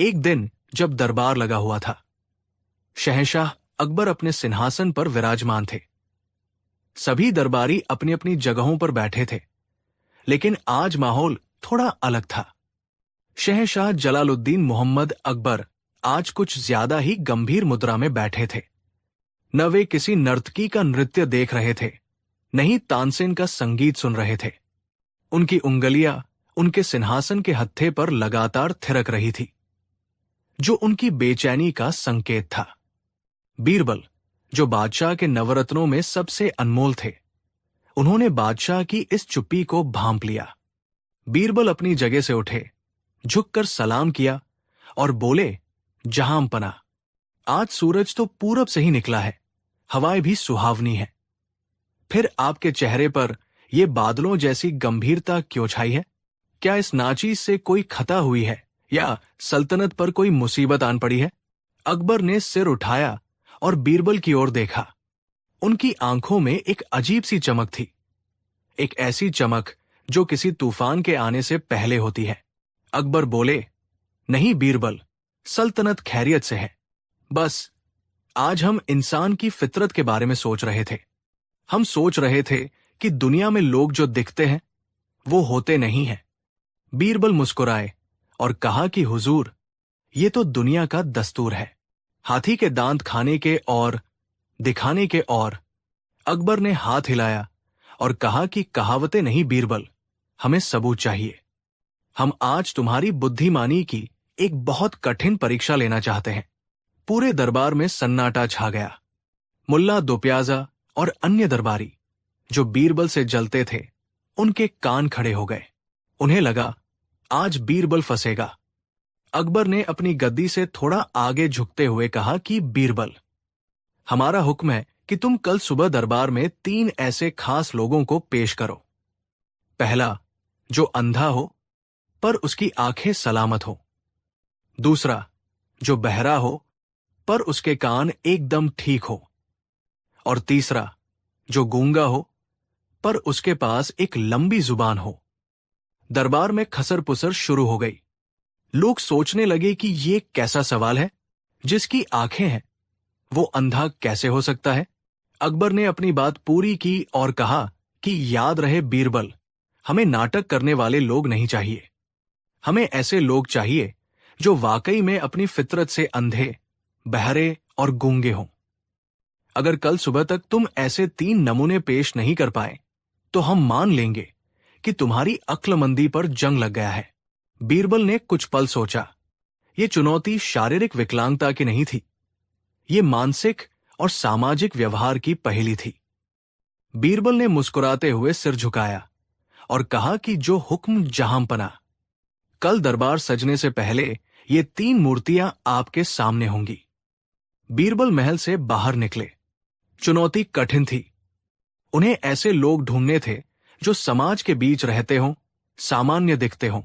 एक दिन जब दरबार लगा हुआ था, शहंशाह अकबर अपने सिंहासन पर विराजमान थे। सभी दरबारी अपनी अपनी जगहों पर बैठे थे, लेकिन आज माहौल थोड़ा अलग था। शहंशाह जलालुद्दीन मोहम्मद अकबर आज कुछ ज्यादा ही गंभीर मुद्रा में बैठे थे। न वे किसी नर्तकी का नृत्य देख रहे थे, न ही तानसेन का संगीत सुन रहे थे। उनकी उंगलियां उनके सिंहासन के हत्थे पर लगातार थिरक रही थी, जो उनकी बेचैनी का संकेत था। बीरबल, जो बादशाह के नवरत्नों में सबसे अनमोल थे, उन्होंने बादशाह की इस चुप्पी को भांप लिया। बीरबल अपनी जगह से उठे, झुककर सलाम किया और बोले, जहांपना, आज सूरज तो पूरब से ही निकला है, हवाएं भी सुहावनी है। फिर आपके चेहरे पर यह बादलों जैसी गंभीरता क्यों छाई है? क्या इस नाचीज से कोई खता हुई है या सल्तनत पर कोई मुसीबत आन पड़ी है? अकबर ने सिर उठाया और बीरबल की ओर देखा। उनकी आंखों में एक अजीब सी चमक थी, एक ऐसी चमक जो किसी तूफान के आने से पहले होती है। अकबर बोले, नहीं बीरबल, सल्तनत खैरियत से है। बस आज हम इंसान की फितरत के बारे में सोच रहे थे। हम सोच रहे थे कि दुनिया में लोग जो दिखते हैं वो होते नहीं हैं। बीरबल मुस्कुराए और कहा कि हुजूर, ये तो दुनिया का दस्तूर है, हाथी के दांत खाने के और दिखाने के और। अकबर ने हाथ हिलाया और कहा कि कहावतें नहीं बीरबल, हमें सबूत चाहिए। हम आज तुम्हारी बुद्धिमानी की एक बहुत कठिन परीक्षा लेना चाहते हैं। पूरे दरबार में सन्नाटा छा गया। मुल्ला दोप्याजा और अन्य दरबारी जो बीरबल से जलते थे, उनके कान खड़े हो गए। उन्हें लगा आज बीरबल फंसेगा। अकबर ने अपनी गद्दी से थोड़ा आगे झुकते हुए कहा कि बीरबल, हमारा हुक्म है कि तुम कल सुबह दरबार में 3 ऐसे खास लोगों को पेश करो। पहला, जो अंधा हो पर उसकी आंखें सलामत हो। दूसरा, जो बहरा हो पर उसके कान एकदम ठीक हो। और तीसरा, जो गूंगा हो पर उसके पास एक लंबी जुबान हो। दरबार में खसर पुसर शुरू हो गई। लोग सोचने लगे कि ये कैसा सवाल है, जिसकी आंखें हैं वो अंधा कैसे हो सकता है? अकबर ने अपनी बात पूरी की और कहा कि याद रहे बीरबल, हमें नाटक करने वाले लोग नहीं चाहिए। हमें ऐसे लोग चाहिए जो वाकई में अपनी फितरत से अंधे, बहरे और गूंगे हों। अगर कल सुबह तक तुम ऐसे 3 नमूने पेश नहीं कर पाए तो हम मान लेंगे कि तुम्हारी अक्लमंदी पर जंग लग गया है। बीरबल ने कुछ पल सोचा। ये चुनौती शारीरिक विकलांगता की नहीं थी, ये मानसिक और सामाजिक व्यवहार की पहेली थी। बीरबल ने मुस्कुराते हुए सिर झुकाया और कहा कि जो हुक्म जहांपना, कल दरबार सजने से पहले ये 3 मूर्तियां आपके सामने होंगी। बीरबल महल से बाहर निकले। चुनौती कठिन थी। उन्हें ऐसे लोग ढूंढने थे जो समाज के बीच रहते हों, सामान्य दिखते हों,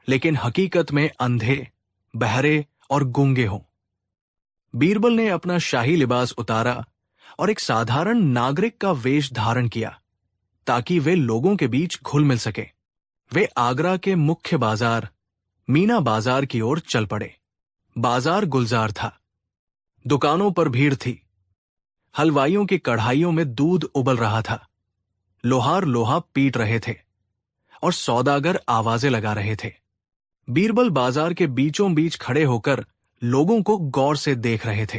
लेकिन हकीकत में अंधे, बहरे और गूंगे हों। बीरबल ने अपना शाही लिबास उतारा और एक साधारण नागरिक का वेश धारण किया ताकि वे लोगों के बीच घुल मिल सके। वे आगरा के मुख्य बाजार, मीना बाजार की ओर चल पड़े। बाजार गुलजार था। दुकानों पर भीड़ थी। हलवाइयों की कढ़ाइयों में दूध उबल रहा था। लोहार लोहा पीट रहे थे और सौदागर आवाजें लगा रहे थे। बीरबल बाजार के बीचों बीच खड़े होकर लोगों को गौर से देख रहे थे।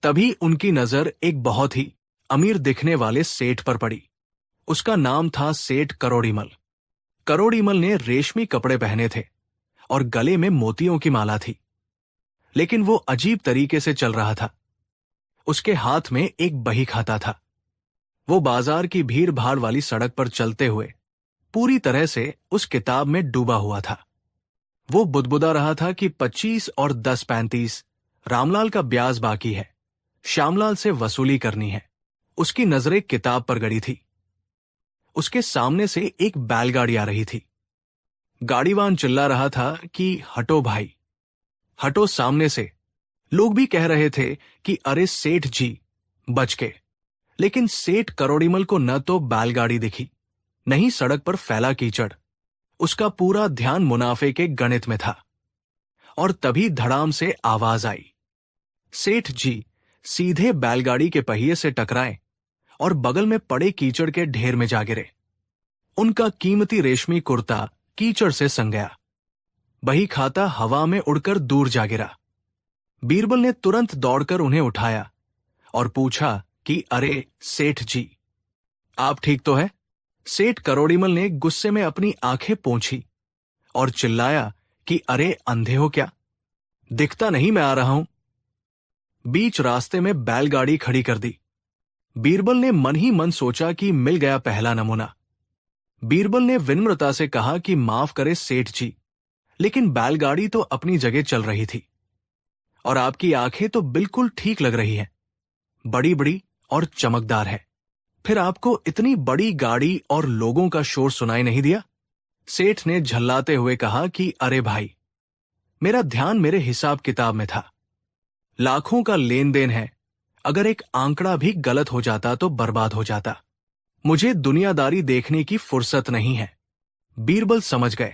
तभी उनकी नजर एक बहुत ही अमीर दिखने वाले सेठ पर पड़ी। उसका नाम था सेठ करोड़ीमल। करोड़ीमल ने रेशमी कपड़े पहने थे और गले में मोतियों की माला थी, लेकिन वो अजीब तरीके से चल रहा था। उसके हाथ में एक बही खाता था। वो बाजार की भीड़ भाड़ वाली सड़क पर चलते हुए पूरी तरह से उस किताब में डूबा हुआ था। वो बुदबुदा रहा था कि 25 और 10-35 रामलाल का ब्याज बाकी है, श्यामलाल से वसूली करनी है। उसकी नजरें किताब पर गड़ी थी। उसके सामने से एक बैलगाड़ी आ रही थी। गाड़ीवान चिल्ला रहा था कि हटो भाई, हटो सामने से। लोग भी कह रहे थे कि अरे सेठ जी, बच के। लेकिन सेठ करोड़ीमल को न तो बैलगाड़ी दिखी, न ही सड़क पर फैला कीचड़। उसका पूरा ध्यान मुनाफे के गणित में था और तभी धड़ाम से आवाज आई। सेठ जी सीधे बैलगाड़ी के पहिए से टकराए और बगल में पड़े कीचड़ के ढेर में जा गिरे। उनका कीमती रेशमी कुर्ता कीचड़ से सन गया। बही खाता हवा में उड़कर दूर जा गिरा। बीरबल ने तुरंत दौड़कर उन्हें उठाया और पूछा कि अरे सेठ जी, आप ठीक तो है? सेठ करोड़ीमल ने गुस्से में अपनी आंखें पोंछी और चिल्लाया कि अरे अंधे हो क्या? दिखता नहीं मैं आ रहा हूं। बीच रास्ते में बैलगाड़ी खड़ी कर दी। बीरबल ने मन ही मन सोचा कि मिल गया पहला नमूना। बीरबल ने विनम्रता से कहा कि माफ करे सेठ जी, लेकिन बैलगाड़ी तो अपनी जगह चल रही थी और आपकी आंखें तो बिल्कुल ठीक लग रही हैं, बड़ी बड़ी और चमकदार है। फिर आपको इतनी बड़ी गाड़ी और लोगों का शोर सुनाई नहीं दिया? सेठ ने झल्लाते हुए कहा कि अरे भाई, मेरा ध्यान मेरे हिसाब किताब में था। लाखों का लेन देन है, अगर एक आंकड़ा भी गलत हो जाता तो बर्बाद हो जाता। मुझे दुनियादारी देखने की फुर्सत नहीं है। बीरबल समझ गए,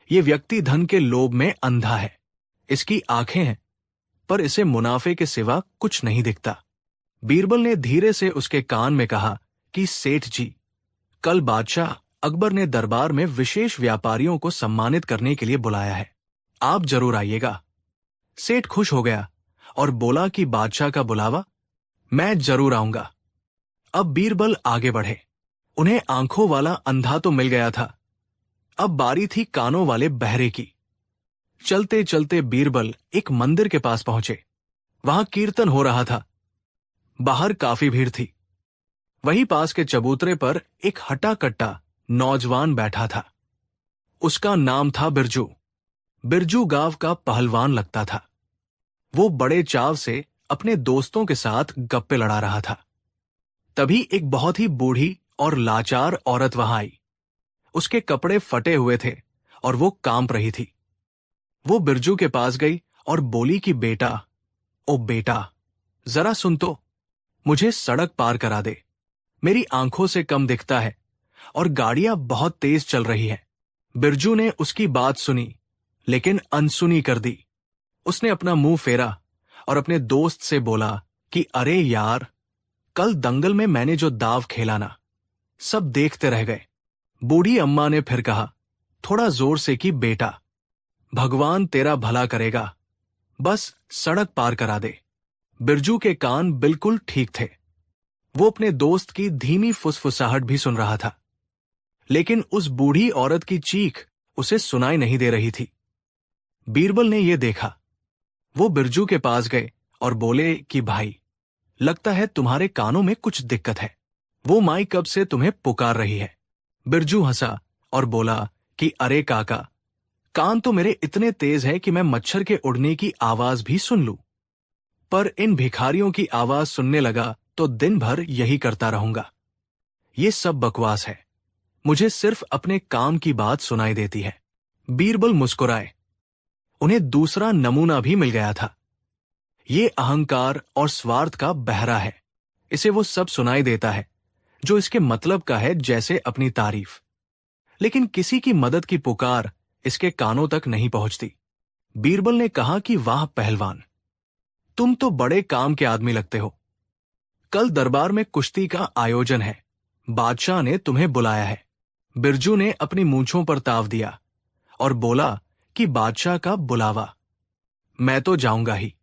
ये व्यक्ति धन के लोभ में अंधा है। इसकी आंखें हैं, पर इसे मुनाफे के सिवा कुछ नहीं दिखता। बीरबल ने धीरे से उसके कान में कहा कि सेठ जी, कल बादशाह अकबर ने दरबार में विशेष व्यापारियों को सम्मानित करने के लिए बुलाया है, आप जरूर आइएगा। सेठ खुश हो गया और बोला कि बादशाह का बुलावा, मैं जरूर आऊंगा। अब बीरबल आगे बढ़े। उन्हें आंखों वाला अंधा तो मिल गया था, अब बारी थी कानों वाले बहरे की। चलते चलते बीरबल एक मंदिर के पास पहुंचे। वहां कीर्तन हो रहा था। बाहर काफी भीड़ थी। वहीं पास के चबूतरे पर एक हटा कट्टा नौजवान बैठा था। उसका नाम था बिरजू। बिरजू गांव का पहलवान लगता था। वो बड़े चाव से अपने दोस्तों के साथ गप्पे लड़ा रहा था। तभी एक बहुत ही बूढ़ी और लाचार औरत वहां आई। उसके कपड़े फटे हुए थे और वो कांप रही थी। वो बिरजू के पास गई और बोली कि बेटा, ओ बेटा, जरा सुन तो, मुझे सड़क पार करा दे। मेरी आंखों से कम दिखता है और गाड़ियां बहुत तेज चल रही है। बिरजू ने उसकी बात सुनी, लेकिन अनसुनी कर दी। उसने अपना मुंह फेरा और अपने दोस्त से बोला कि अरे यार, कल दंगल में मैंने जो दाव खेला ना, सब देखते रह गए। बूढ़ी अम्मा ने फिर कहा थोड़ा जोर से कि बेटा, भगवान तेरा भला करेगा, बस सड़क पार करा दे। बिरजू के कान बिल्कुल ठीक थे। वो अपने दोस्त की धीमी फुसफुसाहट भी सुन रहा था, लेकिन उस बूढ़ी औरत की चीख उसे सुनाई नहीं दे रही थी। बीरबल ने यह देखा। वो बिरजू के पास गए और बोले कि भाई, लगता है तुम्हारे कानों में कुछ दिक्कत है। वो माई कब से तुम्हें पुकार रही है। बिरजू हंसा और बोला कि अरे काका, कान तो मेरे इतने तेज है कि मैं मच्छर के उड़ने की आवाज भी सुन लूं, पर इन भिखारियों की आवाज सुनने लगा तो दिन भर यही करता रहूंगा। ये सब बकवास है, मुझे सिर्फ अपने काम की बात सुनाई देती है। बीरबल मुस्कुराए। उन्हें दूसरा नमूना भी मिल गया था। ये अहंकार और स्वार्थ का बहरा है। इसे वो सब सुनाई देता है जो इसके मतलब का है, जैसे अपनी तारीफ, लेकिन किसी की मदद की पुकार इसके कानों तक नहीं पहुंचती। बीरबल ने कहा कि वाह पहलवान, तुम तो बड़े काम के आदमी लगते हो। कल दरबार में कुश्ती का आयोजन है, बादशाह ने तुम्हें बुलाया है। बिरजू ने अपनी मूंछों पर ताव दिया और बोला कि बादशाह का बुलावा, मैं तो जाऊंगा ही।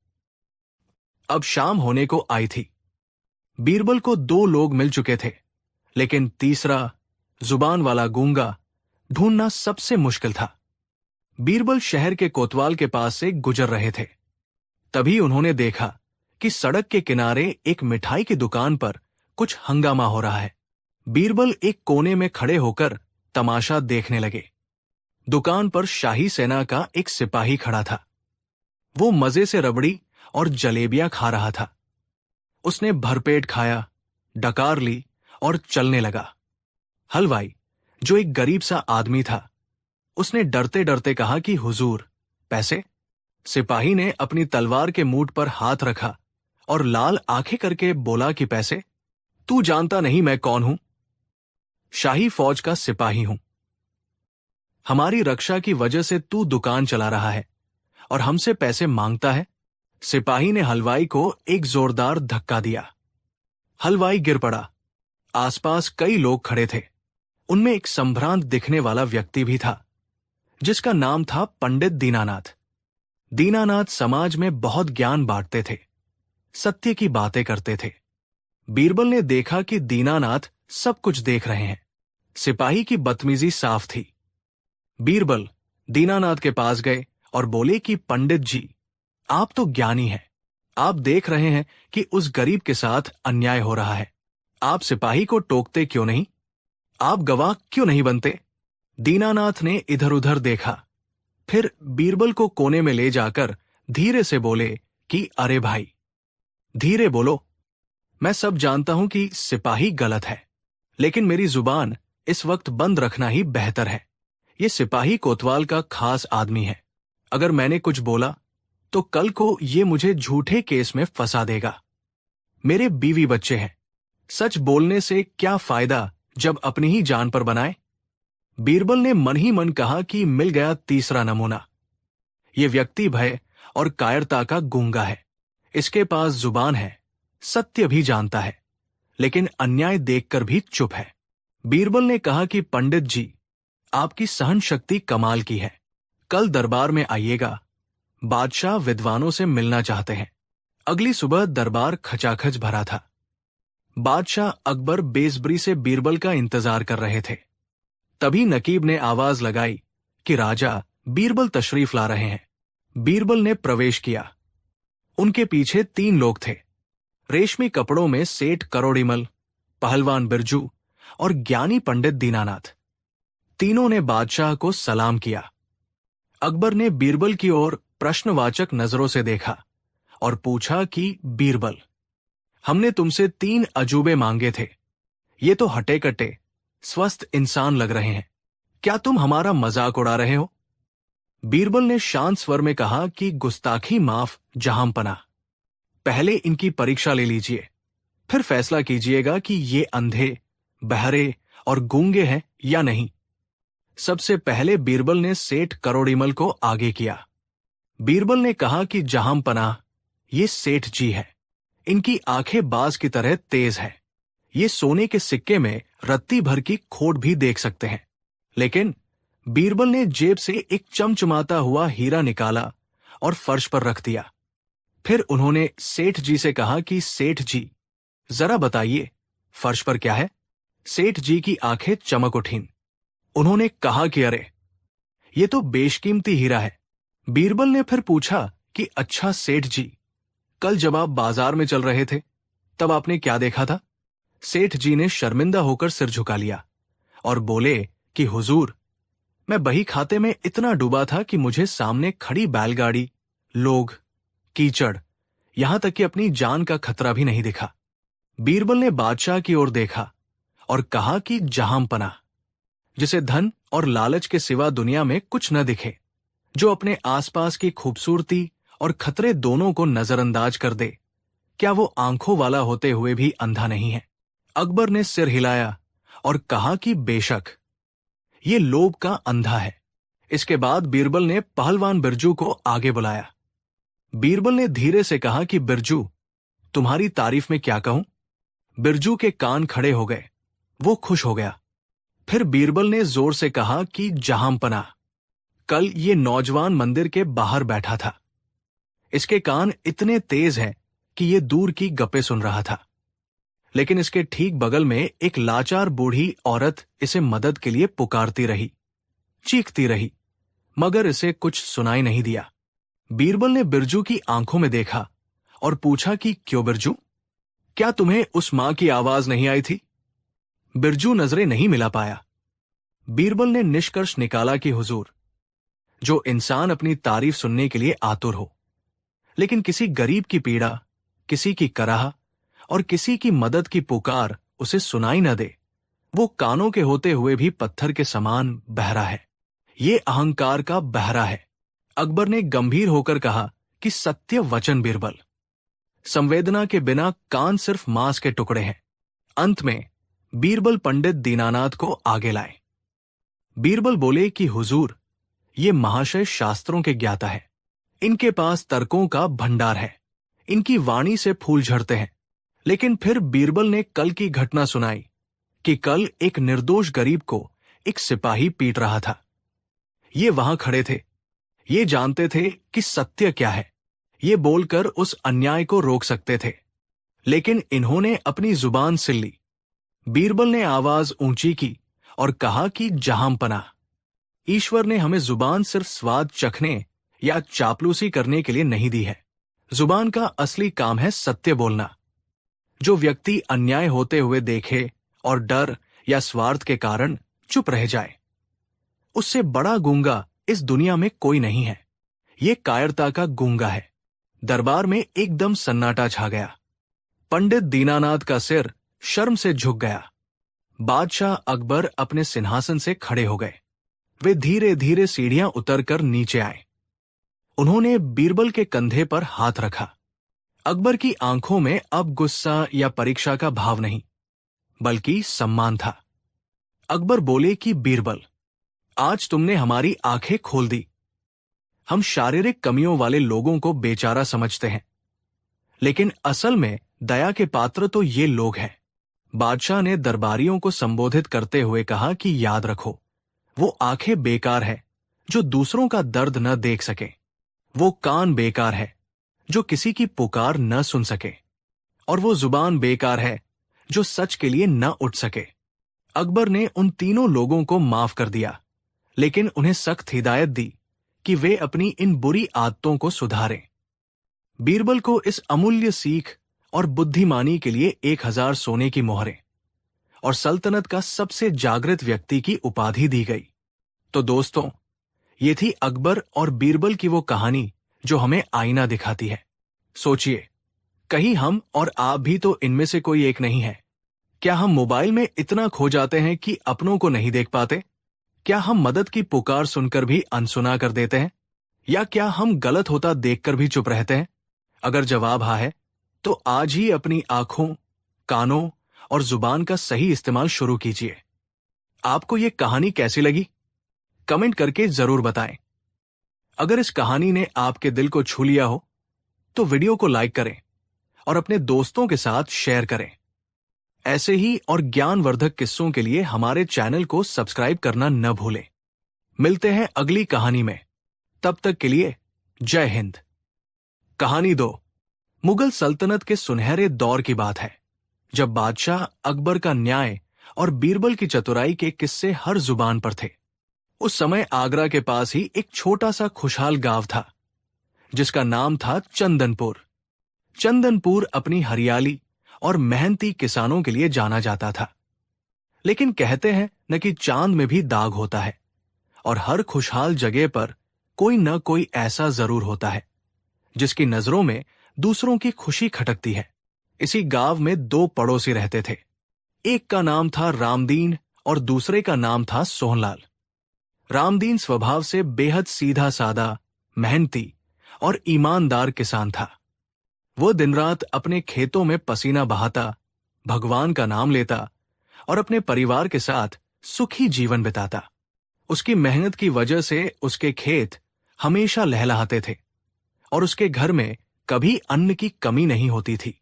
अब शाम होने को आई थी। बीरबल को 2 लोग मिल चुके थे, लेकिन तीसरा, जुबान वाला गूंगा, ढूंढना सबसे मुश्किल था। बीरबल शहर के कोतवाल के पास से गुजर रहे थे। तभी उन्होंने देखा कि सड़क के किनारे एक मिठाई की दुकान पर कुछ हंगामा हो रहा है। बीरबल एक कोने में खड़े होकर तमाशा देखने लगे। दुकान पर शाही सेना का एक सिपाही खड़ा था। वो मजे से रबड़ी और जलेबियां खा रहा था। उसने भरपेट खाया, डकार ली और चलने लगा। हलवाई, जो एक गरीब सा आदमी था, उसने डरते डरते कहा कि हुजूर, पैसे? सिपाही ने अपनी तलवार के मूठ पर हाथ रखा और लाल आंखें करके बोला कि पैसे? तू जानता नहीं मैं कौन हूं? शाही फौज का सिपाही हूं। हमारी रक्षा की वजह से तू दुकान चला रहा है और हमसे पैसे मांगता है। सिपाही ने हलवाई को एक जोरदार धक्का दिया। हलवाई गिर पड़ा। आसपास कई लोग खड़े थे। उनमें एक संभ्रांत दिखने वाला व्यक्ति भी था, जिसका नाम था पंडित दीनानाथ। दीनानाथ समाज में बहुत ज्ञान बांटते थे, सत्य की बातें करते थे। बीरबल ने देखा कि दीनानाथ सब कुछ देख रहे हैं। सिपाही की बदतमीजी साफ थी। बीरबल दीनानाथ के पास गए और बोले कि पंडित जी, आप तो ज्ञानी हैं। आप देख रहे हैं कि उस गरीब के साथ अन्याय हो रहा है। आप सिपाही को टोकते क्यों नहीं? आप गवाह क्यों नहीं बनते? दीनानाथ ने इधर उधर देखा, फिर बीरबल को कोने में ले जाकर धीरे से बोले कि अरे भाई, धीरे बोलो। मैं सब जानता हूं कि सिपाही गलत है, लेकिन मेरी जुबान इस वक्त बंद रखना ही बेहतर है। ये सिपाही कोतवाल का खास आदमी है। अगर मैंने कुछ बोला तो कल को ये मुझे झूठे केस में फंसा देगा। मेरे बीवी बच्चे हैं। सच बोलने से क्या फायदा जब अपनी ही जान पर बनाए? बीरबल ने मन ही मन कहा कि मिल गया तीसरा नमूना। ये व्यक्ति भय और कायरता का गूंगा है। इसके पास जुबान है, सत्य भी जानता है, लेकिन अन्याय देखकर भी चुप है। बीरबल ने कहा कि पंडित जी, आपकी सहन शक्ति कमाल की है। कल दरबार में आइएगा। बादशाह विद्वानों से मिलना चाहते हैं। अगली सुबह दरबार खचाखच भरा था। बादशाह अकबर बेसब्री से बीरबल का इंतजार कर रहे थे। तभी नकीब ने आवाज लगाई कि राजा, बीरबल तशरीफ ला रहे हैं। बीरबल ने प्रवेश किया। उनके पीछे 3 लोग थे। रेशमी कपड़ों में सेठ करोड़ीमल, पहलवान बिरजू और ज्ञानी पंडित दीनानाथ। तीनों ने बादशाह को सलाम किया। अकबर ने बीरबल की ओर प्रश्नवाचक नजरों से देखा और पूछा कि बीरबल, हमने तुमसे 3 अजूबे मांगे थे। ये तो हटे कटे स्वस्थ इंसान लग रहे हैं। क्या तुम हमारा मजाक उड़ा रहे हो? बीरबल ने शांत स्वर में कहा कि गुस्ताखी माफ जहांपना। पहले इनकी परीक्षा ले लीजिए, फिर फैसला कीजिएगा कि ये अंधे, बहरे और गूंगे हैं या नहीं। सबसे पहले बीरबल ने सेठ करोड़ीमल को आगे किया। बीरबल ने कहा कि जहांपना, ये सेठ जी है। इनकी आंखें बाज की तरह तेज है। ये सोने के सिक्के में रत्ती भर की खोट भी देख सकते हैं। लेकिन बीरबल ने जेब से एक चमचमाता हुआ हीरा निकाला और फर्श पर रख दिया। फिर उन्होंने सेठ जी से कहा कि सेठ जी, जरा बताइए फर्श पर क्या है? सेठ जी की आंखें चमक उठीं। उन्होंने कहा कि अरे, ये तो बेशकीमती हीरा है। बीरबल ने फिर पूछा कि अच्छा सेठ जी, कल जब आप बाजार में चल रहे थे तब आपने क्या देखा था? सेठ जी ने शर्मिंदा होकर सिर झुका लिया और बोले कि हुजूर, मैं बही खाते में इतना डूबा था कि मुझे सामने खड़ी बैलगाड़ी, लोग, कीचड़, यहां तक कि अपनी जान का खतरा भी नहीं दिखा। बीरबल ने बादशाह की ओर देखा और कहा कि जहांपना, जिसे धन और लालच के सिवा दुनिया में कुछ न दिखे, जो अपने आसपास की खूबसूरती और खतरे दोनों को नजरअंदाज कर दे, क्या वो आंखों वाला होते हुए भी अंधा नहीं है? अकबर ने सिर हिलाया और कहा कि बेशक, ये लोभ का अंधा है। इसके बाद बीरबल ने पहलवान बिरजू को आगे बुलाया। बीरबल ने धीरे से कहा कि बिरजू, तुम्हारी तारीफ में क्या कहूं? बिरजू के कान खड़े हो गए। वो खुश हो गया। फिर बीरबल ने जोर से कहा कि जहांपना, कल ये नौजवान मंदिर के बाहर बैठा था। इसके कान इतने तेज हैं कि ये दूर की गप्पे सुन रहा था, लेकिन इसके ठीक बगल में एक लाचार बूढ़ी औरत इसे मदद के लिए पुकारती रही, चीखती रही, मगर इसे कुछ सुनाई नहीं दिया। बीरबल ने बिरजू की आंखों में देखा और पूछा कि क्यों बिरजू, क्या तुम्हें उस मां की आवाज नहीं आई थी? बिरजू नजरें नहीं मिला पाया। बीरबल ने निष्कर्ष निकाला कि हुजूर, जो इंसान अपनी तारीफ सुनने के लिए आतुर हो, लेकिन किसी गरीब की पीड़ा, किसी की कराह और किसी की मदद की पुकार उसे सुनाई न दे, वो कानों के होते हुए भी पत्थर के समान बहरा है। ये अहंकार का बहरा है। अकबर ने गंभीर होकर कहा कि सत्य वचन बीरबल, संवेदना के बिना कान सिर्फ मांस के टुकड़े हैं। अंत में बीरबल पंडित दीनानाथ को आगे लाए। बीरबल बोले कि हुजूर, ये महाशय शास्त्रों के ज्ञाता है। इनके पास तर्कों का भंडार है, इनकी वाणी से फूल झड़ते हैं। लेकिन फिर बीरबल ने कल की घटना सुनाई कि कल एक निर्दोष गरीब को एक सिपाही पीट रहा था। ये वहां खड़े थे, ये जानते थे कि सत्य क्या है, ये बोलकर उस अन्याय को रोक सकते थे, लेकिन इन्होंने अपनी जुबान सिल ली। बीरबल ने आवाज ऊंची की और कहा कि जहांपनाह, ईश्वर ने हमें जुबान सिर्फ स्वाद चखने या चापलूसी करने के लिए नहीं दी है। जुबान का असली काम है सत्य बोलना। जो व्यक्ति अन्याय होते हुए देखे और डर या स्वार्थ के कारण चुप रह जाए, उससे बड़ा गूंगा इस दुनिया में कोई नहीं है। ये कायरता का गूंगा है। दरबार में एकदम सन्नाटा छा गया। पंडित दीनानाथ का सिर शर्म से झुक गया। बादशाह अकबर अपने सिंहासन से खड़े हो गए। वे धीरे धीरे सीढ़ियां उतरकर नीचे आए। उन्होंने बीरबल के कंधे पर हाथ रखा। अकबर की आंखों में अब गुस्सा या परीक्षा का भाव नहीं, बल्कि सम्मान था। अकबर बोले कि बीरबल, आज तुमने हमारी आंखें खोल दी। हम शारीरिक कमियों वाले लोगों को बेचारा समझते हैं, लेकिन असल में दया के पात्र तो ये लोग हैं। बादशाह ने दरबारियों को संबोधित करते हुए कहा कि याद रखो, वो आंखें बेकार है जो दूसरों का दर्द न देख सके, वो कान बेकार है जो किसी की पुकार न सुन सके, और वो जुबान बेकार है जो सच के लिए न उठ सके। अकबर ने उन तीनों लोगों को माफ कर दिया, लेकिन उन्हें सख्त हिदायत दी कि वे अपनी इन बुरी आदतों को सुधारें। बीरबल को इस अमूल्य सीख और बुद्धिमानी के लिए 1000 सोने की मोहरें और सल्तनत का सबसे जागृत व्यक्ति की उपाधि दी गई। तो दोस्तों, ये थी अकबर और बीरबल की वो कहानी जो हमें आईना दिखाती है। सोचिए, कहीं हम और आप भी तो इनमें से कोई एक नहीं है। क्या हम मोबाइल में इतना खो जाते हैं कि अपनों को नहीं देख पाते? क्या हम मदद की पुकार सुनकर भी अनसुना कर देते हैं? या क्या हम गलत होता देखकर भी चुप रहते हैं? अगर जवाब हाँ है, तो आज ही अपनी आंखों, कानों और जुबान का सही इस्तेमाल शुरू कीजिए। आपको ये कहानी कैसी लगी? कमेंट करके जरूर बताएं। अगर इस कहानी ने आपके दिल को छू लिया हो, तो वीडियो को लाइक करें और अपने दोस्तों के साथ शेयर करें। ऐसे ही और ज्ञानवर्धक किस्सों के लिए हमारे चैनल को सब्सक्राइब करना न भूलें। मिलते हैं अगली कहानी में। तब तक के लिए जय हिंद। कहानी 2। मुगल सल्तनत के सुनहरे दौर की बात है, जब बादशाह अकबर का न्याय और बीरबल की चतुराई के किस्से हर जुबान पर थे। उस समय आगरा के पास ही एक छोटा सा खुशहाल गांव था, जिसका नाम था चंदनपुर। चंदनपुर अपनी हरियाली और मेहनती किसानों के लिए जाना जाता था। लेकिन कहते हैं न कि चांद में भी दाग होता है, और हर खुशहाल जगह पर कोई न कोई ऐसा जरूर होता है जिसकी नजरों में दूसरों की खुशी खटकती है। इसी गांव में 2 पड़ोसी रहते थे। एक का नाम था रामदीन और दूसरे का नाम था सोहनलाल। रामदीन स्वभाव से बेहद सीधा सादा, मेहनती और ईमानदार किसान था। वो दिन रात अपने खेतों में पसीना बहाता, भगवान का नाम लेता और अपने परिवार के साथ सुखी जीवन बिताता। उसकी मेहनत की वजह से उसके खेत हमेशा लहलहाते थे और उसके घर में कभी अन्न की कमी नहीं होती थी।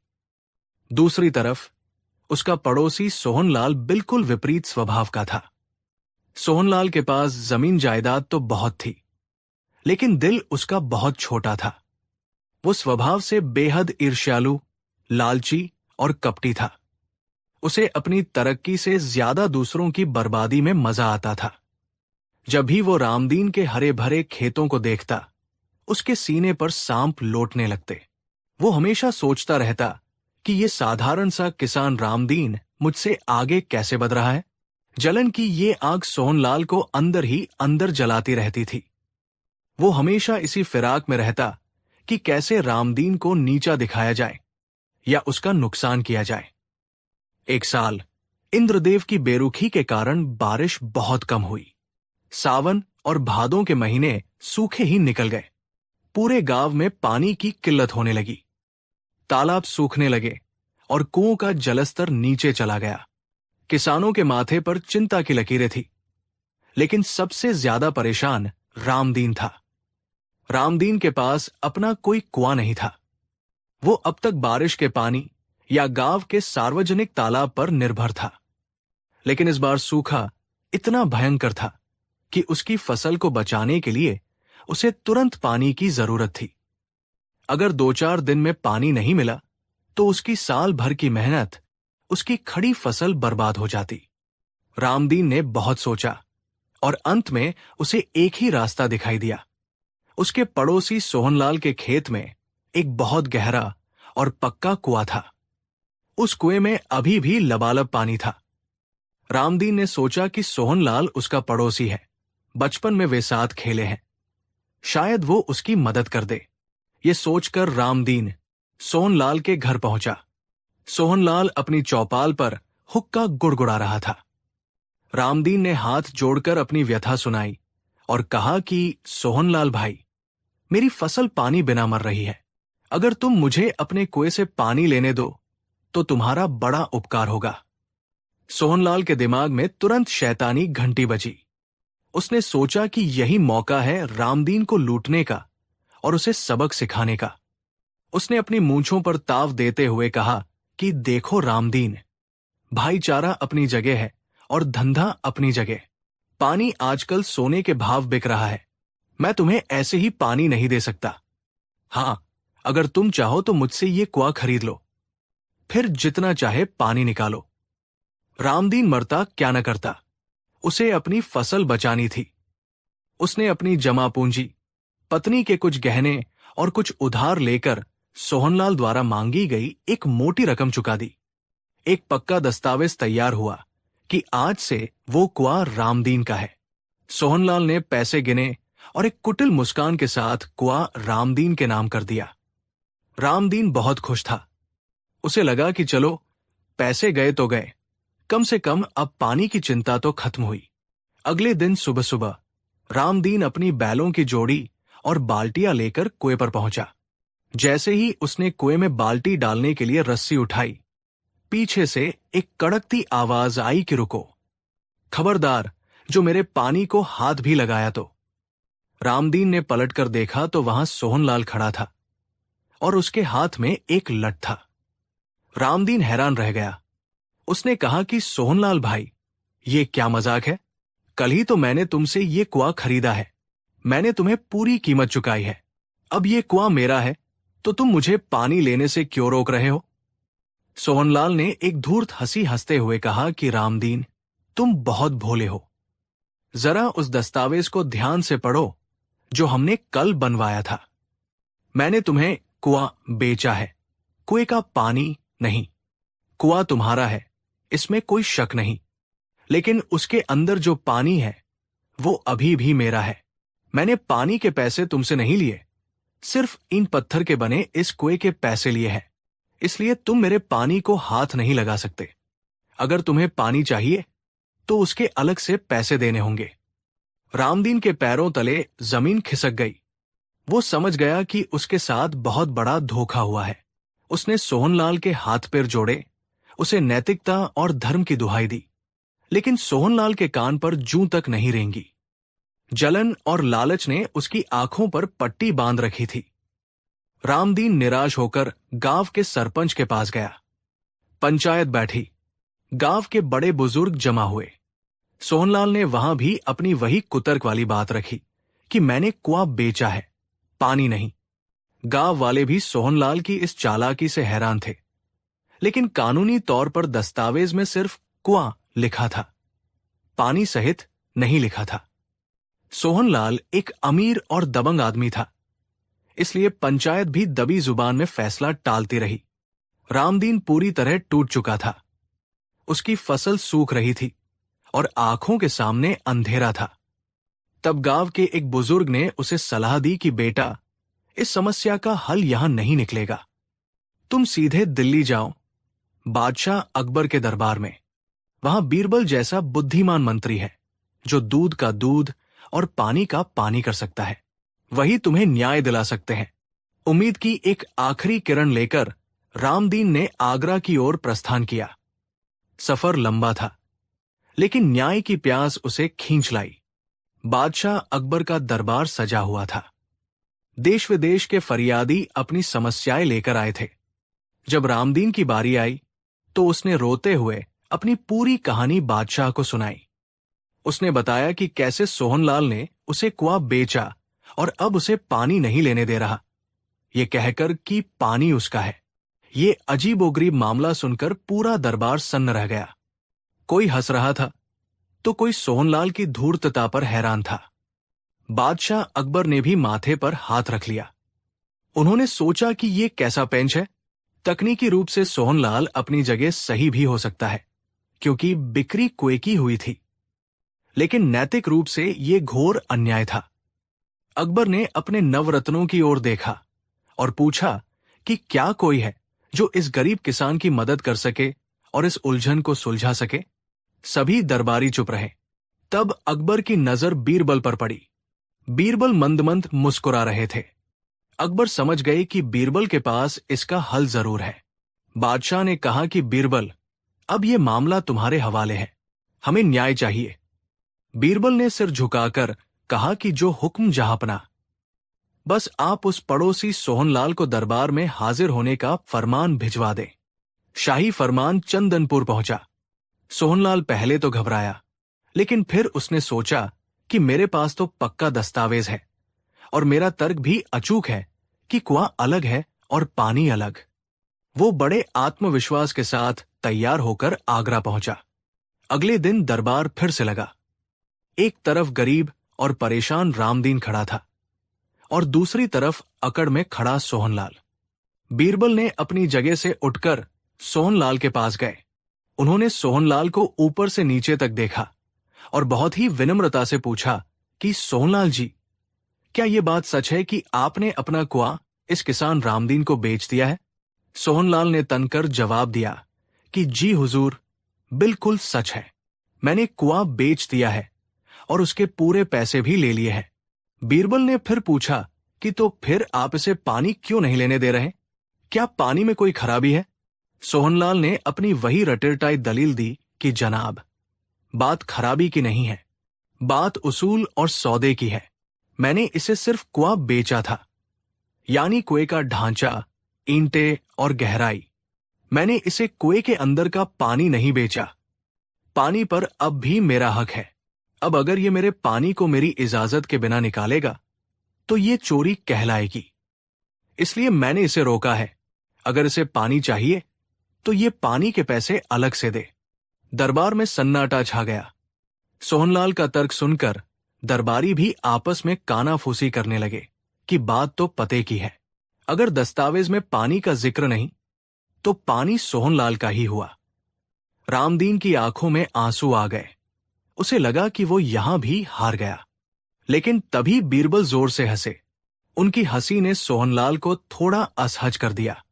दूसरी तरफ उसका पड़ोसी सोहनलाल बिल्कुल विपरीत स्वभाव का था। सोहनलाल के पास जमीन जायदाद तो बहुत थी, लेकिन दिल उसका बहुत छोटा था। वो स्वभाव से बेहद ईर्ष्यालु, लालची और कपटी था। उसे अपनी तरक्की से ज्यादा दूसरों की बर्बादी में मजा आता था। जब भी वो रामदीन के हरे भरे खेतों को देखता, उसके सीने पर सांप लौटने लगते। वो हमेशा सोचता रहता कि ये साधारण सा किसान रामदीन मुझसे आगे कैसे बढ़ रहा है। जलन की ये आग सोहनलाल को अंदर ही अंदर जलाती रहती थी। वो हमेशा इसी फिराक में रहता कि कैसे रामदीन को नीचा दिखाया जाए या उसका नुकसान किया जाए। एक साल इंद्रदेव की बेरुखी के कारण बारिश बहुत कम हुई। सावन और भादों के महीने सूखे ही निकल गए। पूरे गांव में पानी की किल्लत होने लगी। तालाब सूखने लगे और कुओं का जलस्तर नीचे चला गया। किसानों के माथे पर चिंता की लकीरें थी, लेकिन सबसे ज्यादा परेशान रामदीन था। रामदीन के पास अपना कोई कुआं नहीं था। वो अब तक बारिश के पानी या गांव के सार्वजनिक तालाब पर निर्भर था। लेकिन इस बार सूखा इतना भयंकर था कि उसकी फसल को बचाने के लिए उसे तुरंत पानी की जरूरत थी। अगर 2-4 दिन में पानी नहीं मिला तो उसकी साल भर की मेहनत, उसकी खड़ी फसल बर्बाद हो जाती। रामदीन ने बहुत सोचा और अंत में उसे एक ही रास्ता दिखाई दिया। उसके पड़ोसी सोहनलाल के खेत में एक बहुत गहरा और पक्का कुआं था। उस कुएं में अभी भी लबालब पानी था। रामदीन ने सोचा कि सोहनलाल उसका पड़ोसी है, बचपन में वे साथ खेले हैं, शायद वो उसकी मदद कर दे। ये सोचकर रामदीन सोहनलाल के घर पहुंचा। सोहनलाल अपनी चौपाल पर हुक्का गुड़गुड़ा रहा था। रामदीन ने हाथ जोड़कर अपनी व्यथा सुनाई और कहा कि सोहनलाल भाई, मेरी फसल पानी बिना मर रही है। अगर तुम मुझे अपने कुएं से पानी लेने दो तो तुम्हारा बड़ा उपकार होगा। सोहनलाल के दिमाग में तुरंत शैतानी घंटी बजी। उसने सोचा कि यही मौका है रामदीन को लूटने का और उसे सबक सिखाने का। उसने अपनी मूंछों पर ताव देते हुए कहा कि देखो रामदीन, भाईचारा अपनी जगह है और धंधा अपनी जगह। पानी आजकल सोने के भाव बिक रहा है। मैं तुम्हें ऐसे ही पानी नहीं दे सकता। हां, अगर तुम चाहो तो मुझसे ये कुआं खरीद लो, फिर जितना चाहे पानी निकालो। रामदीन मरता क्या न करता, उसे अपनी फसल बचानी थी। उसने अपनी जमा पूंजी, पत्नी के कुछ गहने और कुछ उधार लेकर सोहनलाल द्वारा मांगी गई एक मोटी रकम चुका दी। एक पक्का दस्तावेज तैयार हुआ कि आज से वो कुआं रामदीन का है। सोहनलाल ने पैसे गिने और एक कुटिल मुस्कान के साथ कुआं रामदीन के नाम कर दिया। रामदीन बहुत खुश था। उसे लगा कि चलो, पैसे गए तो गए, कम से कम अब पानी की चिंता तो खत्म हुई। अगले दिन सुबह सुबह रामदीन अपनी बैलों की जोड़ी और बाल्टियां लेकर कुएं पर पहुंचा। जैसे ही उसने कुएं में बाल्टी डालने के लिए रस्सी उठाई, पीछे से एक कड़कती आवाज आई कि रुको, खबरदार, जो मेरे पानी को हाथ भी लगाया तो। रामदीन ने पलटकर देखा तो वहां सोहनलाल खड़ा था और उसके हाथ में एक लठ था। रामदीन हैरान रह गया। उसने कहा कि सोहनलाल भाई, ये क्या मजाक है? कल ही तो मैंने तुमसे ये कुआं खरीदा है। मैंने तुम्हें पूरी कीमत चुकाई है। अब ये कुआं मेरा है तो तुम मुझे पानी लेने से क्यों रोक रहे हो? सोहनलाल ने एक धूर्त हंसी हंसते हुए कहा कि रामदीन, तुम बहुत भोले हो। जरा उस दस्तावेज को ध्यान से पढ़ो जो हमने कल बनवाया था। मैंने तुम्हें कुआं बेचा है, कुएं का पानी नहीं। कुआं तुम्हारा है, इसमें कोई शक नहीं, लेकिन उसके अंदर जो पानी है वो अभी भी मेरा है। मैंने पानी के पैसे तुमसे नहीं लिए, सिर्फ इन पत्थर के बने इस कुएं के पैसे लिए हैं। इसलिए तुम मेरे पानी को हाथ नहीं लगा सकते। अगर तुम्हें पानी चाहिए तो उसके अलग से पैसे देने होंगे। रामदीन के पैरों तले जमीन खिसक गई। वो समझ गया कि उसके साथ बहुत बड़ा धोखा हुआ है। उसने सोहनलाल के हाथ पैर जोड़े, उसे नैतिकता और धर्म की दुहाई दी, लेकिन सोहनलाल के कान पर जूं तक नहीं रेंगी। जलन और लालच ने उसकी आंखों पर पट्टी बांध रखी थी। रामदीन निराश होकर गांव के सरपंच के पास गया। पंचायत बैठी, गांव के बड़े बुजुर्ग जमा हुए। सोहनलाल ने वहां भी अपनी वही कुतर्क वाली बात रखी कि मैंने कुआं बेचा है, पानी नहीं। गांव वाले भी सोहनलाल की इस चालाकी से हैरान थे, लेकिन कानूनी तौर पर दस्तावेज में सिर्फ कुआं लिखा था, पानी सहित नहीं लिखा था। सोहनलाल एक अमीर और दबंग आदमी था, इसलिए पंचायत भी दबी जुबान में फैसला टालती रही। रामदीन पूरी तरह टूट चुका था। उसकी फसल सूख रही थी और आंखों के सामने अंधेरा था। तब गांव के एक बुजुर्ग ने उसे सलाह दी कि बेटा, इस समस्या का हल यहां नहीं निकलेगा। तुम सीधे दिल्ली जाओ, बादशाह अकबर के दरबार में। वहां बीरबल जैसा बुद्धिमान मंत्री है जो दूध का दूध और पानी का पानी कर सकता है। वही तुम्हें न्याय दिला सकते हैं। उम्मीद की एक आखिरी किरण लेकर रामदीन ने आगरा की ओर प्रस्थान किया। सफर लंबा था, लेकिन न्याय की प्यास उसे खींच लाई। बादशाह अकबर का दरबार सजा हुआ था। देश विदेश के फरियादी अपनी समस्याएं लेकर आए थे। जब रामदीन की बारी आई तो उसने रोते हुए अपनी पूरी कहानी बादशाह को सुनाई। उसने बताया कि कैसे सोहनलाल ने उसे कुआं बेचा और अब उसे पानी नहीं लेने दे रहा, ये कहकर कि पानी उसका है। ये अजीबोगरीब मामला सुनकर पूरा दरबार सन्न रह गया। कोई हंस रहा था तो कोई सोहनलाल की धूर्तता पर हैरान था। बादशाह अकबर ने भी माथे पर हाथ रख लिया। उन्होंने सोचा कि ये कैसा पेंच है। तकनीकी रूप से सोहनलाल अपनी जगह सही भी हो सकता है, क्योंकि बिक्री कुएं की हुई थी, लेकिन नैतिक रूप से ये घोर अन्याय था। अकबर ने अपने नवरत्नों की ओर देखा और पूछा कि क्या कोई है जो इस गरीब किसान की मदद कर सके और इस उलझन को सुलझा सके। सभी दरबारी चुप रहे। तब अकबर की नजर बीरबल पर पड़ी। बीरबल मंद मंद मुस्कुरा रहे थे। अकबर समझ गए कि बीरबल के पास इसका हल जरूर है। बादशाह ने कहा कि बीरबल, अब यह मामला तुम्हारे हवाले है, हमें न्याय चाहिए। बीरबल ने सिर झुकाकर कहा कि जो हुक्म जहांपना। बस आप उस पड़ोसी सोहनलाल को दरबार में हाजिर होने का फरमान भिजवा दें। शाही फरमान चंदनपुर पहुंचा। सोहनलाल पहले तो घबराया, लेकिन फिर उसने सोचा कि मेरे पास तो पक्का दस्तावेज है और मेरा तर्क भी अचूक है कि कुआं अलग है और पानी अलग। वो बड़े आत्मविश्वास के साथ तैयार होकर आगरा पहुंचा। अगले दिन दरबार फिर से लगा। एक तरफ गरीब और परेशान रामदीन खड़ा था और दूसरी तरफ अकड़ में खड़ा सोहनलाल। बीरबल ने अपनी जगह से उठकर सोहनलाल के पास गए। उन्होंने सोहनलाल को ऊपर से नीचे तक देखा और बहुत ही विनम्रता से पूछा कि सोहनलाल जी, क्या यह बात सच है कि आपने अपना कुआं इस किसान रामदीन को बेच दिया है? सोहनलाल ने तनकर जवाब दिया कि जी हुजूर, बिल्कुल सच है। मैंने कुआं बेच दिया है और उसके पूरे पैसे भी ले लिए हैं। बीरबल ने फिर पूछा कि तो फिर आप इसे पानी क्यों नहीं लेने दे रहे? क्या पानी में कोई खराबी है? सोहनलाल ने अपनी वही रटिरटाई दलील दी कि जनाब, बात खराबी की नहीं है, बात उसूल और सौदे की है। मैंने इसे सिर्फ कुआं बेचा था, यानी कुएं का ढांचा, ईंटें और गहराई। मैंने इसे कुएं के अंदर का पानी नहीं बेचा। पानी पर अब भी मेरा हक है। अब अगर ये मेरे पानी को मेरी इजाजत के बिना निकालेगा तो ये चोरी कहलाएगी। इसलिए मैंने इसे रोका है। अगर इसे पानी चाहिए तो ये पानी के पैसे अलग से दे। दरबार में सन्नाटा छा गया। सोहनलाल का तर्क सुनकर दरबारी भी आपस में कानाफूसी करने लगे कि बात तो पते की है। अगर दस्तावेज में पानी का जिक्र नहीं तो पानी सोहनलाल का ही हुआ। रामदीन की आंखों में आंसू आ गए। उसे लगा कि वो यहां भी हार गया। लेकिन तभी बीरबल जोर से हंसे। उनकी हंसी ने सोहनलाल को थोड़ा असहज कर दिया।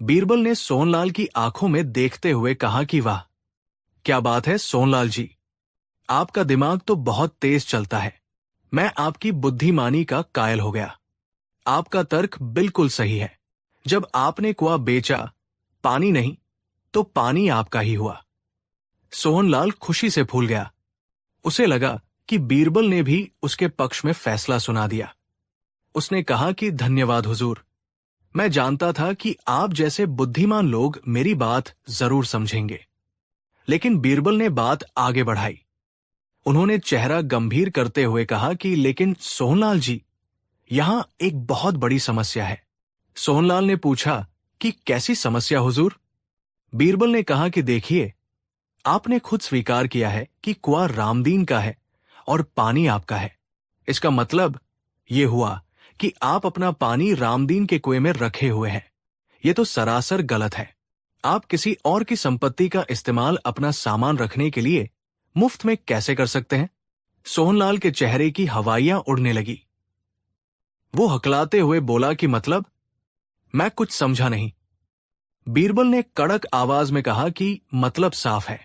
बीरबल ने सोहनलाल की आंखों में देखते हुए कहा कि वाह, क्या बात है सोहनलाल जी, आपका दिमाग तो बहुत तेज चलता है। मैं आपकी बुद्धिमानी का कायल हो गया। आपका तर्क बिल्कुल सही है। जब आपने कुआं बेचा, पानी नहीं तो पानी आपका ही हुआ। सोहनलाल खुशी से फूल गया। उसे लगा कि बीरबल ने भी उसके पक्ष में फैसला सुना दिया। उसने कहा कि धन्यवाद हुजूर, मैं जानता था कि आप जैसे बुद्धिमान लोग मेरी बात जरूर समझेंगे। लेकिन बीरबल ने बात आगे बढ़ाई। उन्होंने चेहरा गंभीर करते हुए कहा कि लेकिन सोहनलाल जी, यहां एक बहुत बड़ी समस्या है। सोहनलाल ने पूछा कि कैसी समस्या हुजूर? बीरबल ने कहा कि देखिए, आपने खुद स्वीकार किया है कि कुआं रामदीन का है और पानी आपका है। इसका मतलब यह हुआ कि आप अपना पानी रामदीन के कुएं में रखे हुए हैं। यह तो सरासर गलत है। आप किसी और की संपत्ति का इस्तेमाल अपना सामान रखने के लिए मुफ्त में कैसे कर सकते हैं? सोहनलाल के चेहरे की हवाइयां उड़ने लगी। वो हकलाते हुए बोला कि मतलब, मैं कुछ समझा नहीं। बीरबल ने कड़क आवाज में कहा कि मतलब साफ है,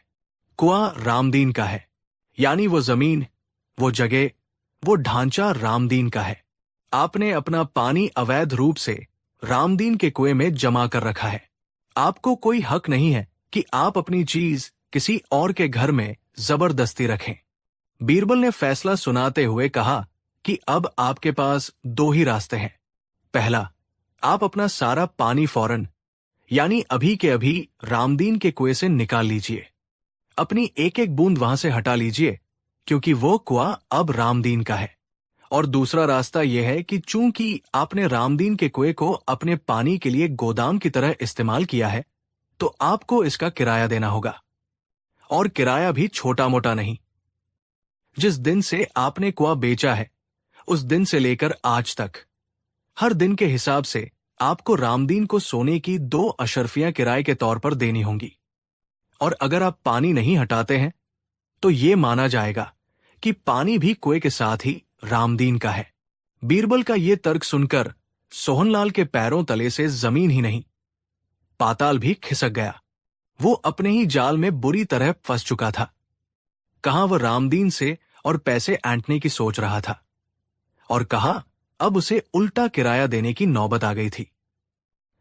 कुआं रामदीन का है, यानी वो जमीन, वो जगह, वो ढांचा रामदीन का है। आपने अपना पानी अवैध रूप से रामदीन के कुएं में जमा कर रखा है। आपको कोई हक नहीं है कि आप अपनी चीज किसी और के घर में जबरदस्ती रखें। बीरबल ने फैसला सुनाते हुए कहा कि अब आपके पास दो ही रास्ते हैं। पहला, आप अपना सारा पानी फौरन यानी अभी के अभी रामदीन के कुएं से निकाल लीजिए। अपनी एक एक बूंद वहां से हटा लीजिए, क्योंकि वो कुआं अब रामदीन का है। और दूसरा रास्ता यह है कि चूंकि आपने रामदीन के कुएं को अपने पानी के लिए गोदाम की तरह इस्तेमाल किया है, तो आपको इसका किराया देना होगा। और किराया भी छोटा मोटा नहीं। जिस दिन से आपने कुआं बेचा है, उस दिन से लेकर आज तक हर दिन के हिसाब से आपको रामदीन को सोने की 2 अशर्फियां किराए के तौर पर देनी होंगी। और अगर आप पानी नहीं हटाते हैं, तो ये माना जाएगा कि पानी भी कुएं के साथ ही रामदीन का है। बीरबल का ये तर्क सुनकर सोहनलाल के पैरों तले से जमीन ही नहीं, पाताल भी खिसक गया। वो अपने ही जाल में बुरी तरह फंस चुका था। कहां वह रामदीन से और पैसे ऐंठने की सोच रहा था, और कहा अब उसे उल्टा किराया देने की नौबत आ गई थी।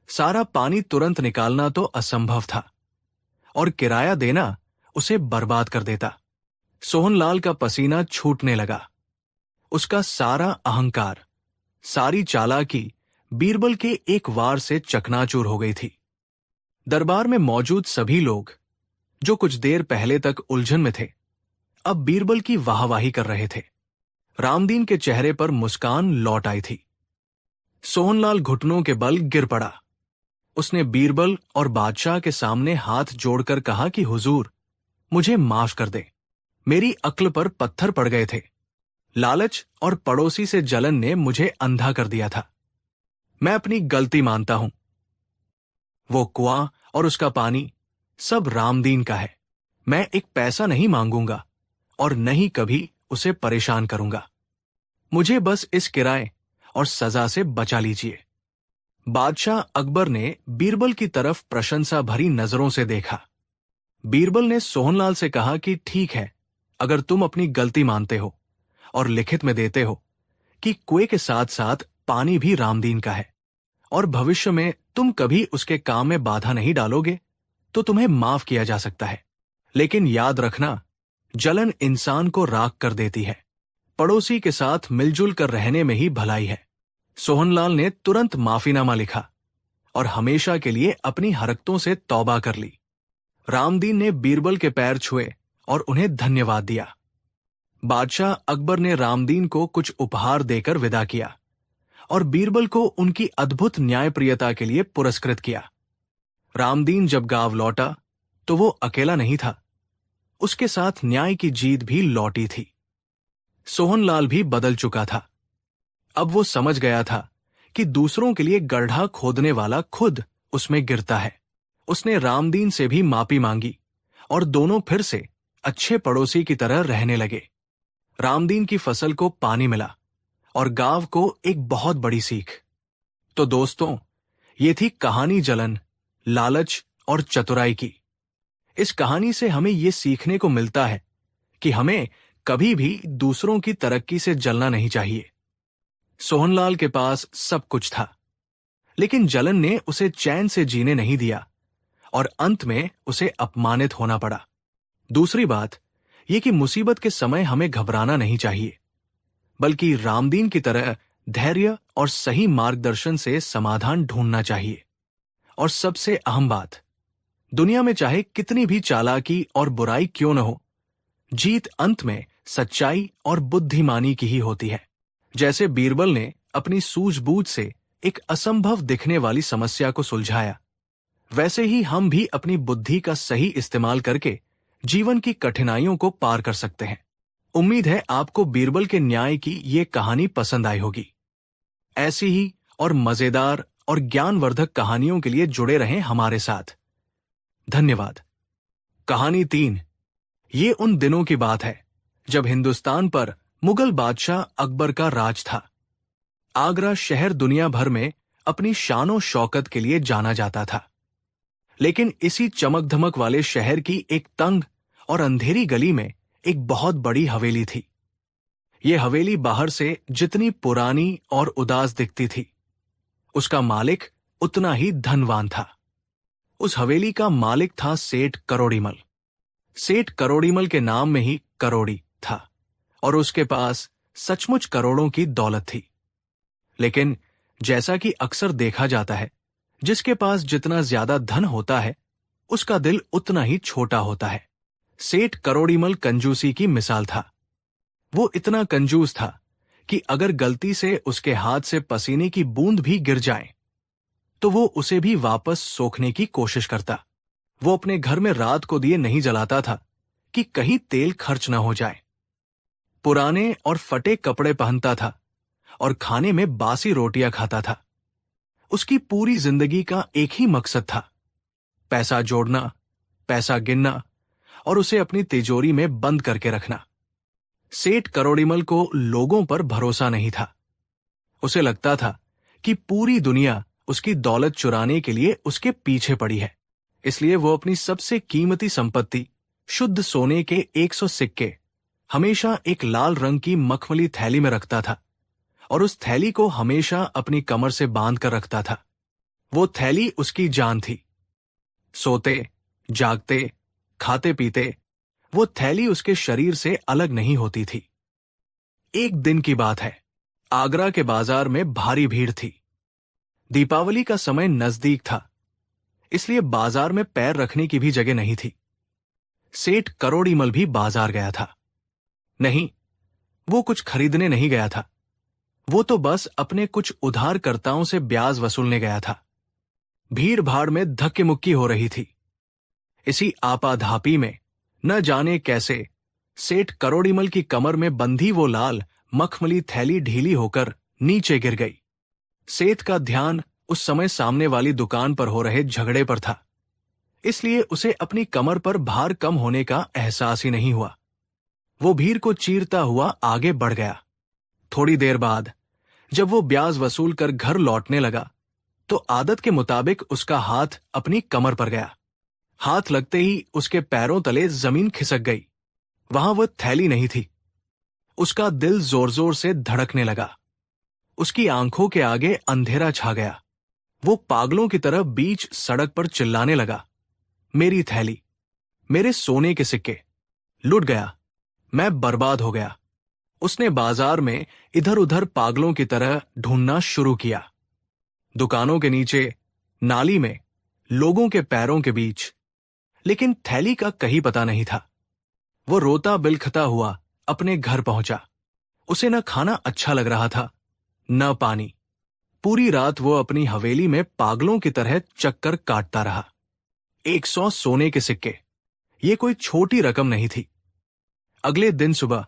सारा पानी तुरंत निकालना तो असंभव था, और किराया देना उसे बर्बाद कर देता। सोहनलाल का पसीना छूटने लगा। उसका सारा अहंकार, सारी चालाकी बीरबल के एक वार से चकनाचूर हो गई थी। दरबार में मौजूद सभी लोग, जो कुछ देर पहले तक उलझन में थे, अब बीरबल की वाहवाही कर रहे थे। रामदीन के चेहरे पर मुस्कान लौट आई थी। सोहनलाल घुटनों के बल गिर पड़ा। उसने बीरबल और बादशाह के सामने हाथ जोड़कर कहा कि हुजूर, मुझे माफ कर दे। मेरी अक्ल पर पत्थर पड़ गए थे। लालच और पड़ोसी से जलन ने मुझे अंधा कर दिया था। मैं अपनी गलती मानता हूं। वो कुआं और उसका पानी सब रामदीन का है। मैं एक पैसा नहीं मांगूंगा और न ही कभी उसे परेशान करूंगा। मुझे बस इस किराए और सजा से बचा लीजिए। बादशाह अकबर ने बीरबल की तरफ प्रशंसा भरी नजरों से देखा। बीरबल ने सोहनलाल से कहा कि ठीक है, अगर तुम अपनी गलती मानते हो और लिखित में देते हो कि कुएं के साथ साथ पानी भी रामदीन का है, और भविष्य में तुम कभी उसके काम में बाधा नहीं डालोगे, तो तुम्हें माफ किया जा सकता है। लेकिन याद रखना, जलन इंसान को राख कर देती है। पड़ोसी के साथ मिलजुल कर रहने में ही भलाई है। सोहनलाल ने तुरंत माफीनामा लिखा और हमेशा के लिए अपनी हरकतों से तौबा कर ली। रामदीन ने बीरबल के पैर छुए और उन्हें धन्यवाद दिया। बादशाह अकबर ने रामदीन को कुछ उपहार देकर विदा किया और बीरबल को उनकी अद्भुत न्यायप्रियता के लिए पुरस्कृत किया। रामदीन जब गांव लौटा तो वो अकेला नहीं था, उसके साथ न्याय की जीत भी लौटी थी। सोहनलाल भी बदल चुका था। अब वो समझ गया था कि दूसरों के लिए गड्ढा खोदने वाला खुद उसमें गिरता है। उसने रामदीन से भी माफी मांगी और दोनों फिर से अच्छे पड़ोसी की तरह रहने लगे। रामदीन की फसल को पानी मिला और गांव को एक बहुत बड़ी सीख। तो दोस्तों, ये थी कहानी जलन, लालच और चतुराई की। इस कहानी से हमें ये सीखने को मिलता है कि हमें कभी भी दूसरों की तरक्की से जलना नहीं चाहिए। सोहनलाल के पास सब कुछ था, लेकिन जलन ने उसे चैन से जीने नहीं दिया और अंत में उसे अपमानित होना पड़ा। दूसरी बात यह कि मुसीबत के समय हमें घबराना नहीं चाहिए, बल्कि रामदीन की तरह धैर्य और सही मार्गदर्शन से समाधान ढूंढना चाहिए। और सबसे अहम बात, दुनिया में चाहे कितनी भी चालाकी और बुराई क्यों न हो, जीत अंत में सच्चाई और बुद्धिमानी की ही होती है। जैसे बीरबल ने अपनी सूझबूझ से एक असंभव दिखने वाली समस्या को सुलझाया, वैसे ही हम भी अपनी बुद्धि का सही इस्तेमाल करके जीवन की कठिनाइयों को पार कर सकते हैं। उम्मीद है आपको बीरबल के न्याय की ये कहानी पसंद आई होगी। ऐसी ही और मजेदार और ज्ञानवर्धक कहानियों के लिए जुड़े रहें हमारे साथ। धन्यवाद। कहानी 3। ये उन दिनों की बात है जब हिंदुस्तान पर मुगल बादशाह अकबर का राज था। आगरा शहर दुनिया भर में अपनी शानो शौकत के लिए जाना जाता था, लेकिन इसी चमक धमक वाले शहर की एक तंग और अंधेरी गली में एक बहुत बड़ी हवेली थी। ये हवेली बाहर से जितनी पुरानी और उदास दिखती थी, उसका मालिक उतना ही धनवान था। उस हवेली का मालिक था सेठ करोड़ीमल। सेठ करोड़ीमल के नाम में ही करोड़ी था और उसके पास सचमुच करोड़ों की दौलत थी। लेकिन जैसा कि अक्सर देखा जाता है, जिसके पास जितना ज्यादा धन होता है उसका दिल उतना ही छोटा होता है। सेठ करोड़ीमल कंजूसी की मिसाल था। वो इतना कंजूस था कि अगर गलती से उसके हाथ से पसीने की बूंद भी गिर जाए तो वो उसे भी वापस सोखने की कोशिश करता। वो अपने घर में रात को दिए नहीं जलाता था कि कहीं तेल खर्च न हो जाए। पुराने और फटे कपड़े पहनता था और खाने में बासी रोटियां खाता था। उसकी पूरी जिंदगी का एक ही मकसद था, पैसा जोड़ना, पैसा गिनना और उसे अपनी तिजोरी में बंद करके रखना। सेठ करोड़ीमल को लोगों पर भरोसा नहीं था। उसे लगता था कि पूरी दुनिया उसकी दौलत चुराने के लिए उसके पीछे पड़ी है। इसलिए वो अपनी सबसे कीमती संपत्ति, शुद्ध सोने के 100 सिक्के, हमेशा एक लाल रंग की मखमली थैली में रखता था और उस थैली को हमेशा अपनी कमर से बांध कर रखता था। वो थैली उसकी जान थी। सोते, जागते, खाते पीते वो थैली उसके शरीर से अलग नहीं होती थी। एक दिन की बात है, आगरा के बाजार में भारी भीड़ थी। दीपावली का समय नजदीक था, इसलिए बाजार में पैर रखने की भी जगह नहीं थी। सेठ करोड़ीमल भी बाजार गया था। नहीं, वो कुछ खरीदने नहीं गया था। वो तो बस अपने कुछ उधारकर्ताओं से ब्याज वसूलने गया था। भीड़ भाड़ में धक्के मुक्की हो रही थी। इसी आपाधापी में न जाने कैसे सेठ करोड़ीमल की कमर में बंधी वो लाल मखमली थैली ढीली होकर नीचे गिर गई। सेठ का ध्यान उस समय सामने वाली दुकान पर हो रहे झगड़े पर था, इसलिए उसे अपनी कमर पर भार कम होने का एहसास ही नहीं हुआ। वो भीड़ को चीरता हुआ आगे बढ़ गया। थोड़ी देर बाद जब वो ब्याज वसूल कर घर लौटने लगा तो आदत के मुताबिक उसका हाथ अपनी कमर पर गया। हाथ लगते ही उसके पैरों तले जमीन खिसक गई। वहां वह थैली नहीं थी। उसका दिल जोर जोर से धड़कने लगा। उसकी आंखों के आगे अंधेरा छा गया। वो पागलों की तरह बीच सड़क पर चिल्लाने लगा, मेरी थैली, मेरे सोने के सिक्के, लुट गया, मैं बर्बाद हो गया। उसने बाजार में इधर उधर पागलों की तरह ढूंढना शुरू किया। दुकानों के नीचे, नाली में, लोगों के पैरों के बीच, लेकिन थैली का कहीं पता नहीं था। वो रोता बिलखता हुआ अपने घर पहुंचा। उसे न खाना अच्छा लग रहा था, न पानी। पूरी रात वो अपनी हवेली में पागलों की तरह चक्कर काटता रहा। 100 सोने के सिक्के, ये कोई छोटी रकम नहीं थी। अगले दिन सुबह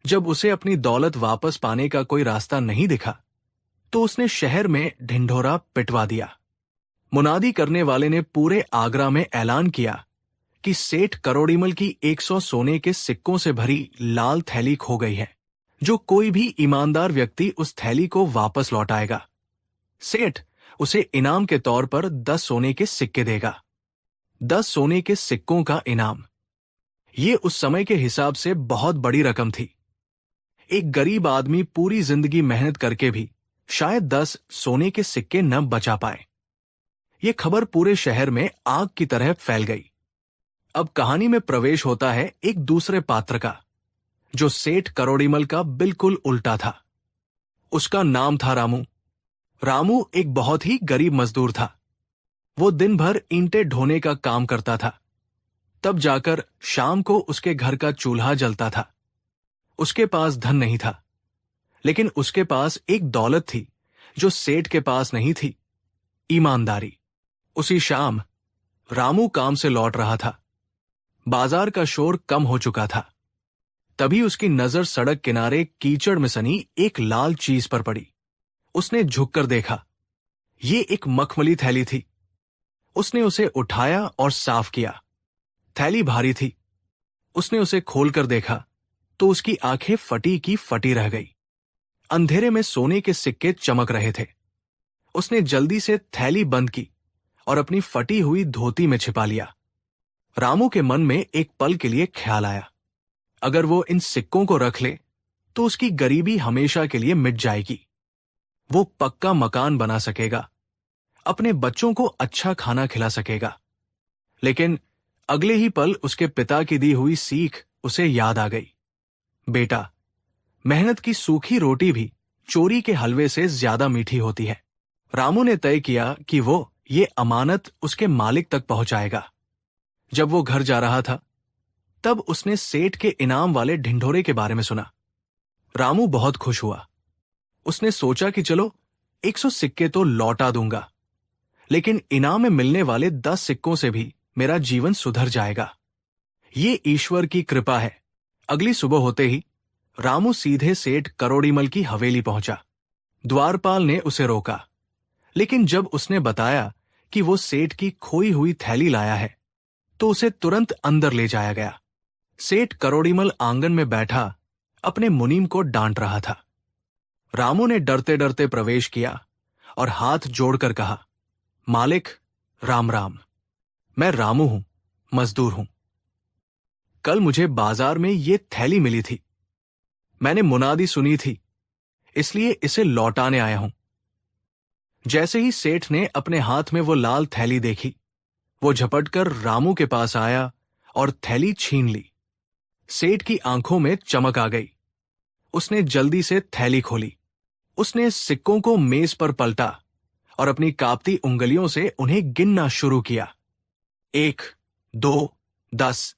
जब उसे अपनी दौलत वापस पाने का कोई रास्ता नहीं दिखा तो उसने शहर में ढिंढोरा पिटवा दिया। मुनादी करने वाले ने पूरे आगरा में ऐलान किया कि सेठ करोड़ीमल की 100 सोने के सिक्कों से भरी लाल थैली खो गई है। जो कोई भी ईमानदार व्यक्ति उस थैली को वापस लौटाएगा, सेठ उसे इनाम के तौर पर 10 सोने के सिक्के देगा। 10 सोने के सिक्कों का इनाम, ये उस समय के हिसाब से बहुत बड़ी रकम थी। एक गरीब आदमी पूरी जिंदगी मेहनत करके भी शायद 10 सोने के सिक्के न बचा पाए। ये खबर पूरे शहर में आग की तरह फैल गई। अब कहानी में प्रवेश होता है एक दूसरे पात्र का, जो सेठ करोड़ीमल का बिल्कुल उल्टा था। उसका नाम था रामू। रामू एक बहुत ही गरीब मजदूर था। वो दिन भर ईंटें ढोने का काम करता था। तब जाकर शाम को उसके घर का चूल्हा जलता था। उसके पास धन नहीं था, लेकिन उसके पास एक दौलत थी जो सेठ के पास नहीं थी, ईमानदारी। उसी शाम रामू काम से लौट रहा था। बाजार का शोर कम हो चुका था। तभी उसकी नजर सड़क किनारे कीचड़ में सनी एक लाल चीज पर पड़ी। उसने झुककर देखा। ये एक मखमली थैली थी। उसने उसे उठाया और साफ किया। थैली भारी थी। उसने उसे खोलकर देखा तो उसकी आंखें फटी की फटी रह गई। अंधेरे में सोने के सिक्के चमक रहे थे। उसने जल्दी से थैली बंद की और अपनी फटी हुई धोती में छिपा लिया। रामू के मन में एक पल के लिए ख्याल आया, अगर वो इन सिक्कों को रख ले तो उसकी गरीबी हमेशा के लिए मिट जाएगी। वो पक्का मकान बना सकेगा, अपने बच्चों को अच्छा खाना खिला सकेगा। लेकिन अगले ही पल उसके पिता की दी हुई सीख उसे याद आ गई। बेटा, मेहनत की सूखी रोटी भी चोरी के हलवे से ज्यादा मीठी होती है। रामू ने तय किया कि वो ये अमानत उसके मालिक तक पहुंचाएगा। जब वो घर जा रहा था, तब उसने सेठ के इनाम वाले ढिंढोरे के बारे में सुना। रामू बहुत खुश हुआ। उसने सोचा कि चलो 100 सिक्के तो लौटा दूंगा, लेकिन इनाम में मिलने वाले 10 सिक्कों से भी मेरा जीवन सुधर जाएगा। ये ईश्वर की कृपा है। अगली सुबह होते ही रामू सीधे सेठ करोड़ीमल की हवेली पहुंचा। द्वारपाल ने उसे रोका, लेकिन जब उसने बताया कि वो सेठ की खोई हुई थैली लाया है, तो उसे तुरंत अंदर ले जाया गया। सेठ करोड़ीमल आंगन में बैठा अपने मुनीम को डांट रहा था। रामू ने डरते डरते प्रवेश किया और हाथ जोड़कर कहा, मालिक, राम राम। मैं रामू हूं, मजदूर हूं। कल मुझे बाजार में ये थैली मिली थी। मैंने मुनादी सुनी थी, इसलिए इसे लौटाने आया हूं। जैसे ही सेठ ने अपने हाथ में वो लाल थैली देखी, वो झपटकर रामू के पास आया और थैली छीन ली। सेठ की आंखों में चमक आ गई। उसने जल्दी से थैली खोली। उसने सिक्कों को मेज पर पलटा और अपनी कांपती उंगलियों से उन्हें गिनना शुरू किया। 1, 2, 10,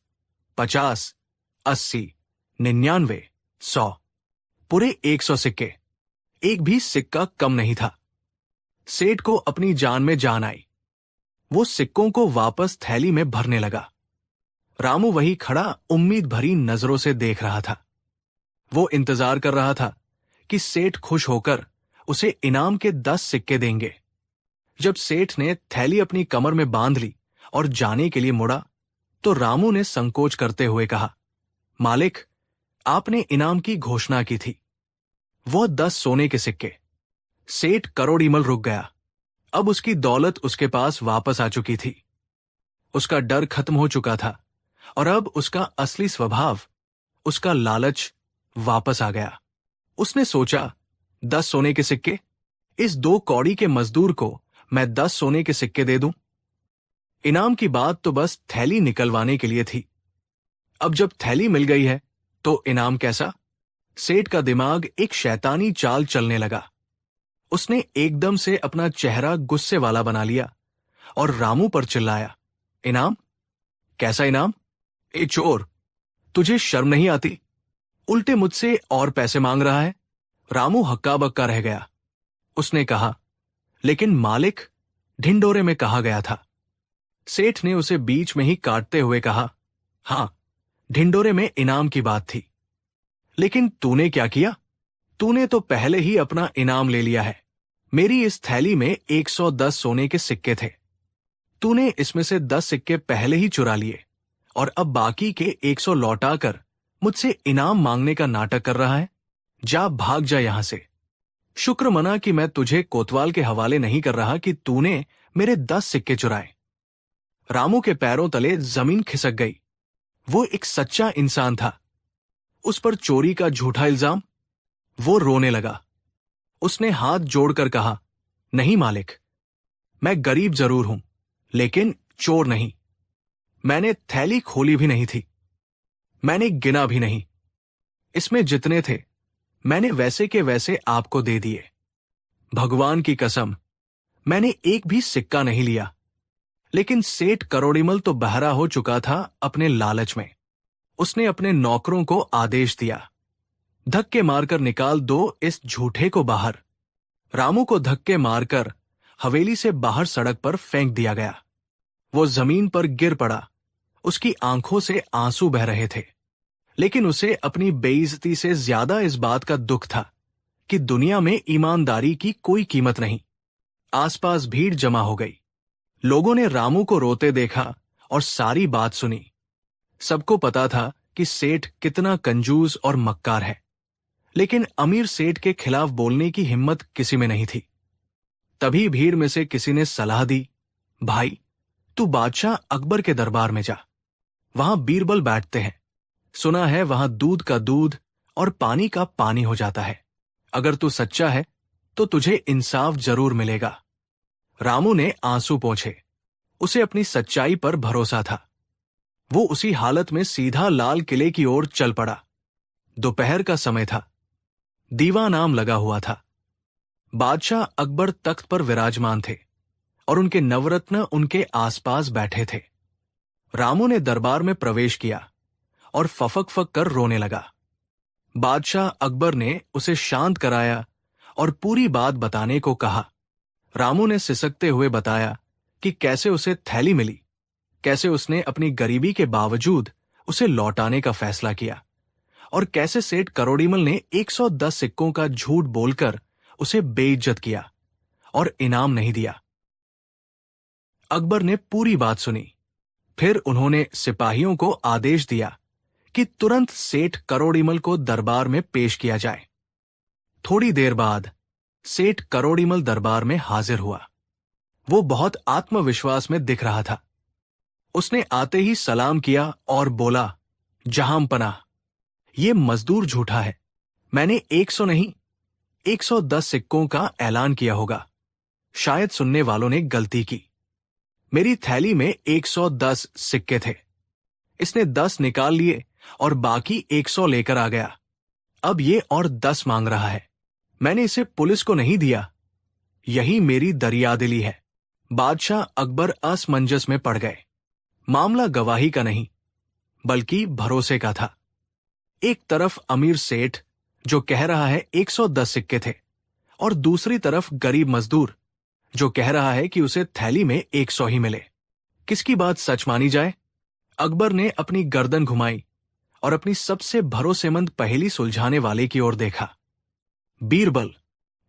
50, 80, 99, 100, पूरे 100 सिक्के। एक भी सिक्का कम नहीं था। सेठ को अपनी जान में जान आई। वो सिक्कों को वापस थैली में भरने लगा। रामू वही खड़ा उम्मीद भरी नजरों से देख रहा था। वो इंतजार कर रहा था कि सेठ खुश होकर उसे इनाम के 10 सिक्के देंगे। जब सेठ ने थैली अपनी कमर में बांध ली और जाने के लिए मुड़ा, तो रामू ने संकोच करते हुए कहा, मालिक, आपने इनाम की घोषणा की थी। वो 10 सोने के सिक्के। सेठ करोड़ीमल रुक गया। अब उसकी दौलत उसके पास वापस आ चुकी थी। उसका डर खत्म हो चुका था और अब उसका असली स्वभाव, उसका लालच वापस आ गया। उसने सोचा, 10 सोने के सिक्के, इस 2 कौड़ी के मजदूर को मैं 10 सोने के सिक्के दे दूं। इनाम की बात तो बस थैली निकलवाने के लिए थी। अब जब थैली मिल गई है, तो इनाम कैसा? सेठ का दिमाग एक शैतानी चाल चलने लगा। उसने एकदम से अपना चेहरा गुस्से वाला बना लिया और रामू पर चिल्लाया, इनाम? कैसा इनाम? ए चोर, तुझे शर्म नहीं आती? उल्टे मुझसे और पैसे मांग रहा है। रामू हक्का बक्का रह गया। उसने कहा, लेकिन मालिक, ढिंडोरे में कहा गया था। सेठ ने उसे बीच में ही काटते हुए कहा, हां, ढिंडोरे में इनाम की बात थी, लेकिन तूने क्या किया? तूने तो पहले ही अपना इनाम ले लिया है। मेरी इस थैली में 110 सोने के सिक्के थे। तूने इसमें से 10 सिक्के पहले ही चुरा लिए और अब बाकी के 100 लौटाकर मुझसे इनाम मांगने का नाटक कर रहा है। जा, भाग जा यहां से। शुक्र मना कि मैं तुझे कोतवाल के हवाले नहीं कर रहा कि तूने मेरे 10 सिक्के चुराए। रामू के पैरों तले जमीन खिसक गई। वो एक सच्चा इंसान था। उस पर चोरी का झूठा इल्जाम। वो रोने लगा। उसने हाथ जोड़कर कहा, नहीं मालिक, मैं गरीब जरूर हूं, लेकिन चोर नहीं। मैंने थैली खोली भी नहीं थी। मैंने गिना भी नहीं। इसमें जितने थे, मैंने वैसे के वैसे आपको दे दिए। भगवान की कसम, मैंने एक भी सिक्का नहीं लिया। लेकिन सेठ करोड़ीमल तो बहरा हो चुका था अपने लालच में। उसने अपने नौकरों को आदेश दिया, धक्के मारकर निकाल दो इस झूठे को बाहर। रामू को धक्के मारकर हवेली से बाहर सड़क पर फेंक दिया गया। वो जमीन पर गिर पड़ा। उसकी आंखों से आंसू बह रहे थे, लेकिन उसे अपनी बेइज्जती से ज्यादा इस बात का दुख था कि दुनिया में ईमानदारी की कोई कीमत नहीं। आसपास भीड़ जमा हो गई। लोगों ने रामू को रोते देखा और सारी बात सुनी। सबको पता था कि सेठ कितना कंजूस और मक्कार है, लेकिन अमीर सेठ के खिलाफ बोलने की हिम्मत किसी में नहीं थी। तभी भीड़ में से किसी ने सलाह दी, भाई, तू बादशाह अकबर के दरबार में जा। वहां बीरबल बैठते हैं। सुना है वहां दूध का दूध और पानी का पानी हो जाता है। अगर तू सच्चा है तो तुझे इंसाफ जरूर मिलेगा। रामू ने आंसू पोंछे। उसे अपनी सच्चाई पर भरोसा था। वो उसी हालत में सीधा लाल किले की ओर चल पड़ा। दोपहर का समय था। दीवा नाम लगा हुआ था। बादशाह अकबर तख्त पर विराजमान थे और उनके नवरत्न उनके आसपास बैठे थे। रामू ने दरबार में प्रवेश किया और फफक फक कर रोने लगा। बादशाह अकबर ने उसे शांत कराया और पूरी बात बताने को कहा। रामू ने सिसकते हुए बताया कि कैसे उसे थैली मिली, कैसे उसने अपनी गरीबी के बावजूद उसे लौटाने का फैसला किया और कैसे सेठ करोड़ीमल ने 110 सिक्कों का झूठ बोलकर उसे बेइज्जत किया और इनाम नहीं दिया। अकबर ने पूरी बात सुनी। फिर उन्होंने सिपाहियों को आदेश दिया कि तुरंत सेठ करोड़ीमल को दरबार में पेश किया जाए। थोड़ी देर बाद सेठ करोड़ीमल दरबार में हाजिर हुआ। वो बहुत आत्मविश्वास में दिख रहा था। उसने आते ही सलाम किया और बोला, जहां पनाह, ये मजदूर झूठा है। मैंने 100 नहीं 110 सिक्कों का ऐलान किया होगा। शायद सुनने वालों ने गलती की। मेरी थैली में 110 सिक्के थे। इसने 10 निकाल लिए और बाकी 100 लेकर आ गया। अब ये और 10 मांग रहा है। मैंने इसे पुलिस को नहीं दिया। यही मेरी दरियादिली है। बादशाह अकबर असमंजस में पड़ गए। मामला गवाही का नहीं बल्कि भरोसे का था। एक तरफ अमीर सेठ जो कह रहा है 110 सिक्के थे और दूसरी तरफ गरीब मजदूर जो कह रहा है कि उसे थैली में 100 ही मिले। किसकी बात सच मानी जाए? अकबर ने अपनी गर्दन घुमाई और अपनी सबसे भरोसेमंद पहेली सुलझाने वाले की ओर देखा। बीरबल,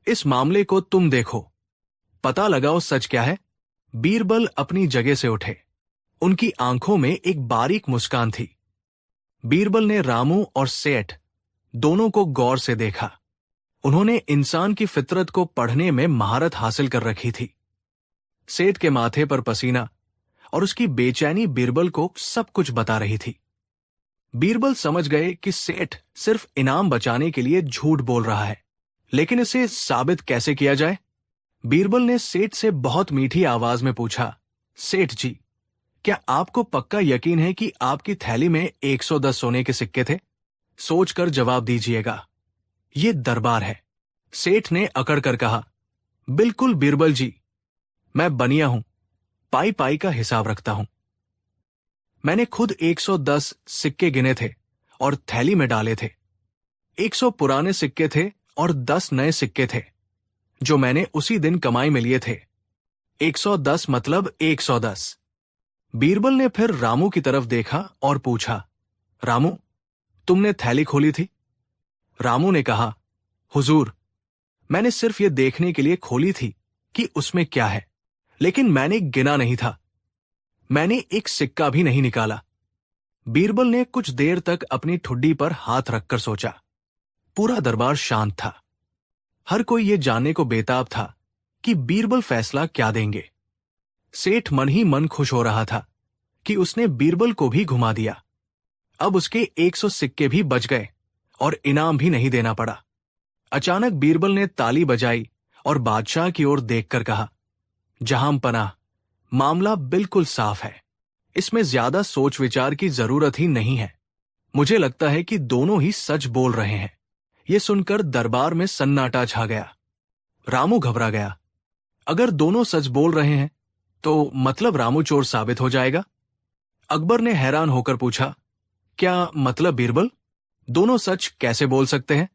इस मामले को तुम देखो, पता लगाओ सच क्या है। बीरबल अपनी जगह से उठे। उनकी आंखों में एक बारीक मुस्कान थी। बीरबल ने रामू और सेठ दोनों को गौर से देखा। उन्होंने इंसान की फितरत को पढ़ने में महारत हासिल कर रखी थी। सेठ के माथे पर पसीना और उसकी बेचैनी बीरबल को सब कुछ बता रही थी। बीरबल समझ गए कि सेठ सिर्फ इनाम बचाने के लिए झूठ बोल रहा है, लेकिन इसे साबित कैसे किया जाए? बीरबल ने सेठ से बहुत मीठी आवाज में पूछा, सेठ जी, क्या आपको पक्का यकीन है कि आपकी थैली में 110 सोने के सिक्के थे? सोचकर जवाब दीजिएगा। ये दरबार है। सेठ ने अकड़ कर कहा, बिल्कुल बीरबल जी, मैं बनिया हूं, पाई पाई का हिसाब रखता हूं। मैंने खुद 110 सिक्के गिने थे और थैली में डाले थे। 100 पुराने सिक्के थे और 10 नए सिक्के थे जो मैंने उसी दिन कमाई में लिए थे। 110 मतलब 110। बीरबल ने फिर रामू की तरफ देखा और पूछा, रामू, तुमने थैली खोली थी? रामू ने कहा, हुजूर, मैंने सिर्फ ये देखने के लिए खोली थी कि उसमें क्या है, लेकिन मैंने गिना नहीं था। मैंने एक सिक्का भी नहीं निकाला। बीरबल ने कुछ देर तक अपनी ठुड्डी पर हाथ रखकर सोचा। पूरा दरबार शांत था। हर कोई ये जानने को बेताब था कि बीरबल फैसला क्या देंगे। सेठ मन ही मन खुश हो रहा था कि उसने बीरबल को भी घुमा दिया। अब उसके 100 सिक्के भी बच गए और इनाम भी नहीं देना पड़ा। अचानक बीरबल ने ताली बजाई और बादशाह की ओर देखकर कहा, जहां पनाह, मामला बिल्कुल साफ है। इसमें ज्यादा सोच विचार की जरूरत ही नहीं है। मुझे लगता है कि दोनों ही सच बोल रहे हैं। यह सुनकर दरबार में सन्नाटा छा गया। रामू घबरा गया। अगर दोनों सच बोल रहे हैं तो मतलब रामू चोर साबित हो जाएगा। अकबर ने हैरान होकर पूछा, क्या मतलब बीरबल? दोनों सच कैसे बोल सकते हैं?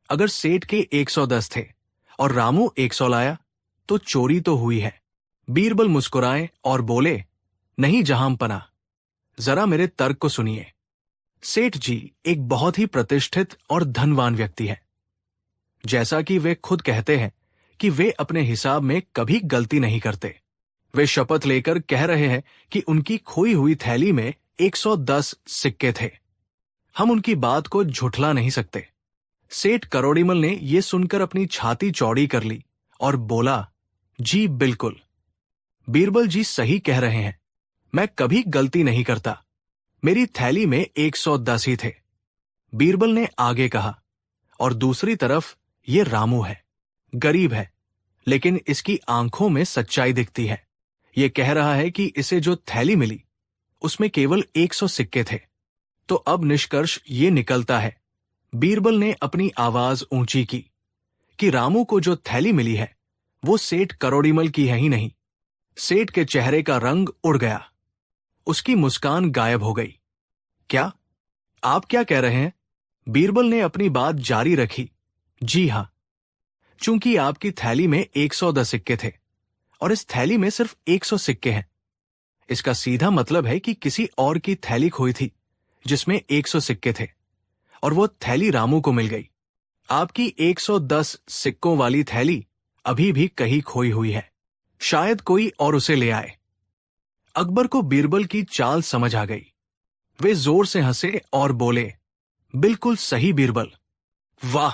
अगर सेठ के 110 थे और रामू 100 लाया तो चोरी तो हुई है। बीरबल मुस्कुराए और बोले, नहीं जहां पनाह, जरा मेरे तर्क को सुनिए। सेठ जी एक बहुत ही प्रतिष्ठित और धनवान व्यक्ति है। जैसा कि वे खुद कहते हैं कि वे अपने हिसाब में कभी गलती नहीं करते। वे शपथ लेकर कह रहे हैं कि उनकी खोई हुई थैली में 110 सिक्के थे। हम उनकी बात को झुठला नहीं सकते। सेठ करोड़ीमल ने यह सुनकर अपनी छाती चौड़ी कर ली और बोला, जी बिल्कुल, बीरबल जी सही कह रहे हैं। मैं कभी गलती नहीं करता। मेरी थैली में 110 ही थे। बीरबल ने आगे कहा, और दूसरी तरफ ये रामू है, गरीब है, लेकिन इसकी आंखों में सच्चाई दिखती है। ये कह रहा है कि इसे जो थैली मिली उसमें केवल 100 सिक्के थे। तो अब निष्कर्ष ये निकलता है, बीरबल ने अपनी आवाज ऊंची की कि रामू को जो थैली मिली है वो सेठ करोड़ीमल की है ही नहीं। सेठ के चेहरे का रंग उड़ गया, उसकी मुस्कान गायब हो गई। क्या? आप क्या कह रहे हैं? बीरबल ने अपनी बात जारी रखी। जी हां, चूंकि आपकी थैली में 110 सिक्के थे और इस थैली में सिर्फ 100 सिक्के हैं, इसका सीधा मतलब है कि किसी और की थैली खोई थी जिसमें 100 सिक्के थे और वो थैली रामू को मिल गई। आपकी 110 सिक्कों वाली थैली अभी भी कहीं खोई हुई है, शायद कोई और उसे ले आए। अकबर को बीरबल की चाल समझ आ गई। वे जोर से हंसे और बोले, बिल्कुल सही बीरबल, वाह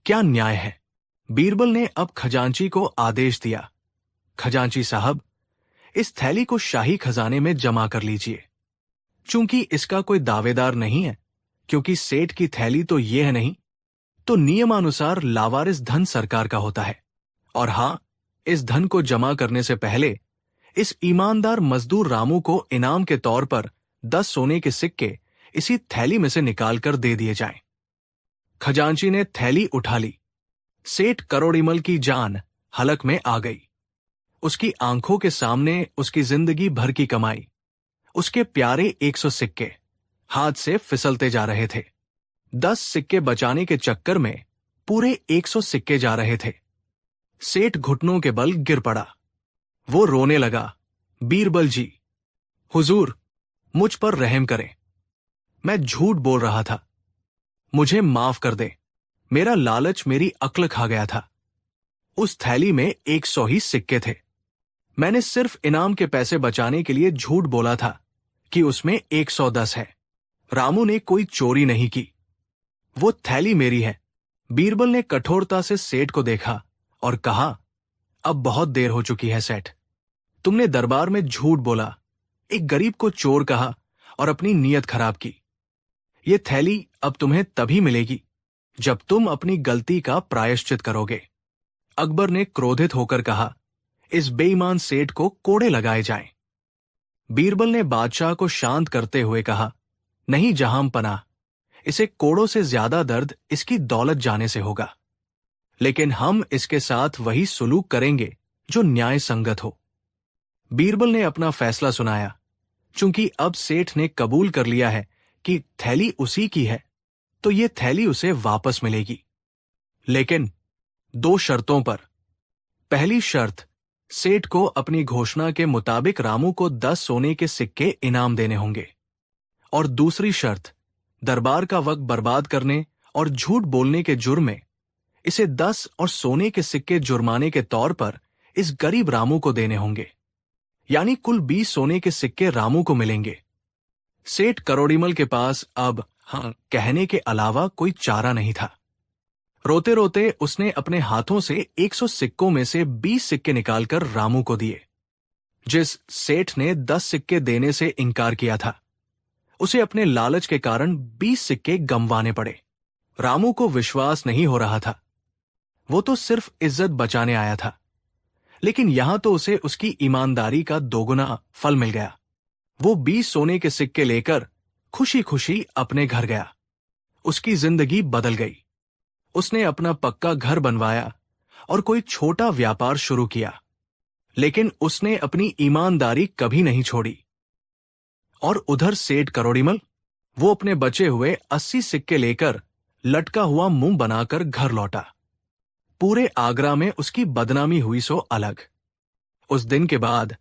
क्या न्याय है। बीरबल ने अब खजांची को आदेश दिया, खजांची साहब, इस थैली को शाही खजाने में जमा कर लीजिए। चूंकि इसका कोई दावेदार नहीं है, क्योंकि सेठ की थैली तो ये है नहीं, तो नियमानुसार लावारिस धन सरकार का होता है। और हां, इस धन को जमा करने से पहले इस ईमानदार मजदूर रामू को इनाम के तौर पर 10 सोने के सिक्के इसी थैली में से निकालकर दे दिए जाएं। खजांची ने थैली उठा ली। सेठ करोड़ीमल की जान हलक में आ गई। उसकी आंखों के सामने उसकी जिंदगी भर की कमाई, उसके प्यारे 100 सिक्के हाथ से फिसलते जा रहे थे। 10 सिक्के बचाने के चक्कर में पूरे 100 सिक्के जा रहे थे। सेठ घुटनों के बल गिर पड़ा। वो रोने लगा, बीरबल जी, हुजूर, मुझ पर रहम करें, मैं झूठ बोल रहा था, मुझे माफ कर दे, मेरा लालच मेरी अक्ल खा गया था। उस थैली में 100 ही सिक्के थे। मैंने सिर्फ इनाम के पैसे बचाने के लिए झूठ बोला था कि उसमें 110 है। रामू ने कोई चोरी नहीं की, वो थैली मेरी है। बीरबल ने कठोरता से सेठ को देखा और कहा, अब बहुत देर हो चुकी है सेठ, तुमने दरबार में झूठ बोला, एक गरीब को चोर कहा और अपनी नीयत खराब की। ये थैली अब तुम्हें तभी मिलेगी जब तुम अपनी गलती का प्रायश्चित करोगे। अकबर ने क्रोधित होकर कहा, इस बेईमान सेठ को कोड़े लगाए जाएं। बीरबल ने बादशाह को शांत करते हुए कहा, नहीं जहां पनाह, इसे कोड़ों से ज्यादा दर्द इसकी दौलत जाने से होगा, लेकिन हम इसके साथ वही सुलूक करेंगे जो न्याय संगत हो। बीरबल ने अपना फैसला सुनाया। चूंकि अब सेठ ने कबूल कर लिया है कि थैली उसी की है, तो ये थैली उसे वापस मिलेगी, लेकिन 2 शर्तों पर। पहली शर्त, सेठ को अपनी घोषणा के मुताबिक रामू को 10 सोने के सिक्के इनाम देने होंगे, और दूसरी शर्त, दरबार का वक्त बर्बाद करने और झूठ बोलने के जुर्म में इसे 10 और सोने के सिक्के जुर्माने के तौर पर इस गरीब रामू को देने होंगे, यानी कुल 20 सोने के सिक्के रामू को मिलेंगे। सेठ करोड़ीमल के पास अब कहने के अलावा कोई चारा नहीं था। रोते रोते उसने अपने हाथों से 100 सिक्कों में से 20 सिक्के निकालकर रामू को दिए। जिस सेठ ने 10 सिक्के देने से इनकार किया था, उसे अपने लालच के कारण 20 सिक्के गंवाने पड़े। रामू को विश्वास नहीं हो रहा था, वो तो सिर्फ इज्जत बचाने आया था, लेकिन यहां तो उसे उसकी ईमानदारी का दोगुना फल मिल गया। वो 20 सोने के सिक्के लेकर खुशी खुशी अपने घर गया। उसकी जिंदगी बदल गई। उसने अपना पक्का घर बनवाया और कोई छोटा व्यापार शुरू किया, लेकिन उसने अपनी ईमानदारी कभी नहीं छोड़ी। और उधर सेठ करोड़ीमल, वो अपने बचे हुए 80 सिक्के लेकर लटका हुआ मुंह बनाकर घर लौटा। पूरे आगरा में उसकी बदनामी हुई सो अलग। उस दिन के बाद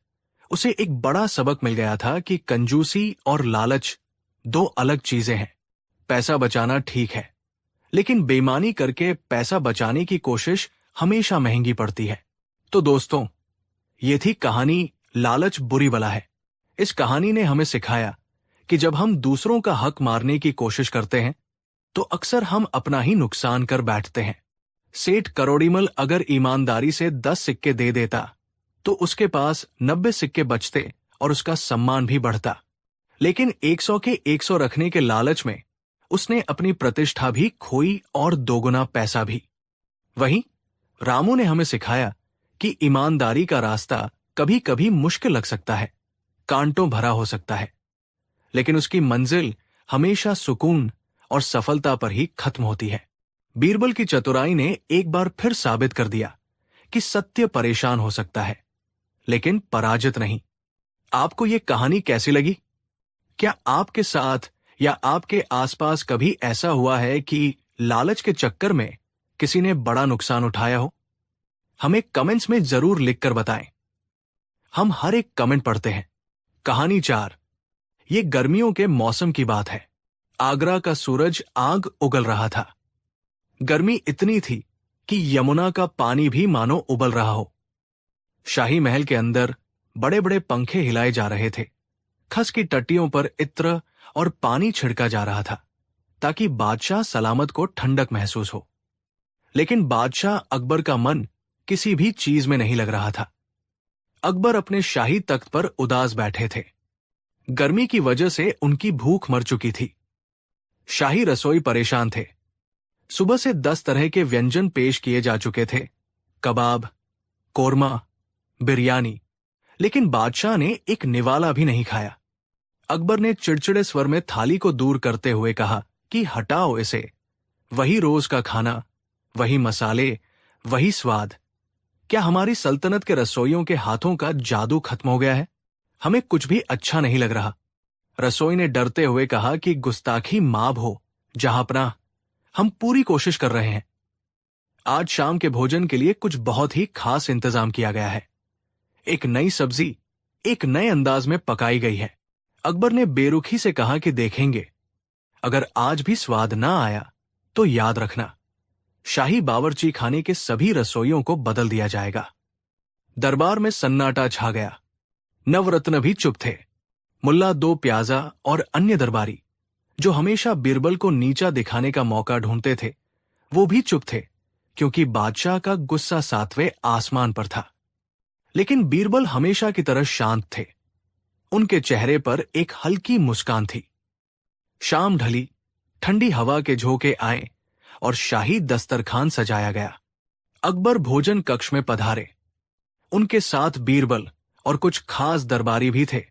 उसे एक बड़ा सबक मिल गया था कि कंजूसी और लालच 2 अलग चीजें हैं। पैसा बचाना ठीक है, लेकिन बेईमानी करके पैसा बचाने की कोशिश हमेशा महंगी पड़ती है। तो दोस्तों, ये थी कहानी लालच बुरी बला है। इस कहानी ने हमें सिखाया कि जब हम दूसरों का हक मारने की कोशिश करते हैं, तो अक्सर हम अपना ही नुकसान कर बैठते हैं। सेठ करोड़ीमल अगर ईमानदारी से 10 सिक्के दे देता, तो उसके पास 90 सिक्के बचते और उसका सम्मान भी बढ़ता। लेकिन 100 के 100 रखने के लालच में उसने अपनी प्रतिष्ठा भी खोई और दोगुना पैसा भी। वहीं रामू ने हमें सिखाया कि ईमानदारी का रास्ता कभी कभी मुश्किल लग सकता है, कांटों भरा हो सकता है, लेकिन उसकी मंजिल हमेशा सुकून और सफलता पर ही खत्म होती है। बीरबल की चतुराई ने एक बार फिर साबित कर दिया कि सत्य परेशान हो सकता है, लेकिन पराजित नहीं। आपको ये कहानी कैसी लगी? क्या आपके साथ या आपके आसपास कभी ऐसा हुआ है कि लालच के चक्कर में किसी ने बड़ा नुकसान उठाया हो? हमें कमेंट्स में जरूर लिखकर बताएं। हम हर एक कमेंट पढ़ते हैं। कहानी 4। ये गर्मियों के मौसम की बात है। आगरा का सूरज आग उगल रहा था। गर्मी इतनी थी कि यमुना का पानी भी मानो उबल रहा हो। शाही महल के अंदर बड़े बड़े पंखे हिलाए जा रहे थे। खस की टट्टियों पर इत्र और पानी छिड़का जा रहा था ताकि बादशाह सलामत को ठंडक महसूस हो। लेकिन बादशाह अकबर का मन किसी भी चीज में नहीं लग रहा था। अकबर अपने शाही तख्त पर उदास बैठे थे। गर्मी की वजह से उनकी भूख मर चुकी थी। शाही रसोई परेशान थे। सुबह से 10 तरह के व्यंजन पेश किए जा चुके थे, कबाब, कोरमा, बिरयानी, लेकिन बादशाह ने एक निवाला भी नहीं खाया। अकबर ने चिड़चिड़े स्वर में थाली को दूर करते हुए कहा कि हटाओ इसे। वही रोज का खाना, वही मसाले, वही स्वाद। क्या हमारी सल्तनत के रसोइयों के हाथों का जादू खत्म हो गया है? हमें कुछ भी अच्छा नहीं लग रहा। रसोई ने डरते हुए कहा कि गुस्ताखी माफ हो जहांपनाह, हम पूरी कोशिश कर रहे हैं। आज शाम के भोजन के लिए कुछ बहुत ही खास इंतजाम किया गया है। एक नई सब्जी एक नए अंदाज में पकाई गई है। अकबर ने बेरुखी से कहा कि देखेंगे, अगर आज भी स्वाद ना आया तो याद रखना, शाही बावर्ची खाने के सभी रसोइयों को बदल दिया जाएगा। दरबार में सन्नाटा छा गया। नवरत्न भी चुप थे। मुल्ला दो प्याजा और अन्य दरबारी जो हमेशा बीरबल को नीचा दिखाने का मौका ढूंढते थे, वो भी चुप थे, क्योंकि बादशाह का गुस्सा 7वें आसमान पर था। लेकिन बीरबल हमेशा की तरह शांत थे। उनके चेहरे पर एक हल्की मुस्कान थी। शाम ढली, ठंडी हवा के झोंके आए और शाही दस्तरखान सजाया गया। अकबर भोजन कक्ष में पधारे। उनके साथ बीरबल और कुछ खास दरबारी भी थे।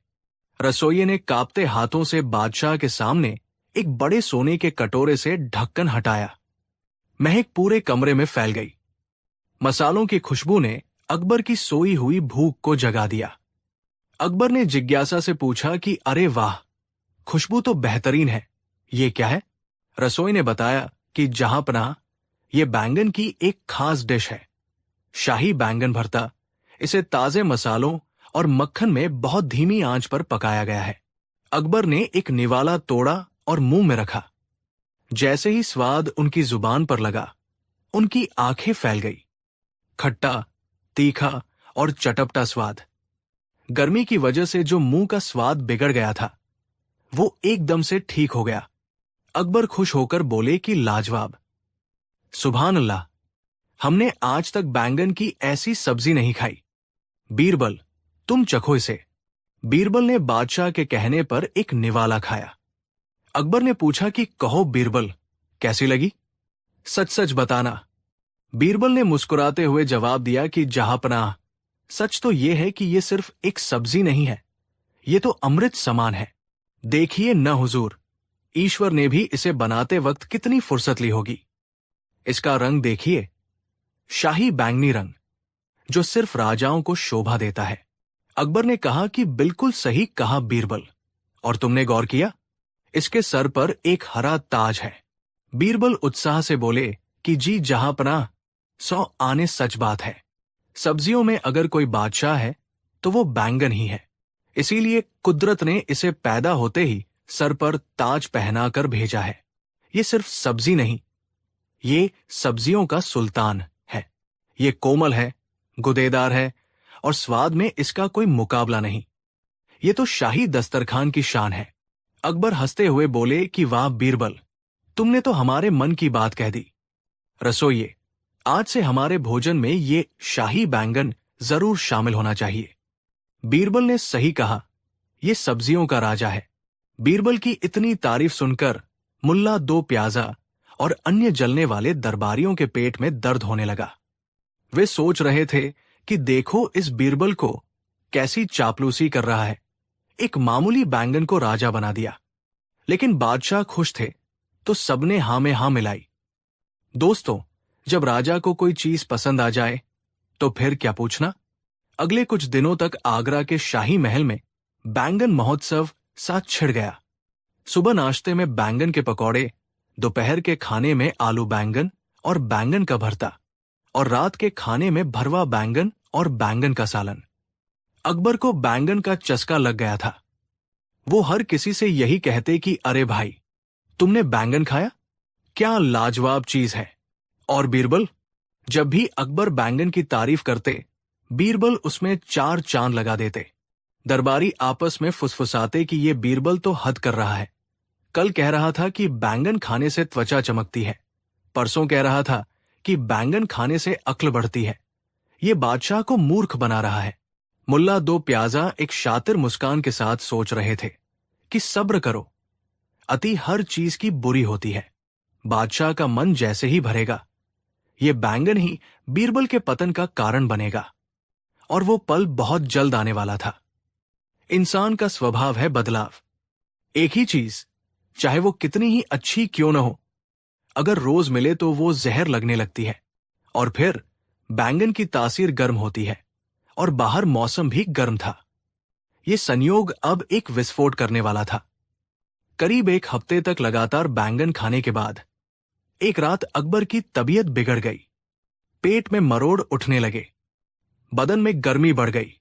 रसोइये ने कांपते हाथों से बादशाह के सामने एक बड़े सोने के कटोरे से ढक्कन हटाया। महक पूरे कमरे में फैल गई। मसालों की खुशबू ने अकबर की सोई हुई भूख को जगा दिया। अकबर ने जिज्ञासा से पूछा कि अरे वाह, खुशबू तो बेहतरीन है, ये क्या है? रसोई ने बताया कि जहांपनाह, ये बैंगन की एक खास डिश है, शाही बैंगन भरता। इसे ताजे मसालों और मक्खन में बहुत धीमी आंच पर पकाया गया है। अकबर ने एक निवाला तोड़ा और मुंह में रखा। जैसे ही स्वाद उनकी जुबान पर लगा, उनकी आंखें फैल गई। खट्टा, तीखा और चटपटा स्वाद। गर्मी की वजह से जो मुंह का स्वाद बिगड़ गया था, वो एकदम से ठीक हो गया। अकबर खुश होकर बोले कि लाजवाब, सुभान अल्लाह, हमने आज तक बैंगन की ऐसी सब्जी नहीं खाई। बीरबल, तुम चखो इसे। बीरबल ने बादशाह के कहने पर एक निवाला खाया। अकबर ने पूछा कि कहो बीरबल, कैसी लगी? सच सच बताना। बीरबल ने मुस्कुराते हुए जवाब दिया कि जहांपनाह, सच तो यह है कि यह सिर्फ एक सब्जी नहीं है, ये तो अमृत समान है। देखिए न हुजूर, ईश्वर ने भी इसे बनाते वक्त कितनी फुर्सत ली होगी। इसका रंग देखिए, शाही बैंगनी रंग, जो सिर्फ राजाओं को शोभा देता है। अकबर ने कहा कि बिल्कुल सही कहा बीरबल, और तुमने गौर किया, इसके सर पर एक हरा ताज है। बीरबल उत्साह से बोले कि जी जहांपनाह, 100 आने सच बात है। सब्जियों में अगर कोई बादशाह है तो वो बैंगन ही है। इसीलिए कुदरत ने इसे पैदा होते ही सर पर ताज पहनाकर भेजा है। ये सिर्फ सब्जी नहीं, ये सब्जियों का सुल्तान है। ये कोमल है, गुदेदार है और स्वाद में इसका कोई मुकाबला नहीं। ये तो शाही दस्तरखान की शान है। अकबर हंसते हुए बोले कि वाह बीरबल, तुमने तो हमारे मन की बात कह दी। रसोइये, आज से हमारे भोजन में ये शाही बैंगन जरूर शामिल होना चाहिए। बीरबल ने सही कहा, ये सब्जियों का राजा है। बीरबल की इतनी तारीफ सुनकर मुल्ला दो प्याजा और अन्य जलने वाले दरबारियों के पेट में दर्द होने लगा। वे सोच रहे थे कि देखो इस बीरबल को कैसी चापलूसी कर रहा है, एक मामूली बैंगन को राजा बना दिया। लेकिन बादशाह खुश थे तो सबने हाँ में हाँ मिलाई। दोस्तों, जब राजा को कोई चीज पसंद आ जाए तो फिर क्या पूछना। अगले कुछ दिनों तक आगरा के शाही महल में बैंगन महोत्सव साथ छिड़ गया। सुबह नाश्ते में बैंगन के पकौड़े, दोपहर के खाने में आलू बैंगन और बैंगन का भरता, और रात के खाने में भरवा बैंगन और बैंगन का सालन। अकबर को बैंगन का चस्का लग गया था। वो हर किसी से यही कहते कि अरे भाई, तुमने बैंगन खाया, क्या लाजवाब चीज है। और बीरबल, जब भी अकबर बैंगन की तारीफ करते, बीरबल उसमें 4 चांद लगा देते। दरबारी आपस में फुसफुसाते कि ये बीरबल तो हद कर रहा है। कल कह रहा था कि बैंगन खाने से त्वचा चमकती है, परसों कह रहा था कि बैंगन खाने से अक्ल बढ़ती है। ये बादशाह को मूर्ख बना रहा है। मुल्ला दो प्याजा एक शातिर मुस्कान के साथ सोच रहे थे कि सब्र करो, अति हर चीज की बुरी होती है। बादशाह का मन जैसे ही भरेगा, ये बैंगन ही बीरबल के पतन का कारण बनेगा। और वो पल बहुत जल्द आने वाला था। इंसान का स्वभाव है बदलाव। एक ही चीज, चाहे वो कितनी ही अच्छी क्यों न हो, अगर रोज मिले तो वो जहर लगने लगती है। और फिर बैंगन की तासीर गर्म होती है, और बाहर मौसम भी गर्म था। ये संयोग अब एक विस्फोट करने वाला था। करीब 1 हफ्ते तक लगातार बैंगन खाने के बाद एक रात अकबर की तबीयत बिगड़ गई। पेट में मरोड़ उठने लगे, बदन में गर्मी बढ़ गई।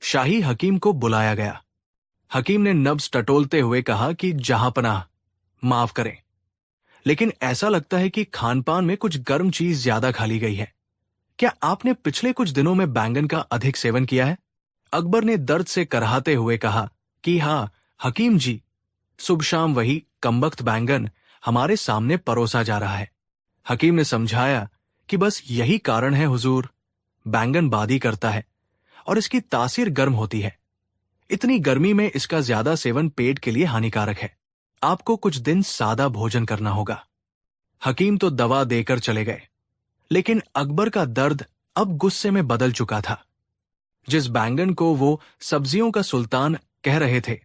शाही हकीम को बुलाया गया। हकीम ने नब्ज टटोलते हुए कहा कि जहांपनाह, माफ करें, लेकिन ऐसा लगता है कि खानपान में कुछ गर्म चीज ज्यादा खा ली गई है। क्या आपने पिछले कुछ दिनों में बैंगन का अधिक सेवन किया है? अकबर ने दर्द से कराहते हुए कहा कि हाँ हकीम जी, सुबह शाम वही कमबख्त बैंगन हमारे सामने परोसा जा रहा है। हकीम ने समझाया कि बस यही कारण है हुजूर, बैंगन बादी करता है और इसकी तासीर गर्म होती है। इतनी गर्मी में इसका ज्यादा सेवन पेट के लिए हानिकारक है। आपको कुछ दिन सादा भोजन करना होगा। हकीम तो दवा देकर चले गए, लेकिन अकबर का दर्द अब गुस्से में बदल चुका था। जिस बैंगन को वो सब्जियों का सुल्तान कह रहे थे,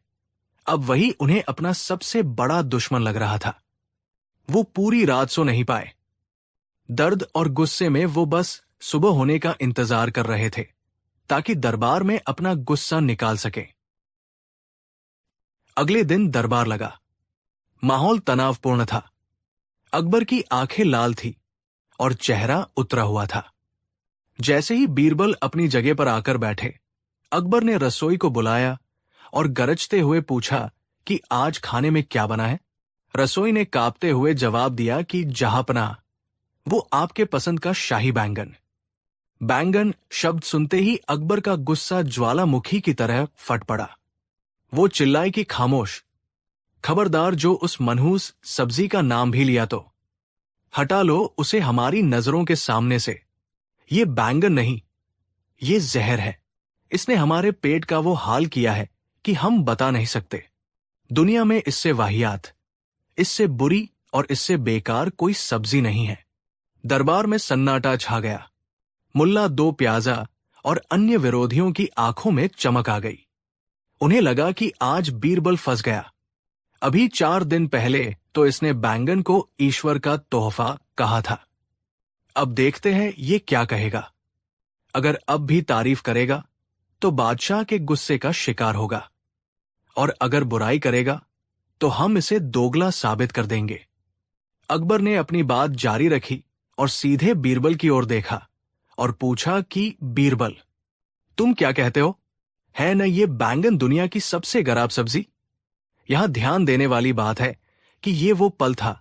अब वही उन्हें अपना सबसे बड़ा दुश्मन लग रहा था। वो पूरी रात सो नहीं पाए। दर्द और गुस्से में वो बस सुबह होने का इंतजार कर रहे थे ताकि दरबार में अपना गुस्सा निकाल सके। अगले दिन दरबार लगा। माहौल तनावपूर्ण था। अकबर की आंखें लाल थी और चेहरा उतरा हुआ था। जैसे ही बीरबल अपनी जगह पर आकर बैठे, अकबर ने रसोई को बुलाया और गरजते हुए पूछा कि आज खाने में क्या बना है। रसोई ने कांपते हुए जवाब दिया कि जहांपनाह, वो आपके पसंद का शाही बैंगन। बैंगन शब्द सुनते ही अकबर का गुस्सा ज्वालामुखी की तरह फट पड़ा। वो चिल्लाए कि खामोश, खबरदार जो उस मनहूस सब्जी का नाम भी लिया तो हटा लो उसे हमारी नजरों के सामने से। ये बैंगन नहीं, ये जहर है। इसने हमारे पेट का वो हाल किया है कि हम बता नहीं सकते। दुनिया में इससे वाहियात, इससे बुरी और इससे बेकार कोई सब्जी नहीं है। दरबार में सन्नाटा छा गया। मुल्ला दो प्याजा और अन्य विरोधियों की आंखों में चमक आ गई। उन्हें लगा कि आज बीरबल फंस गया। अभी 4 दिन पहले तो इसने बैंगन को ईश्वर का तोहफा कहा था। अब देखते हैं ये क्या कहेगा। अगर अब भी तारीफ करेगा तो बादशाह के गुस्से का शिकार होगा, और अगर बुराई करेगा तो हम इसे दोगला साबित कर देंगे। अकबर ने अपनी बात जारी रखी और सीधे बीरबल की ओर देखा और पूछा कि बीरबल, तुम क्या कहते हो? है न ये बैंगन दुनिया की सबसे गराब सब्जी? यहां ध्यान देने वाली बात है कि ये वो पल था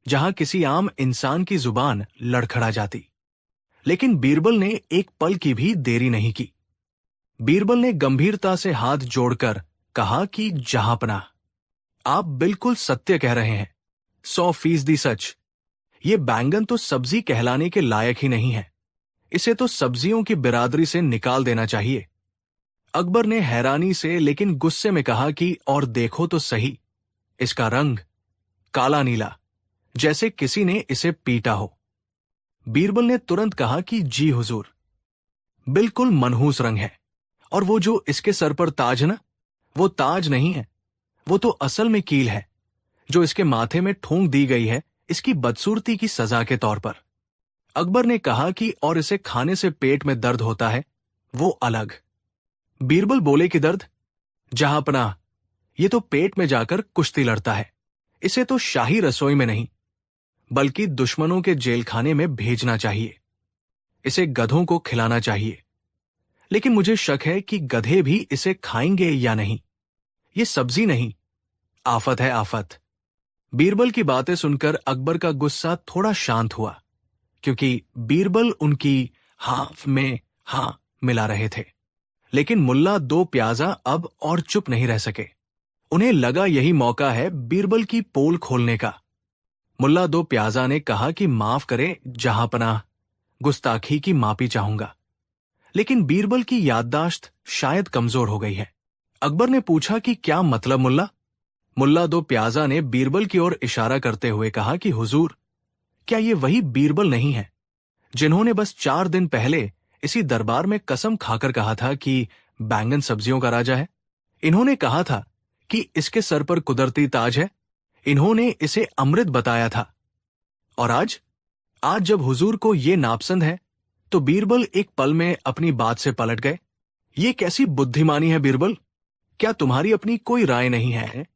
जहां किसी आम इंसान की जुबान लड़खड़ा जाती। लेकिन बीरबल ने एक पल की भी देरी नहीं की। बीरबल ने गंभीरता से हाथ जोड़कर कहा कि जहांपनाह, आप बिल्कुल सत्य कह रहे हैं, 100% सच। ये बैंगन तो सब्जी कहलाने के लायक ही नहीं है। इसे तो सब्जियों की बिरादरी से निकाल देना चाहिए। अकबर ने हैरानी से लेकिन गुस्से में कहा कि और देखो तो सही, इसका रंग काला नीला, जैसे किसी ने इसे पीटा हो। बीरबल ने तुरंत कहा कि जी हुजूर, बिल्कुल मनहूस रंग है। और वो जो इसके सर पर ताज है ना, वो ताज नहीं है, वो तो असल में कील है जो इसके माथे में ठोंक दी गई है इसकी बदसूरती की सजा के तौर पर। अकबर ने कहा कि और इसे खाने से पेट में दर्द होता है वो अलग। बीरबल बोले कि दर्द? जहांपनाह, ये तो पेट में जाकर कुश्ती लड़ता है। इसे तो शाही रसोई में नहीं बल्कि दुश्मनों के जेलखाने में भेजना चाहिए। इसे गधों को खिलाना चाहिए। लेकिन मुझे शक है कि गधे भी इसे खाएंगे या नहीं। ये सब्जी नहीं, आफत है आफत। बीरबल की बातें सुनकर अकबर का गुस्सा थोड़ा शांत हुआ, क्योंकि बीरबल उनकी हां में हां मिला रहे थे। लेकिन मुल्ला दो प्याजा अब और चुप नहीं रह सके। उन्हें लगा यही मौका है बीरबल की पोल खोलने का। मुल्ला दो प्याजा ने कहा कि माफ करें जहांपनाह, गुस्ताखी की माफी चाहूंगा। लेकिन बीरबल की याददाश्त शायद कमजोर हो गई है। अकबर ने पूछा कि क्या मतलब मुल्ला? मुल्ला दो प्याजा ने बीरबल की ओर इशारा करते हुए कहा कि हुजूर, क्या ये वही बीरबल नहीं है जिन्होंने बस 4 दिन पहले इसी दरबार में कसम खाकर कहा था कि बैंगन सब्जियों का राजा है? इन्होंने कहा था कि इसके सर पर कुदरती ताज है। इन्होंने इसे अमृत बताया था। और आज जब हुजूर को ये नापसंद है तो बीरबल एक पल में अपनी बात से पलट गए। ये कैसी बुद्धिमानी है बीरबल? क्या तुम्हारी अपनी कोई राय नहीं है?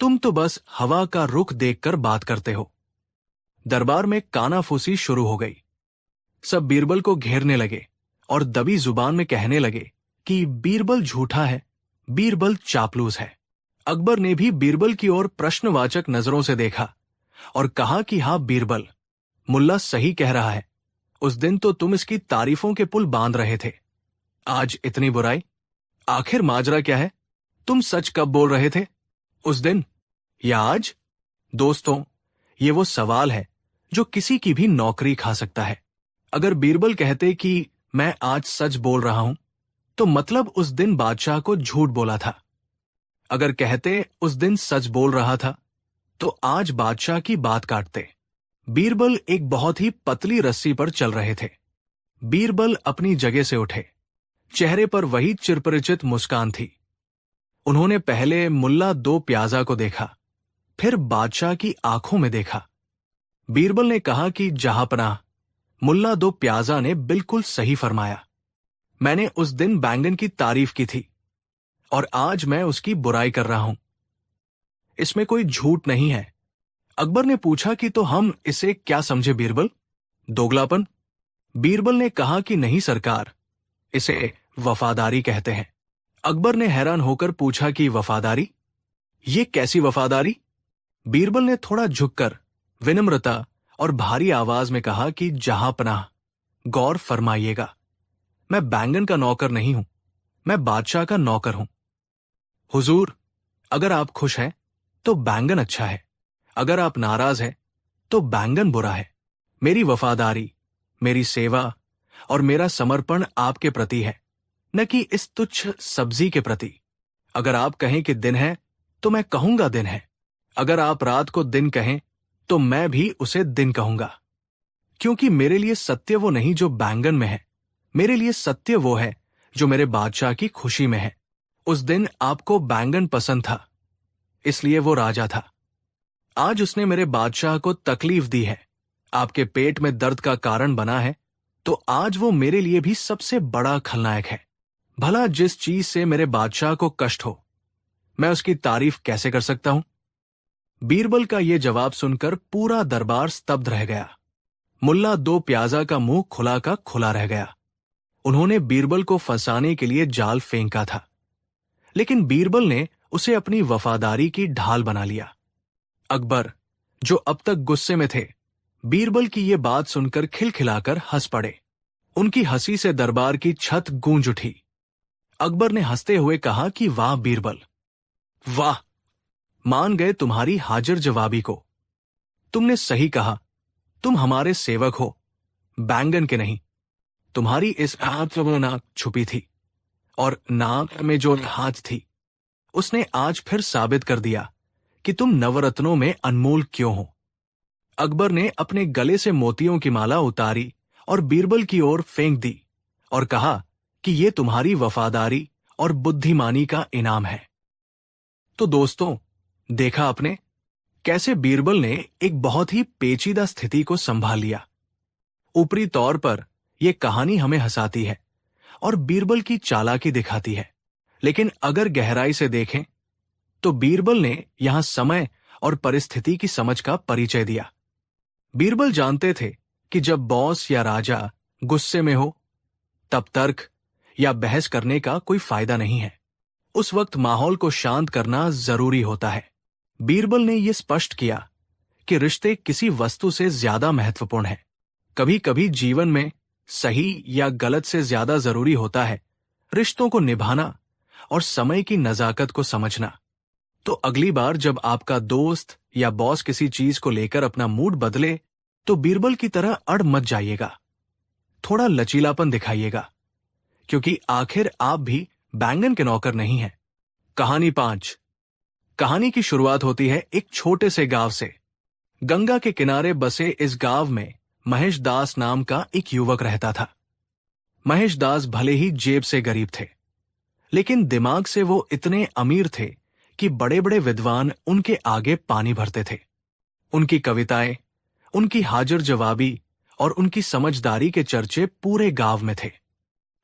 तुम तो बस हवा का रुख देखकर बात करते हो। दरबार में कानाफूसी शुरू हो गई। सब बीरबल को घेरने लगे और दबी जुबान में कहने लगे कि बीरबल झूठा है, बीरबल चापलूस है। अकबर ने भी बीरबल की ओर प्रश्नवाचक नजरों से देखा और कहा कि हाँ बीरबल, मुल्ला सही कह रहा है। उस दिन तो तुम इसकी तारीफों के पुल बांध रहे थे। आज इतनी बुराई? आखिर माजरा क्या है? तुम सच कब बोल रहे थे, उस दिन या आज? दोस्तों, ये वो सवाल है जो किसी की भी नौकरी खा सकता है। अगर बीरबल कहते कि मैं आज सच बोल रहा हूं तो मतलब उस दिन बादशाह को झूठ बोला था। अगर कहते उस दिन सच बोल रहा था तो आज बादशाह की बात काटते। बीरबल एक बहुत ही पतली रस्सी पर चल रहे थे। बीरबल अपनी जगह से उठे। चेहरे पर वही चिरपरिचित मुस्कान थी। उन्होंने पहले मुल्ला दो प्याजा को देखा, फिर बादशाह की आंखों में देखा। बीरबल ने कहा कि जहांपनाह, मुल्ला दो प्याजा ने बिल्कुल सही फरमाया। मैंने उस दिन बैंगन की तारीफ की थी और आज मैं उसकी बुराई कर रहा हूं। इसमें कोई झूठ नहीं है। अकबर ने पूछा कि तो हम इसे क्या समझे बीरबल? दोगलापन? बीरबल ने कहा कि नहीं सरकार, इसे वफादारी कहते हैं। अकबर ने हैरान होकर पूछा कि वफादारी? ये कैसी वफादारी? बीरबल ने थोड़ा झुककर विनम्रता और भारी आवाज में कहा कि जहांपनाह, गौर फरमाइएगा, मैं बैंगन का नौकर नहीं हूं, मैं बादशाह का नौकर हूं। हुजूर, अगर आप खुश हैं तो बैंगन अच्छा है, अगर आप नाराज हैं तो बैंगन बुरा है। मेरी वफादारी, मेरी सेवा और मेरा समर्पण आपके प्रति है, न कि इस तुच्छ सब्जी के प्रति। अगर आप कहें कि दिन है तो मैं कहूंगा दिन है। अगर आप रात को दिन कहें तो मैं भी उसे दिन कहूंगा। क्योंकि मेरे लिए सत्य वो नहीं जो बैंगन में है, मेरे लिए सत्य वो है जो मेरे बादशाह की खुशी में है। उस दिन आपको बैंगन पसंद था, इसलिए वो राजा था। आज उसने मेरे बादशाह को तकलीफ दी है, आपके पेट में दर्द का कारण बना है, तो आज वो मेरे लिए भी सबसे बड़ा खलनायक है। भला जिस चीज से मेरे बादशाह को कष्ट हो, मैं उसकी तारीफ कैसे कर सकता हूं? बीरबल का ये जवाब सुनकर पूरा दरबार स्तब्ध रह गया। मुल्ला दो प्याजा का मुंह खुला का खुला रह गया। उन्होंने बीरबल को फंसाने के लिए जाल फेंका था, लेकिन बीरबल ने उसे अपनी वफादारी की ढाल बना लिया। अकबर, जो अब तक गुस्से में थे, बीरबल की ये बात सुनकर खिलखिलाकर हंस पड़े। उनकी हंसी से दरबार की छत गूंज उठी। अकबर ने हंसते हुए कहा कि वाह बीरबल, वाह, मान गए तुम्हारी हाजिर जवाबी को। तुमने सही कहा, तुम हमारे सेवक हो, बैंगन के नहीं। तुम्हारी इस हाथ में नाक छुपी थी और नाक में जो हाथ थी उसने आज फिर साबित कर दिया कि तुम नवरत्नों में अनमोल क्यों हो। अकबर ने अपने गले से मोतियों की माला उतारी और बीरबल की ओर फेंक दी और कहा कि ये तुम्हारी वफादारी और बुद्धिमानी का इनाम है। तो दोस्तों, देखा आपने कैसे बीरबल ने एक बहुत ही पेचीदा स्थिति को संभाल लिया। ऊपरी तौर पर यह कहानी हमें हंसाती है और बीरबल की चालाकी दिखाती है, लेकिन अगर गहराई से देखें तो बीरबल ने यहां समय और परिस्थिति की समझ का परिचय दिया। बीरबल जानते थे कि जब बॉस या राजा गुस्से में हो तब तर्क या बहस करने का कोई फायदा नहीं है। उस वक्त माहौल को शांत करना जरूरी होता है। बीरबल ने यह स्पष्ट किया कि रिश्ते किसी वस्तु से ज्यादा महत्वपूर्ण हैं। कभी कभी जीवन में सही या गलत से ज्यादा जरूरी होता है रिश्तों को निभाना और समय की नजाकत को समझना। तो अगली बार जब आपका दोस्त या बॉस किसी चीज को लेकर अपना मूड बदले तो बीरबल की तरह अड़ मत जाइएगा। थोड़ा लचीलापन दिखाइएगा, क्योंकि आखिर आप भी बैंगन के नौकर नहीं हैं। कहानी 5। कहानी की शुरुआत होती है एक छोटे से गांव से। गंगा के किनारे बसे इस गांव में महेश दास नाम का एक युवक रहता था। महेश दास भले ही जेब से गरीब थे, लेकिन दिमाग से वो इतने अमीर थे कि बड़े बड़े विद्वान उनके आगे पानी भरते थे। उनकी कविताएं, उनकी हाजिर जवाबी और उनकी समझदारी के चर्चे पूरे गांव में थे।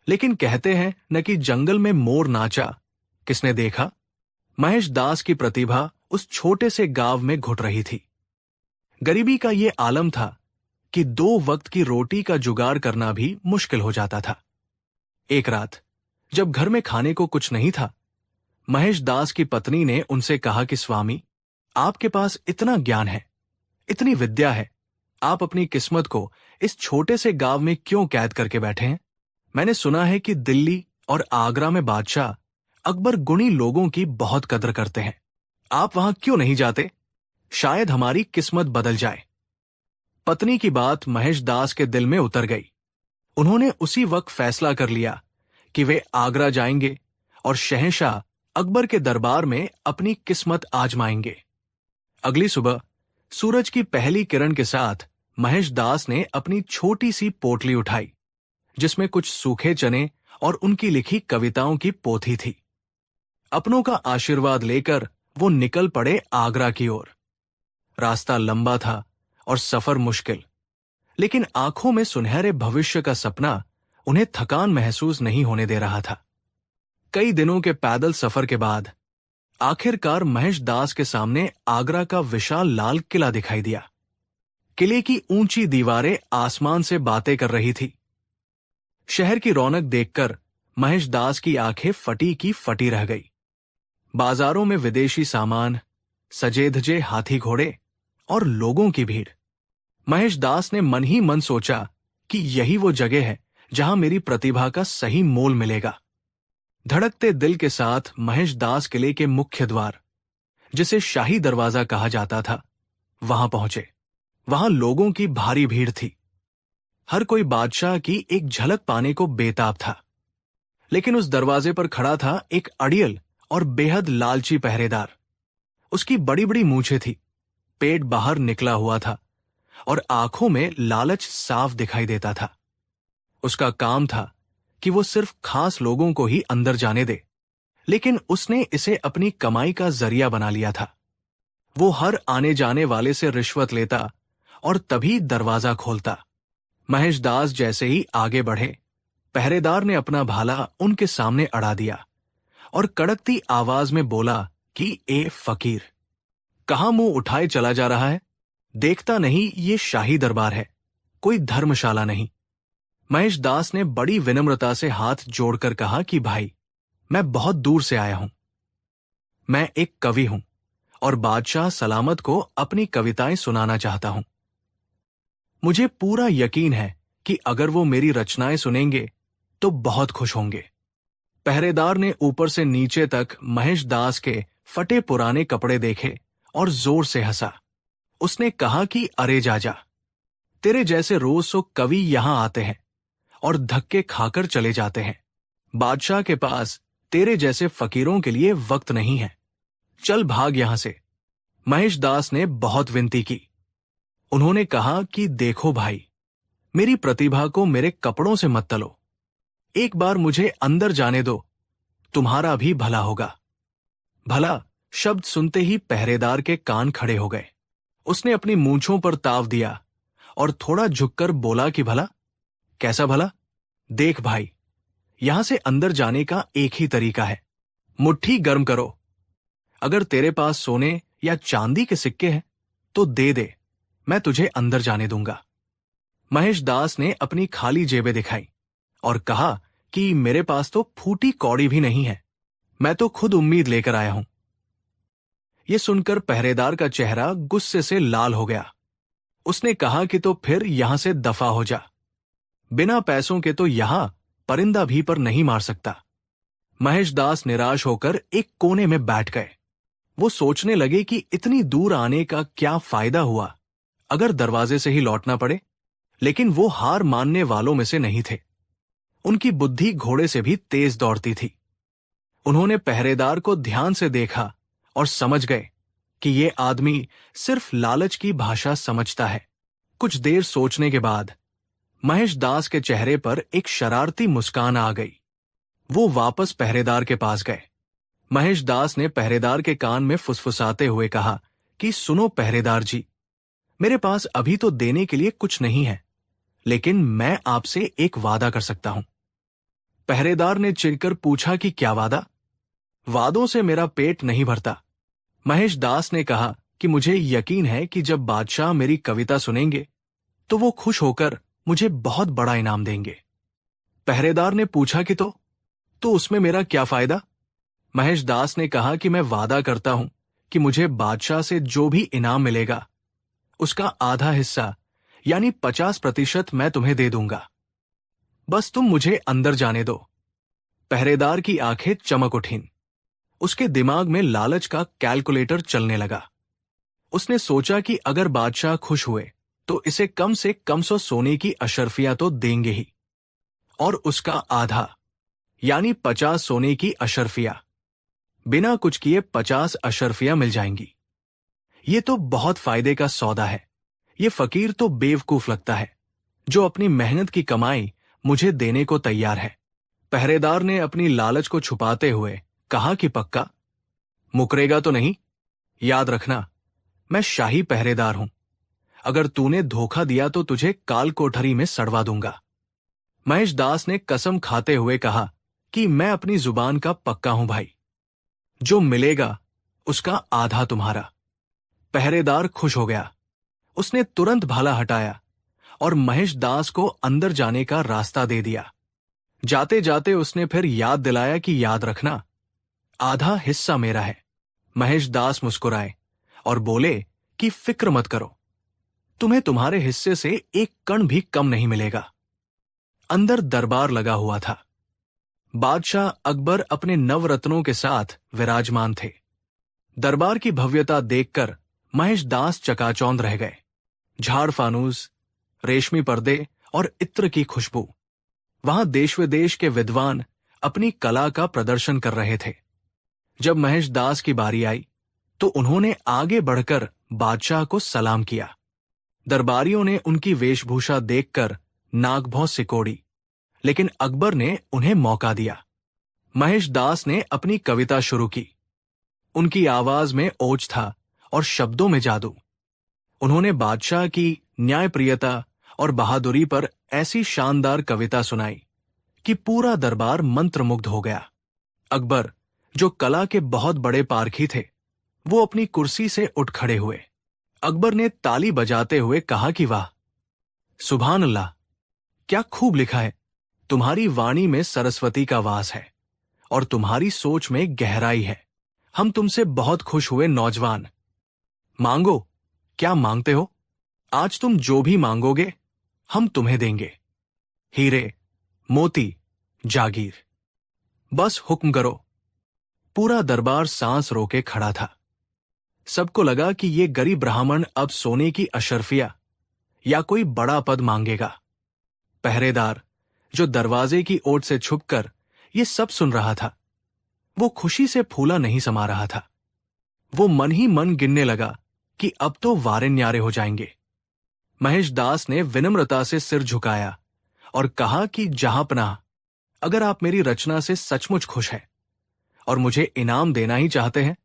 लेकिन कहते हैं न कि जंगल में मोर नाचा, किसने देखा? महेश दास की प्रतिभा उस छोटे से गांव में घुट रही थी। गरीबी का ये आलम था कि 2 वक्त की रोटी का जुगाड़ करना भी मुश्किल हो जाता था। एक रात जब घर में खाने को कुछ नहीं था, महेश दास की पत्नी ने उनसे कहा कि स्वामी, आपके पास इतना ज्ञान है, इतनी विद्या है, आप अपनी किस्मत को इस छोटे से गांव में क्यों कैद करके बैठे हैं? मैंने सुना है कि दिल्ली और आगरा में बादशाह अकबर गुणी लोगों की बहुत कदर करते हैं। आप वहां क्यों नहीं जाते? शायद हमारी किस्मत बदल जाए। पत्नी की बात महेश दास के दिल में उतर गई। उन्होंने उसी वक्त फैसला कर लिया कि वे आगरा जाएंगे और शहंशाह अकबर के दरबार में अपनी किस्मत आजमाएंगे। अगली सुबह सूरज की पहली किरण के साथ महेश दास ने अपनी छोटी सी पोटली उठाई, जिसमें कुछ सूखे चने और उनकी लिखी कविताओं की पोथी थी। अपनों का आशीर्वाद लेकर वो निकल पड़े आगरा की ओर। रास्ता लंबा था और सफर मुश्किल, लेकिन आंखों में सुनहरे भविष्य का सपना उन्हें थकान महसूस नहीं होने दे रहा था। कई दिनों के पैदल सफर के बाद आखिरकार महेश दास के सामने आगरा का विशाल लाल किला दिखाई दिया। किले की ऊंची दीवारें आसमान से बातें कर रही थी। शहर की रौनक देखकर महेश दास की आंखें फटी की फटी रह गई। बाजारों में विदेशी सामान, सजे धजे हाथी घोड़े और लोगों की भीड़। महेश दास ने मन ही मन सोचा कि यही वो जगह है जहां मेरी प्रतिभा का सही मोल मिलेगा। धड़कते दिल के साथ महेश दास किले के मुख्य द्वार, जिसे शाही दरवाजा कहा जाता था, वहां पहुंचे। वहां लोगों की भारी भीड़ थी। हर कोई बादशाह की एक झलक पाने को बेताब था। लेकिन उस दरवाजे पर खड़ा था एक अड़ियल और बेहद लालची पहरेदार। उसकी बड़ी बड़ी मूछें थी, पेट बाहर निकला हुआ था और आंखों में लालच साफ दिखाई देता था। उसका काम था कि वो सिर्फ खास लोगों को ही अंदर जाने दे, लेकिन उसने इसे अपनी कमाई का जरिया बना लिया था। वो हर आने जाने वाले से रिश्वत लेता और तभी दरवाजा खोलता। महेश दास जैसे ही आगे बढ़े, पहरेदार ने अपना भाला उनके सामने अड़ा दिया और कड़कती आवाज में बोला कि ए फकीर, कहां मुंह उठाए चला जा रहा है? देखता नहीं ये शाही दरबार है, कोई धर्मशाला नहीं। महेश दास ने बड़ी विनम्रता से हाथ जोड़कर कहा कि भाई, मैं बहुत दूर से आया हूं। मैं एक कवि हूं और बादशाह सलामत को अपनी कविताएं सुनाना चाहता हूं। मुझे पूरा यकीन है कि अगर वो मेरी रचनाएं सुनेंगे तो बहुत खुश होंगे। पहरेदार ने ऊपर से नीचे तक महेश दास के फटे पुराने कपड़े देखे और जोर से हंसा। उसने कहा कि अरे जाजा, तेरे जैसे रोज सो कवि यहां आते हैं और धक्के खाकर चले जाते हैं। बादशाह के पास तेरे जैसे फकीरों के लिए वक्त नहीं है। चल भाग यहां से। महेश दास ने बहुत विनती की। उन्होंने कहा कि देखो भाई, मेरी प्रतिभा को मेरे कपड़ों से मत तलो। एक बार मुझे अंदर जाने दो, तुम्हारा भी भला होगा। भला शब्द सुनते ही पहरेदार के कान खड़े हो गए। उसने अपनी मूंछों पर ताव दिया और थोड़ा झुककर बोला कि भला? कैसा भला? देख भाई, यहां से अंदर जाने का एक ही तरीका है। मुट्ठी गर्म करो। अगर तेरे पास सोने या चांदी के सिक्के हैं तो दे दे, मैं तुझे अंदर जाने दूंगा। महेश दास ने अपनी खाली जेबें दिखाई और कहा कि मेरे पास तो फूटी कौड़ी भी नहीं है, मैं तो खुद उम्मीद लेकर आया हूं। यह सुनकर पहरेदार का चेहरा गुस्से से लाल हो गया। उसने कहा कि तो फिर यहां से दफा हो जा। बिना पैसों के तो यहां परिंदा भी पर नहीं मार सकता। महेश दास निराश होकर एक कोने में बैठ गए। वो सोचने लगे कि इतनी दूर आने का क्या फायदा हुआ अगर दरवाजे से ही लौटना पड़े। लेकिन वो हार मानने वालों में से नहीं थे। उनकी बुद्धि घोड़े से भी तेज दौड़ती थी। उन्होंने पहरेदार को ध्यान से देखा और समझ गए कि ये आदमी सिर्फ लालच की भाषा समझता है। कुछ देर सोचने के बाद महेश दास के चेहरे पर एक शरारती मुस्कान आ गई। वो वापस पहरेदार के पास गए। महेश दास ने पहरेदार के कान में फुसफुसाते हुए कहा कि सुनो पहरेदार जी, मेरे पास अभी तो देने के लिए कुछ नहीं है, लेकिन मैं आपसे एक वादा कर सकता हूं। पहरेदार ने चिढ़कर पूछा कि क्या वादा? वादों से मेरा पेट नहीं भरता। महेश दास ने कहा कि मुझे यकीन है कि जब बादशाह मेरी कविता सुनेंगे तो वो खुश होकर मुझे बहुत बड़ा इनाम देंगे। पहरेदार ने पूछा कि तो उसमें मेरा क्या फायदा? महेश दास ने कहा कि मैं वादा करता हूं कि मुझे बादशाह से जो भी इनाम मिलेगा उसका आधा हिस्सा यानी 50% मैं तुम्हें दे दूंगा। बस तुम मुझे अंदर जाने दो। पहरेदार की आंखें चमक उठीं। उसके दिमाग में लालच का कैलकुलेटर चलने लगा। उसने सोचा कि अगर बादशाह खुश हुए तो इसे कम से कम 100 सोने की अशर्फियां तो देंगे ही, और उसका आधा यानी 50 सोने की अशर्फियां, बिना कुछ किए 50 अशर्फियां मिल जाएंगी। ये तो बहुत फायदे का सौदा है। ये फकीर तो बेवकूफ लगता है जो अपनी मेहनत की कमाई मुझे देने को तैयार है। पहरेदार ने अपनी लालच को छुपाते हुए कहा कि पक्का? मुकरेगा तो नहीं? याद रखना, मैं शाही पहरेदार हूं। अगर तूने धोखा दिया तो तुझे काल कोठरी में सड़वा दूंगा। महेश दास ने कसम खाते हुए कहा कि मैं अपनी जुबान का पक्का हूं भाई। जो मिलेगा उसका आधा तुम्हारा। पहरेदार खुश हो गया। उसने तुरंत भाला हटाया और महेश दास को अंदर जाने का रास्ता दे दिया। जाते जाते उसने फिर याद दिलाया कि याद रखना, आधा हिस्सा मेरा है। महेश दास मुस्कुराए और बोले कि फिक्र मत करो, तुम्हें तुम्हारे हिस्से से एक कण भी कम नहीं मिलेगा। अंदर दरबार लगा हुआ था। बादशाह अकबर अपने नवरत्नों के साथ विराजमान थे। दरबार की भव्यता देखकर महेश दास चकाचौंध रह गए। झाड़ फानूस, रेशमी पर्दे और इत्र की खुशबू। वहां देश विदेश के विद्वान अपनी कला का प्रदर्शन कर रहे थे। जब महेश दास की बारी आई तो उन्होंने आगे बढ़कर बादशाह को सलाम किया। दरबारियों ने उनकी वेशभूषा देखकर नाक भौं सिकोड़ी, लेकिन अकबर ने उन्हें मौका दिया। महेश दास ने अपनी कविता शुरू की। उनकी आवाज में ओज था और शब्दों में जादू। उन्होंने बादशाह की न्यायप्रियता और बहादुरी पर ऐसी शानदार कविता सुनाई कि पूरा दरबार मंत्रमुग्ध हो गया। अकबर, जो कला के बहुत बड़े पारखी थे, वो अपनी कुर्सी से उठ खड़े हुए। अकबर ने ताली बजाते हुए कहा कि वाह, सुभान अल्लाह, क्या खूब लिखा है। तुम्हारी वाणी में सरस्वती का वास है और तुम्हारी सोच में गहराई है। हम तुमसे बहुत खुश हुए नौजवान। मांगो, क्या मांगते हो? आज तुम जो भी मांगोगे हम तुम्हें देंगे। हीरे, मोती, जागीर, बस हुक्म करो। पूरा दरबार सांस रोके खड़ा था। सबको लगा कि ये गरीब ब्राह्मण अब सोने की अशर्फिया या कोई बड़ा पद मांगेगा। पहरेदार, जो दरवाजे की ओट से छुपकर ये सब सुन रहा था, वो खुशी से फूला नहीं समा रहा था। वो मन ही मन गिनने लगा कि अब तो वारे न्यारे हो जाएंगे। महेश दास ने विनम्रता से सिर झुकाया और कहा कि जहांपनाह, अगर आप मेरी रचना से सचमुच खुश हैं और मुझे इनाम देना ही चाहते हैं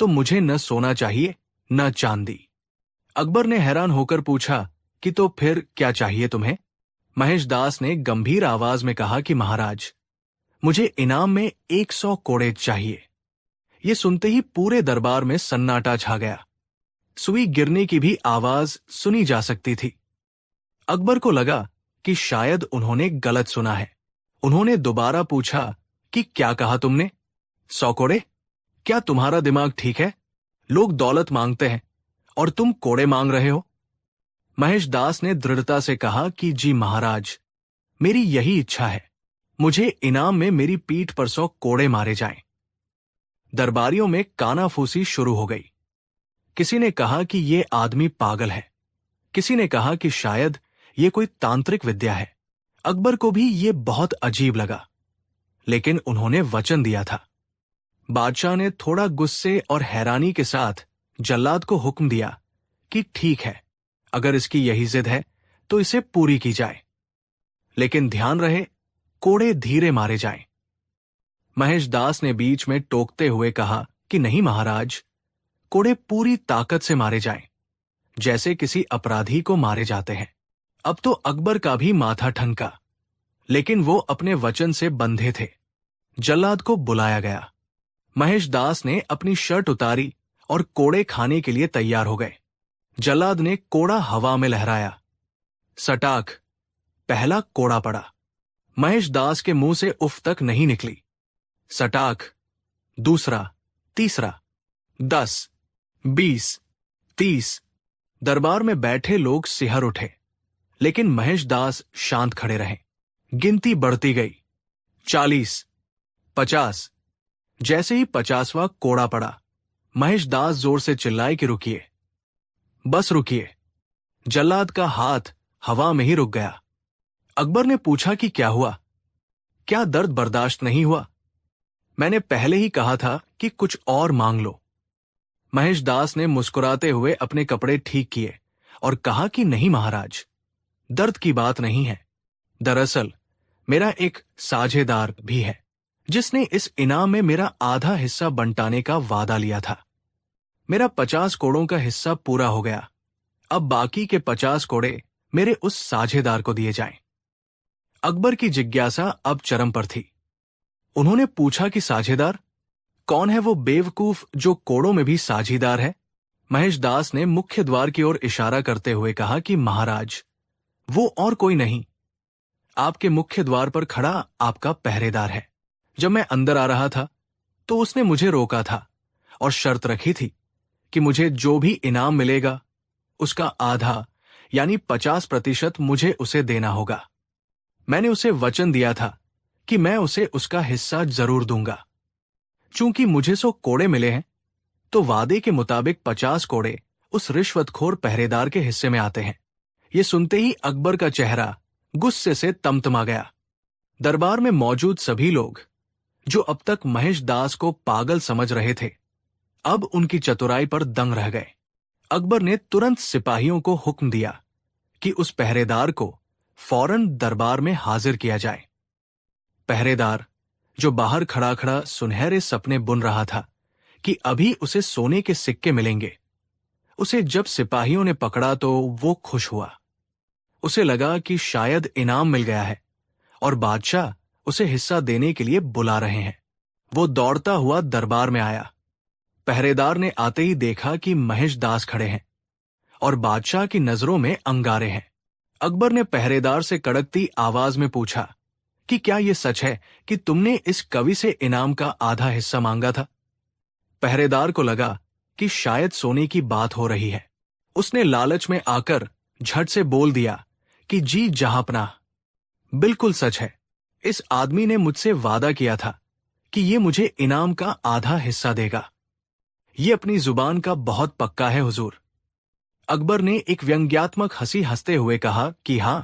तो मुझे न सोना चाहिए न चांदी। अकबर ने हैरान होकर पूछा कि तो फिर क्या चाहिए तुम्हें? महेश दास ने गंभीर आवाज में कहा कि महाराज, मुझे इनाम में 100 कोड़े चाहिए। ये सुनते ही पूरे दरबार में सन्नाटा छा गया। सुई गिरने की भी आवाज सुनी जा सकती थी। अकबर को लगा कि शायद उन्होंने गलत सुना है। उन्होंने दोबारा पूछा कि क्या कहा तुमने? 100 कोड़े? क्या तुम्हारा दिमाग ठीक है? लोग दौलत मांगते हैं और तुम कोड़े मांग रहे हो? महेश दास ने दृढ़ता से कहा कि जी महाराज, मेरी यही इच्छा है। मुझे इनाम में मेरी पीठ पर 100 कोड़े मारे जाएं। दरबारियों में कानाफूसी शुरू हो गई। किसी ने कहा कि ये आदमी पागल है। किसी ने कहा कि शायद ये कोई तांत्रिक विद्या है। अकबर को भी ये बहुत अजीब लगा, लेकिन उन्होंने वचन दिया था। बादशाह ने थोड़ा गुस्से और हैरानी के साथ जल्लाद को हुक्म दिया कि ठीक है, अगर इसकी यही जिद है तो इसे पूरी की जाए, लेकिन ध्यान रहे कोड़े धीरे मारे जाएं। महेश दास ने बीच में टोकते हुए कहा कि नहीं महाराज, कोड़े पूरी ताकत से मारे जाएं, जैसे किसी अपराधी को मारे जाते हैं। अब तो अकबर का भी माथा ठनका, लेकिन वो अपने वचन से बंधे थे। जल्लाद को बुलाया गया। महेश दास ने अपनी शर्ट उतारी और कोड़े खाने के लिए तैयार हो गए। जल्लाद ने कोड़ा हवा में लहराया। सटाक, पहला कोड़ा पड़ा। महेश दास के मुंह से उफ तक नहीं निकली। सटाक, दूसरा, तीसरा, 10, 20, 30। दरबार में बैठे लोग सिहर उठे, लेकिन महेश दास शांत खड़े रहे। गिनती बढ़ती गई। 40, 50। जैसे ही 50वां कोड़ा पड़ा, महेश दास जोर से चिल्लाए कि रुकिए, बस रुकिए। जल्लाद का हाथ हवा में ही रुक गया। अकबर ने पूछा कि क्या हुआ? क्या दर्द बर्दाश्त नहीं हुआ? मैंने पहले ही कहा था कि कुछ और मांग लो। महेश दास ने मुस्कुराते हुए अपने कपड़े ठीक किए और कहा कि नहीं महाराज, दर्द की बात नहीं है। दरअसल मेरा एक साझेदार भी है, जिसने इस इनाम में मेरा आधा हिस्सा बंटाने का वादा लिया था। मेरा 50 कोड़ों का हिस्सा पूरा हो गया। अब बाकी के 50 कोड़े मेरे उस साझेदार को दिए जाएं। अकबर की जिज्ञासा अब चरम पर थी। उन्होंने पूछा कि साझेदार कौन है? वो बेवकूफ जो कोड़ों में भी साझीदार है? महेश दास ने मुख्य द्वार की ओर इशारा करते हुए कहा कि महाराज, वो और कोई नहीं, आपके मुख्य द्वार पर खड़ा आपका पहरेदार है। जब मैं अंदर आ रहा था तो उसने मुझे रोका था और शर्त रखी थी कि मुझे जो भी इनाम मिलेगा उसका आधा यानी 50% मुझे उसे देना होगा। मैंने उसे वचन दिया था कि मैं उसे उसका हिस्सा जरूर दूंगा। चूंकि मुझे 100 कोड़े मिले हैं, तो वादे के मुताबिक 50 कोड़े उस रिश्वतखोर पहरेदार के हिस्से में आते हैं। ये सुनते ही अकबर का चेहरा गुस्से से तमतमा गया। दरबार में मौजूद सभी लोग, जो अब तक महेश दास को पागल समझ रहे थे, अब उनकी चतुराई पर दंग रह गए। अकबर ने तुरंत सिपाहियों को हुक्म दिया कि उस पहरेदार को फौरन दरबार में हाजिर किया जाए। पहरेदार, जो बाहर खड़ा खड़ा सुनहरे सपने बुन रहा था कि अभी उसे सोने के सिक्के मिलेंगे, उसे जब सिपाहियों ने पकड़ा तो वो खुश हुआ। उसे लगा कि शायद इनाम मिल गया है और बादशाह उसे हिस्सा देने के लिए बुला रहे हैं। वो दौड़ता हुआ दरबार में आया। पहरेदार ने आते ही देखा कि महेश दास खड़े हैं और बादशाह की नजरों में अंगारे हैं। अकबर ने पहरेदार से कड़कती आवाज में पूछा कि क्या यह सच है कि तुमने इस कवि से इनाम का आधा हिस्सा मांगा था? पहरेदार को लगा कि शायद सोने की बात हो रही है। उसने लालच में आकर झट से बोल दिया कि जी जहांपनाह, बिल्कुल सच है। इस आदमी ने मुझसे वादा किया था कि ये मुझे इनाम का आधा हिस्सा देगा। ये अपनी जुबान का बहुत पक्का है हुजूर। अकबर ने एक व्यंग्यात्मक हंसी हंसते हुए कहा कि हां,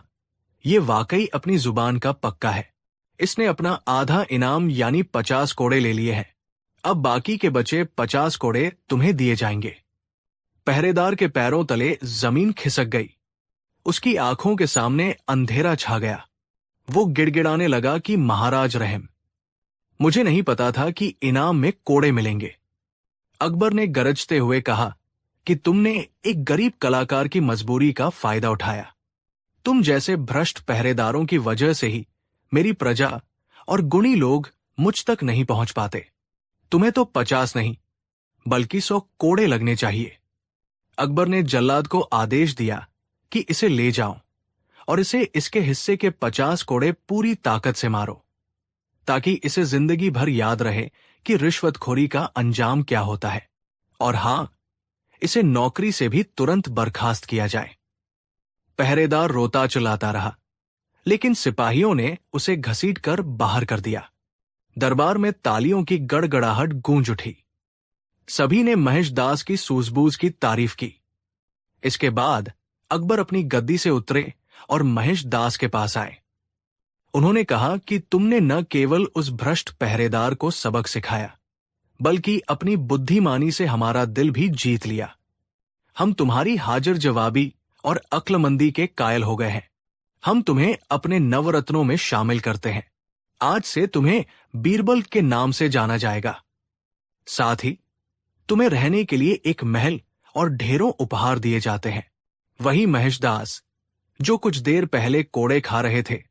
ये वाकई अपनी जुबान का पक्का है। इसने अपना आधा इनाम यानी 50 कोड़े ले लिए हैं। अब बाकी के बचे 50 कोड़े तुम्हें दिए जाएंगे। पहरेदार के पैरों तले जमीन खिसक गई। उसकी आंखों के सामने अंधेरा छा गया। वो गिड़गिड़ाने लगा कि महाराज रहम, मुझे नहीं पता था कि इनाम में कोड़े मिलेंगे। अकबर ने गरजते हुए कहा कि तुमने एक गरीब कलाकार की मजबूरी का फायदा उठाया। तुम जैसे भ्रष्ट पहरेदारों की वजह से ही मेरी प्रजा और गुणी लोग मुझ तक नहीं पहुंच पाते। तुम्हें तो 50 नहीं बल्कि 100 कोड़े लगने चाहिए। अकबर ने जल्लाद को आदेश दिया कि इसे ले जाओ और इसे इसके हिस्से के 50 कोड़े पूरी ताकत से मारो, ताकि इसे जिंदगी भर याद रहे कि रिश्वतखोरी का अंजाम क्या होता है। और हां, इसे नौकरी से भी तुरंत बर्खास्त किया जाए। पहरेदार रोता चिल्लाता रहा, लेकिन सिपाहियों ने उसे घसीटकर बाहर कर दिया। दरबार में तालियों की गड़गड़ाहट गूंज उठी। सभी ने महेश दास की सूझबूझ की तारीफ की। इसके बाद अकबर अपनी गद्दी से उतरे और महेश दास के पास आए। उन्होंने कहा कि तुमने न केवल उस भ्रष्ट पहरेदार को सबक सिखाया, बल्कि अपनी बुद्धिमानी से हमारा दिल भी जीत लिया। हम तुम्हारी हाजिर जवाबी और अक्लमंदी के कायल हो गए हैं। हम तुम्हें अपने नवरत्नों में शामिल करते हैं। आज से तुम्हें बीरबल के नाम से जाना जाएगा। साथ ही तुम्हें रहने के लिए एक महल और ढेरों उपहार दिए जाते हैं। वही महेशदास जो कुछ देर पहले कोड़े खा रहे थे,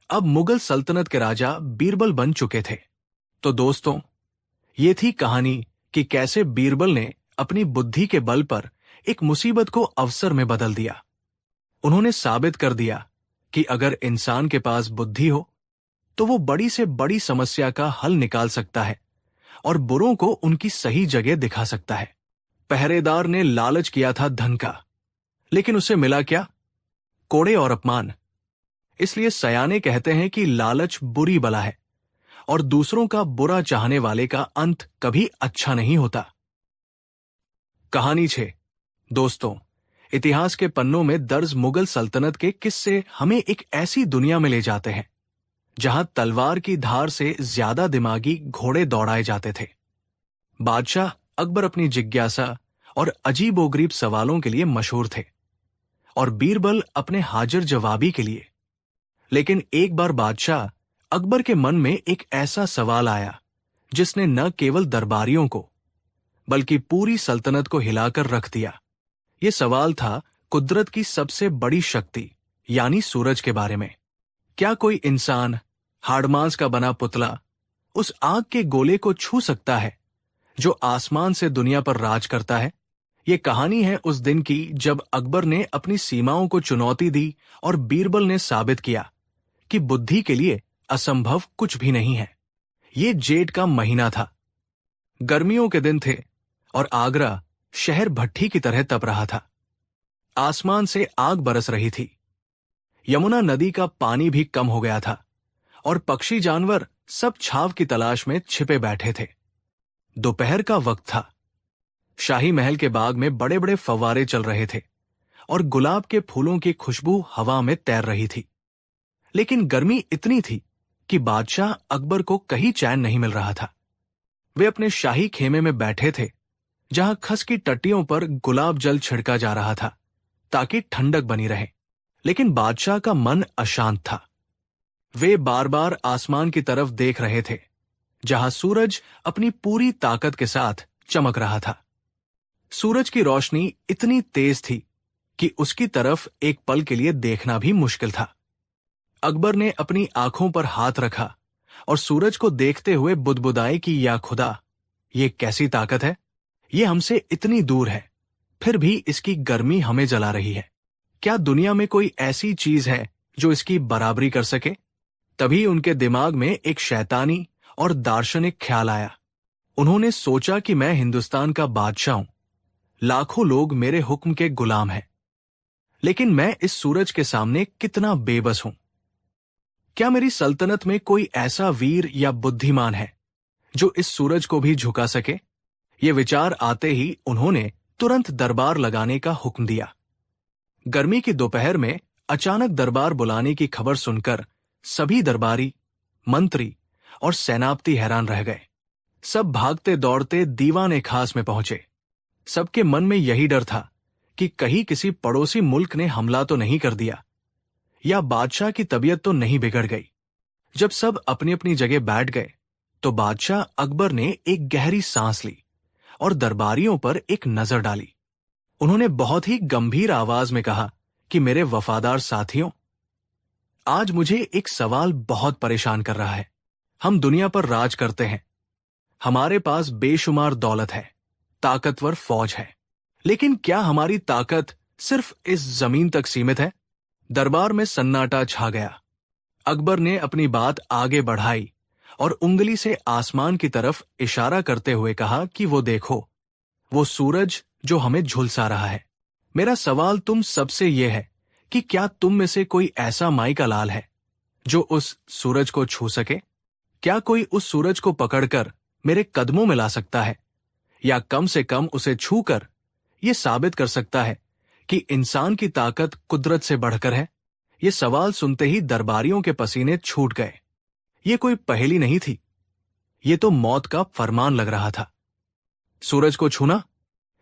अब मुगल सल्तनत के राजा बीरबल बन चुके थे। तो दोस्तों, ये थी कहानी कि कैसे बीरबल ने अपनी बुद्धि के बल पर एक मुसीबत को अवसर में बदल दिया। उन्होंने साबित कर दिया कि अगर इंसान के पास बुद्धि हो तो वो बड़ी से बड़ी समस्या का हल निकाल सकता है और बुरों को उनकी सही जगह दिखा सकता है। पहरेदार ने लालच किया था धन का, लेकिन उसे मिला क्या? कोड़े और अपमान। इसलिए सयाने कहते हैं कि लालच बुरी बला है और दूसरों का बुरा चाहने वाले का अंत कभी अच्छा नहीं होता। कहानी 6। दोस्तों, इतिहास के पन्नों में दर्ज मुगल सल्तनत के किस्से हमें एक ऐसी दुनिया में ले जाते हैं जहां तलवार की धार से ज्यादा दिमागी घोड़े दौड़ाए जाते थे। बादशाह अकबर अपनी जिज्ञासा और अजीबोगरीब सवालों के लिए मशहूर थे और बीरबल अपने हाजिर जवाबी के लिए। लेकिन एक बार बादशाह अकबर के मन में एक ऐसा सवाल आया जिसने न केवल दरबारियों को बल्कि पूरी सल्तनत को हिलाकर रख दिया। यह सवाल था कुदरत की सबसे बड़ी शक्ति यानी सूरज के बारे में। क्या कोई इंसान, हाड़मांस का बना पुतला, उस आग के गोले को छू सकता है जो आसमान से दुनिया पर राज करता है? ये कहानी है उस दिन की जब अकबर ने अपनी सीमाओं को चुनौती दी और बीरबल ने साबित किया कि बुद्धि के लिए असंभव कुछ भी नहीं है। ये जेठ का महीना था। गर्मियों के दिन थे और आगरा शहर भट्ठी की तरह तप रहा था। आसमान से आग बरस रही थी। यमुना नदी का पानी भी कम हो गया था और पक्षी जानवर सब छाव की तलाश में छिपे बैठे थे। दोपहर का वक्त था। शाही महल के बाग में बड़े बड़े फव्वारे चल रहे थे और गुलाब के फूलों की खुशबू हवा में तैर रही थी। लेकिन गर्मी इतनी थी कि बादशाह अकबर को कहीं चैन नहीं मिल रहा था। वे अपने शाही खेमे में बैठे थे जहां खस की टट्टियों पर गुलाब जल छिड़का जा रहा था ताकि ठंडक बनी रहे। लेकिन बादशाह का मन अशांत था। वे बार बार आसमान की तरफ देख रहे थे जहां सूरज अपनी पूरी ताकत के साथ चमक रहा था। सूरज की रोशनी इतनी तेज थी कि उसकी तरफ एक पल के लिए देखना भी मुश्किल था। अकबर ने अपनी आंखों पर हाथ रखा और सूरज को देखते हुए बुदबुदाए कि या खुदा, ये कैसी ताकत है। ये हमसे इतनी दूर है, फिर भी इसकी गर्मी हमें जला रही है। क्या दुनिया में कोई ऐसी चीज है जो इसकी बराबरी कर सके? तभी उनके दिमाग में एक शैतानी और दार्शनिक ख्याल आया। उन्होंने सोचा कि मैं हिंदुस्तान का बादशाह हूं, लाखों लोग मेरे हुक्म के गुलाम हैं, लेकिन मैं इस सूरज के सामने कितना बेबस हूं। क्या मेरी सल्तनत में कोई ऐसा वीर या बुद्धिमान है जो इस सूरज को भी झुका सके? ये विचार आते ही उन्होंने तुरंत दरबार लगाने का हुक्म दिया। गर्मी की दोपहर में अचानक दरबार बुलाने की खबर सुनकर सभी दरबारी, मंत्री और सेनापति हैरान रह गए। सब भागते दौड़ते दीवान खास में पहुंचे। सबके मन में यही डर था कि कहीं किसी पड़ोसी मुल्क ने हमला तो नहीं कर दिया या बादशाह की तबीयत तो नहीं बिगड़ गई। जब सब अपनी अपनी जगह बैठ गए तो बादशाह अकबर ने एक गहरी सांस ली और दरबारियों पर एक नजर डाली। उन्होंने बहुत ही गंभीर आवाज में कहा कि मेरे वफादार साथियों, आज मुझे एक सवाल बहुत परेशान कर रहा है। हम दुनिया पर राज करते हैं, हमारे पास बेशुमार दौलत है, ताकतवर फौज है, लेकिन क्या हमारी ताकत सिर्फ इस जमीन तक सीमित है? दरबार में सन्नाटा छा गया। अकबर ने अपनी बात आगे बढ़ाई और उंगली से आसमान की तरफ इशारा करते हुए कहा कि वो देखो, वो सूरज जो हमें झुलसा रहा है। मेरा सवाल तुम सबसे ये है कि क्या तुम में से कोई ऐसा माई का लाल है जो उस सूरज को छू सके? क्या कोई उस सूरज को पकड़कर मेरे कदमों में ला सकता है, या कम से कम उसे छूकर यह साबित कर सकता है कि इंसान की ताकत कुदरत से बढ़कर है? ये सवाल सुनते ही दरबारियों के पसीने छूट गए। ये कोई पहेली नहीं थी, ये तो मौत का फरमान लग रहा था। सूरज को छूना,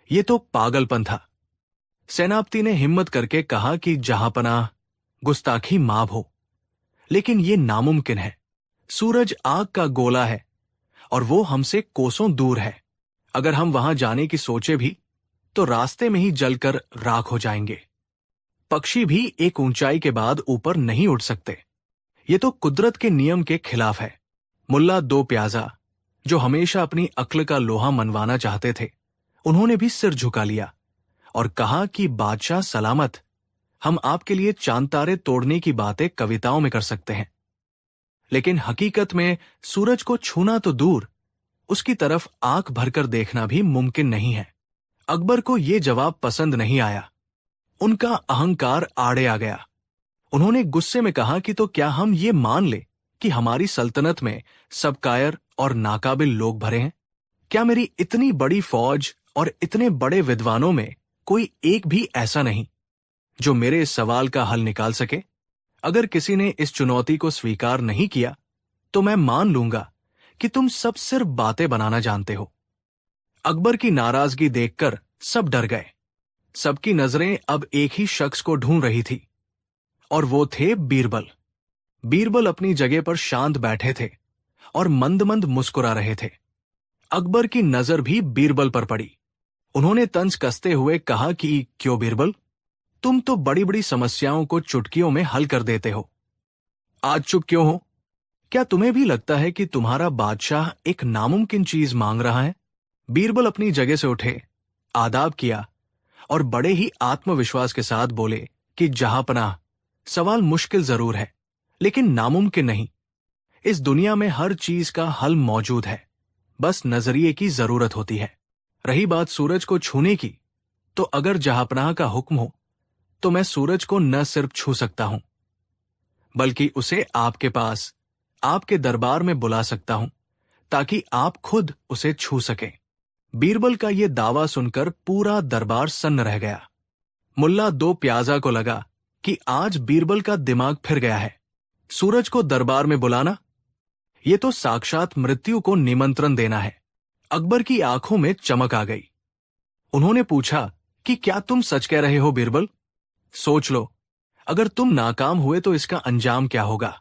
ये तो पागलपन था। सेनापति ने हिम्मत करके कहा कि जहांपनाह, गुस्ताखी माफ हो, लेकिन ये नामुमकिन है। सूरज आग का गोला है और वो हमसे कोसों दूर है। अगर हम वहां जाने की सोचे भी तो रास्ते में ही जलकर राख हो जाएंगे। पक्षी भी एक ऊंचाई के बाद ऊपर नहीं उड़ सकते। ये तो कुदरत के नियम के खिलाफ है। मुल्ला दो प्याजा, जो हमेशा अपनी अक्ल का लोहा मनवाना चाहते थे, उन्होंने भी सिर झुका लिया और कहा कि बादशाह सलामत, हम आपके लिए चांद तारे तोड़ने की बातें कविताओं में कर सकते हैं, लेकिन हकीकत में सूरज को छूना तो दूर, उसकी तरफ आंख भरकर देखना भी मुमकिन नहीं है। अकबर को यह जवाब पसंद नहीं आया। उनका अहंकार आड़े आ गया। उन्होंने गुस्से में कहा कि तो क्या हम ये मान ले कि हमारी सल्तनत में सब कायर और नाकाबिल लोग भरे हैं? क्या मेरी इतनी बड़ी फौज और इतने बड़े विद्वानों में कोई एक भी ऐसा नहीं जो मेरे इस सवाल का हल निकाल सके? अगर किसी ने इस चुनौती को स्वीकार नहीं किया तो मैं मान लूंगा कि तुम सब सिर्फ बातें बनाना जानते हो। अकबर की नाराजगी देखकर सब डर गए। सबकी नजरें अब एक ही शख्स को ढूंढ रही थी, और वो थे बीरबल। बीरबल अपनी जगह पर शांत बैठे थे और मंद मंद मुस्कुरा रहे थे। अकबर की नजर भी बीरबल पर पड़ी। उन्होंने तंज कसते हुए कहा कि क्यों बीरबल, तुम तो बड़ी बड़ी समस्याओं को चुटकियों में हल कर देते हो। आज चुप क्यों हो? क्या तुम्हें भी लगता है कि तुम्हारा बादशाह एक नामुमकिन चीज मांग रहा है? बीरबल अपनी जगह से उठे, आदाब किया और बड़े ही आत्मविश्वास के साथ बोले कि जहांपनाह, सवाल मुश्किल जरूर है लेकिन नामुमकिन नहीं। इस दुनिया में हर चीज का हल मौजूद है, बस नजरिए की जरूरत होती है। रही बात सूरज को छूने की, तो अगर जहांपनाह का हुक्म हो तो मैं सूरज को न सिर्फ छू सकता हूं बल्कि उसे आपके पास, आपके दरबार में बुला सकता हूं ताकि आप खुद उसे छू सकें। बीरबल का यह दावा सुनकर पूरा दरबार सन्न रह गया। मुल्ला दो प्याजा को लगा कि आज बीरबल का दिमाग फिर गया है। सूरज को दरबार में बुलाना, यह तो साक्षात मृत्यु को निमंत्रण देना है। अकबर की आंखों में चमक आ गई। उन्होंने पूछा कि क्या तुम सच कह रहे हो बीरबल? सोच लो, अगर तुम नाकाम हुए तो इसका अंजाम क्या होगा?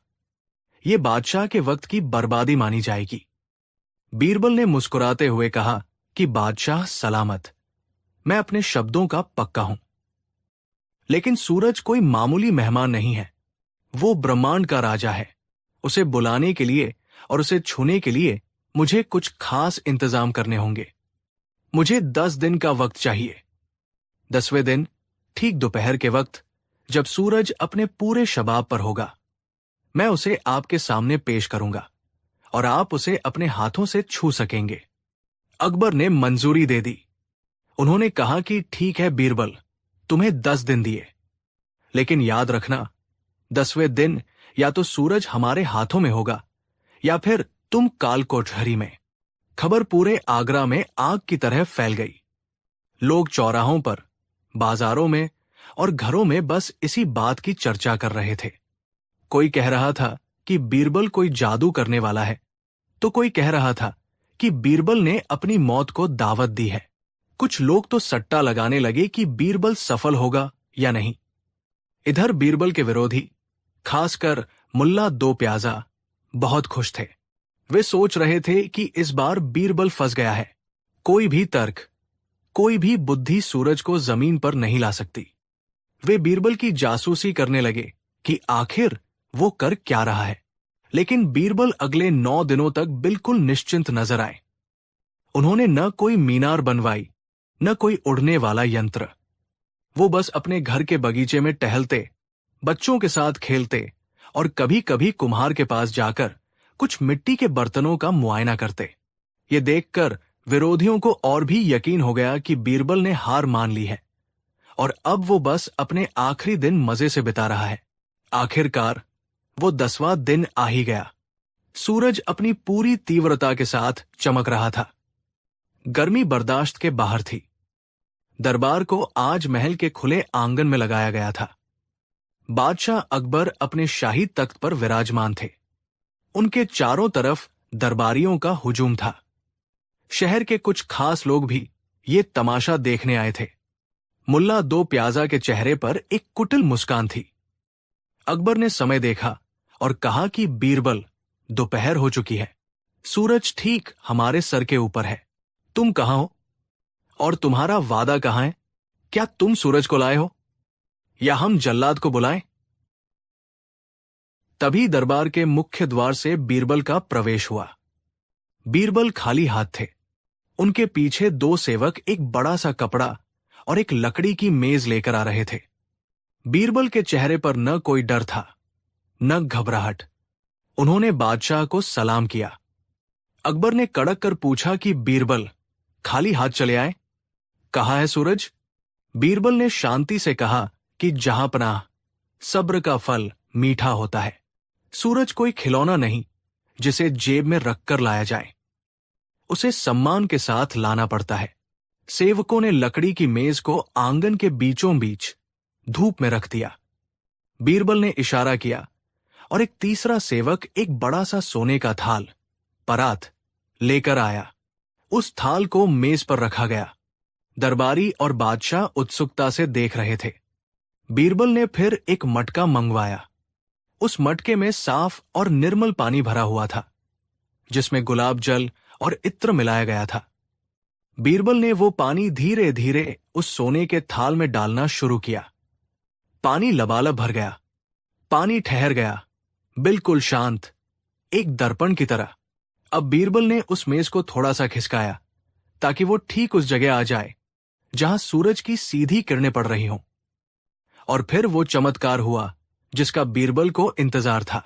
यह बादशाह के वक्त की बर्बादी मानी जाएगी। बीरबल ने मुस्कुराते हुए कहा कि बादशाह सलामत, मैं अपने शब्दों का पक्का हूं। लेकिन सूरज कोई मामूली मेहमान नहीं है, वो ब्रह्मांड का राजा है। उसे बुलाने के लिए और उसे छूने के लिए मुझे कुछ खास इंतजाम करने होंगे। मुझे 10 दिन का वक्त चाहिए। 10वें दिन ठीक दोपहर के वक्त, जब सूरज अपने पूरे शबाब पर होगा, मैं उसे आपके सामने पेश करूंगा और आप उसे अपने हाथों से छू सकेंगे। अकबर ने मंजूरी दे दी। उन्होंने कहा कि ठीक है बीरबल, तुम्हें 10 दिन दिए, लेकिन याद रखना 10वें दिन या तो सूरज हमारे हाथों में होगा या फिर तुम काल कोठरी में। खबर पूरे आगरा में आग की तरह फैल गई। लोग चौराहों पर, बाजारों में और घरों में बस इसी बात की चर्चा कर रहे थे। कोई कह रहा था कि बीरबल कोई जादू करने वाला है, तो कोई कह रहा था कि बीरबल ने अपनी मौत को दावत दी है। कुछ लोग तो सट्टा लगाने लगे कि बीरबल सफल होगा या नहीं। इधर बीरबल के विरोधी, खासकर मुल्ला दो प्याजा, बहुत खुश थे। वे सोच रहे थे कि इस बार बीरबल फंस गया है। कोई भी तर्क, कोई भी बुद्धि सूरज को जमीन पर नहीं ला सकती। वे बीरबल की जासूसी करने लगे कि आखिर वो कर क्या रहा है। लेकिन बीरबल अगले 9 दिनों तक बिल्कुल निश्चिंत नजर आए। उन्होंने न कोई मीनार बनवाई, न कोई उड़ने वाला यंत्र। वो बस अपने घर के बगीचे में टहलते, बच्चों के साथ खेलते और कभी कभी कुम्हार के पास जाकर कुछ मिट्टी के बर्तनों का मुआयना करते। ये देखकर विरोधियों को और भी यकीन हो गया कि बीरबल ने हार मान ली है और अब वो बस अपने आखिरी दिन मजे से बिता रहा है। आखिरकार वो 10वां दिन आ ही गया। सूरज अपनी पूरी तीव्रता के साथ चमक रहा था। गर्मी बर्दाश्त के बाहर थी। दरबार को आज महल के खुले आंगन में लगाया गया था। बादशाह अकबर अपने शाही तख्त पर विराजमान थे। उनके चारों तरफ दरबारियों का हुजूम था। शहर के कुछ खास लोग भी ये तमाशा देखने आए थे। मुल्ला दो प्याजा के चेहरे पर एक कुटिल मुस्कान थी। अकबर ने समय देखा और कहा कि बीरबल, दोपहर हो चुकी है। सूरज ठीक हमारे सर के ऊपर है। तुम कहाँ हो और तुम्हारा वादा कहाँ है? क्या तुम सूरज को लाए हो या हम जल्लाद को बुलाएं? तभी दरबार के मुख्य द्वार से बीरबल का प्रवेश हुआ। बीरबल खाली हाथ थे। उनके पीछे 2 सेवक एक बड़ा सा कपड़ा और एक लकड़ी की मेज लेकर आ रहे थे। बीरबल के चेहरे पर न कोई डर था, न घबराहट। उन्होंने बादशाह को सलाम किया। अकबर ने कड़क कर पूछा कि बीरबल, खाली हाथ चले आए? कहाँ है सूरज? बीरबल ने शांति से कहा कि जहांपनाह, सब्र का फल मीठा होता है। सूरज कोई खिलौना नहीं जिसे जेब में रखकर लाया जाए। उसे सम्मान के साथ लाना पड़ता है। सेवकों ने लकड़ी की मेज को आंगन के बीचों बीच धूप में रख दिया। बीरबल ने इशारा किया और एक तीसरा सेवक एक बड़ा सा सोने का थाल, परात, लेकर आया। उस थाल को मेज पर रखा गया। दरबारी और बादशाह उत्सुकता से देख रहे थे। बीरबल ने फिर एक मटका मंगवाया। उस मटके में साफ और निर्मल पानी भरा हुआ था, जिसमें गुलाब जल और इत्र मिलाया गया था। बीरबल ने वो पानी धीरे धीरे उस सोने के थाल में डालना शुरू किया। पानी लबालब भर गया। पानी ठहर गया, बिल्कुल शांत, एक दर्पण की तरह। अब बीरबल ने उस मेज को थोड़ा सा खिसकाया ताकि वो ठीक उस जगह आ जाए जहां सूरज की सीधी किरणें पड़ रही हों। और फिर वो चमत्कार हुआ जिसका बीरबल को इंतजार था।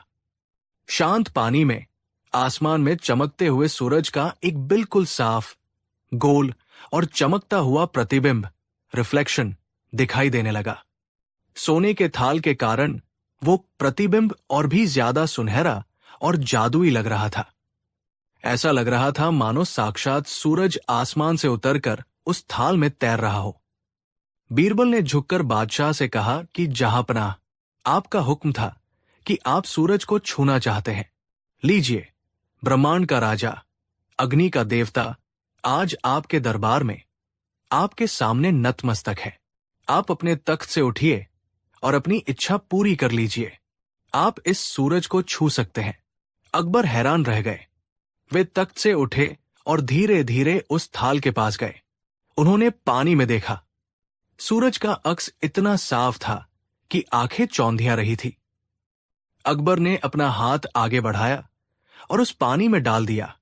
शांत पानी में, आसमान में चमकते हुए सूरज का एक बिल्कुल साफ, गोल और चमकता हुआ प्रतिबिंब, रिफ्लेक्शन, दिखाई देने लगा। सोने के थाल के कारण वो प्रतिबिंब और भी ज्यादा सुनहरा और जादुई लग रहा था। ऐसा लग रहा था मानो साक्षात सूरज आसमान से उतरकर उस थाल में तैर रहा हो। बीरबल ने झुककर बादशाह से कहा कि जहांपनाह, आपका हुक्म था कि आप सूरज को छूना चाहते हैं। लीजिए, ब्रह्मांड का राजा, अग्नि का देवता आज आपके दरबार में, आपके सामने नतमस्तक है। आप अपने तख्त से उठिए और अपनी इच्छा पूरी कर लीजिए। आप इस सूरज को छू सकते हैं। अकबर हैरान रह गए। वे तख्त से उठे और धीरे धीरे उस थाल के पास गए। उन्होंने पानी में देखा। सूरज का अक्स इतना साफ था कि आंखें चौंधिया रही थी। अकबर ने अपना हाथ आगे बढ़ाया और उस पानी में डाल दिया,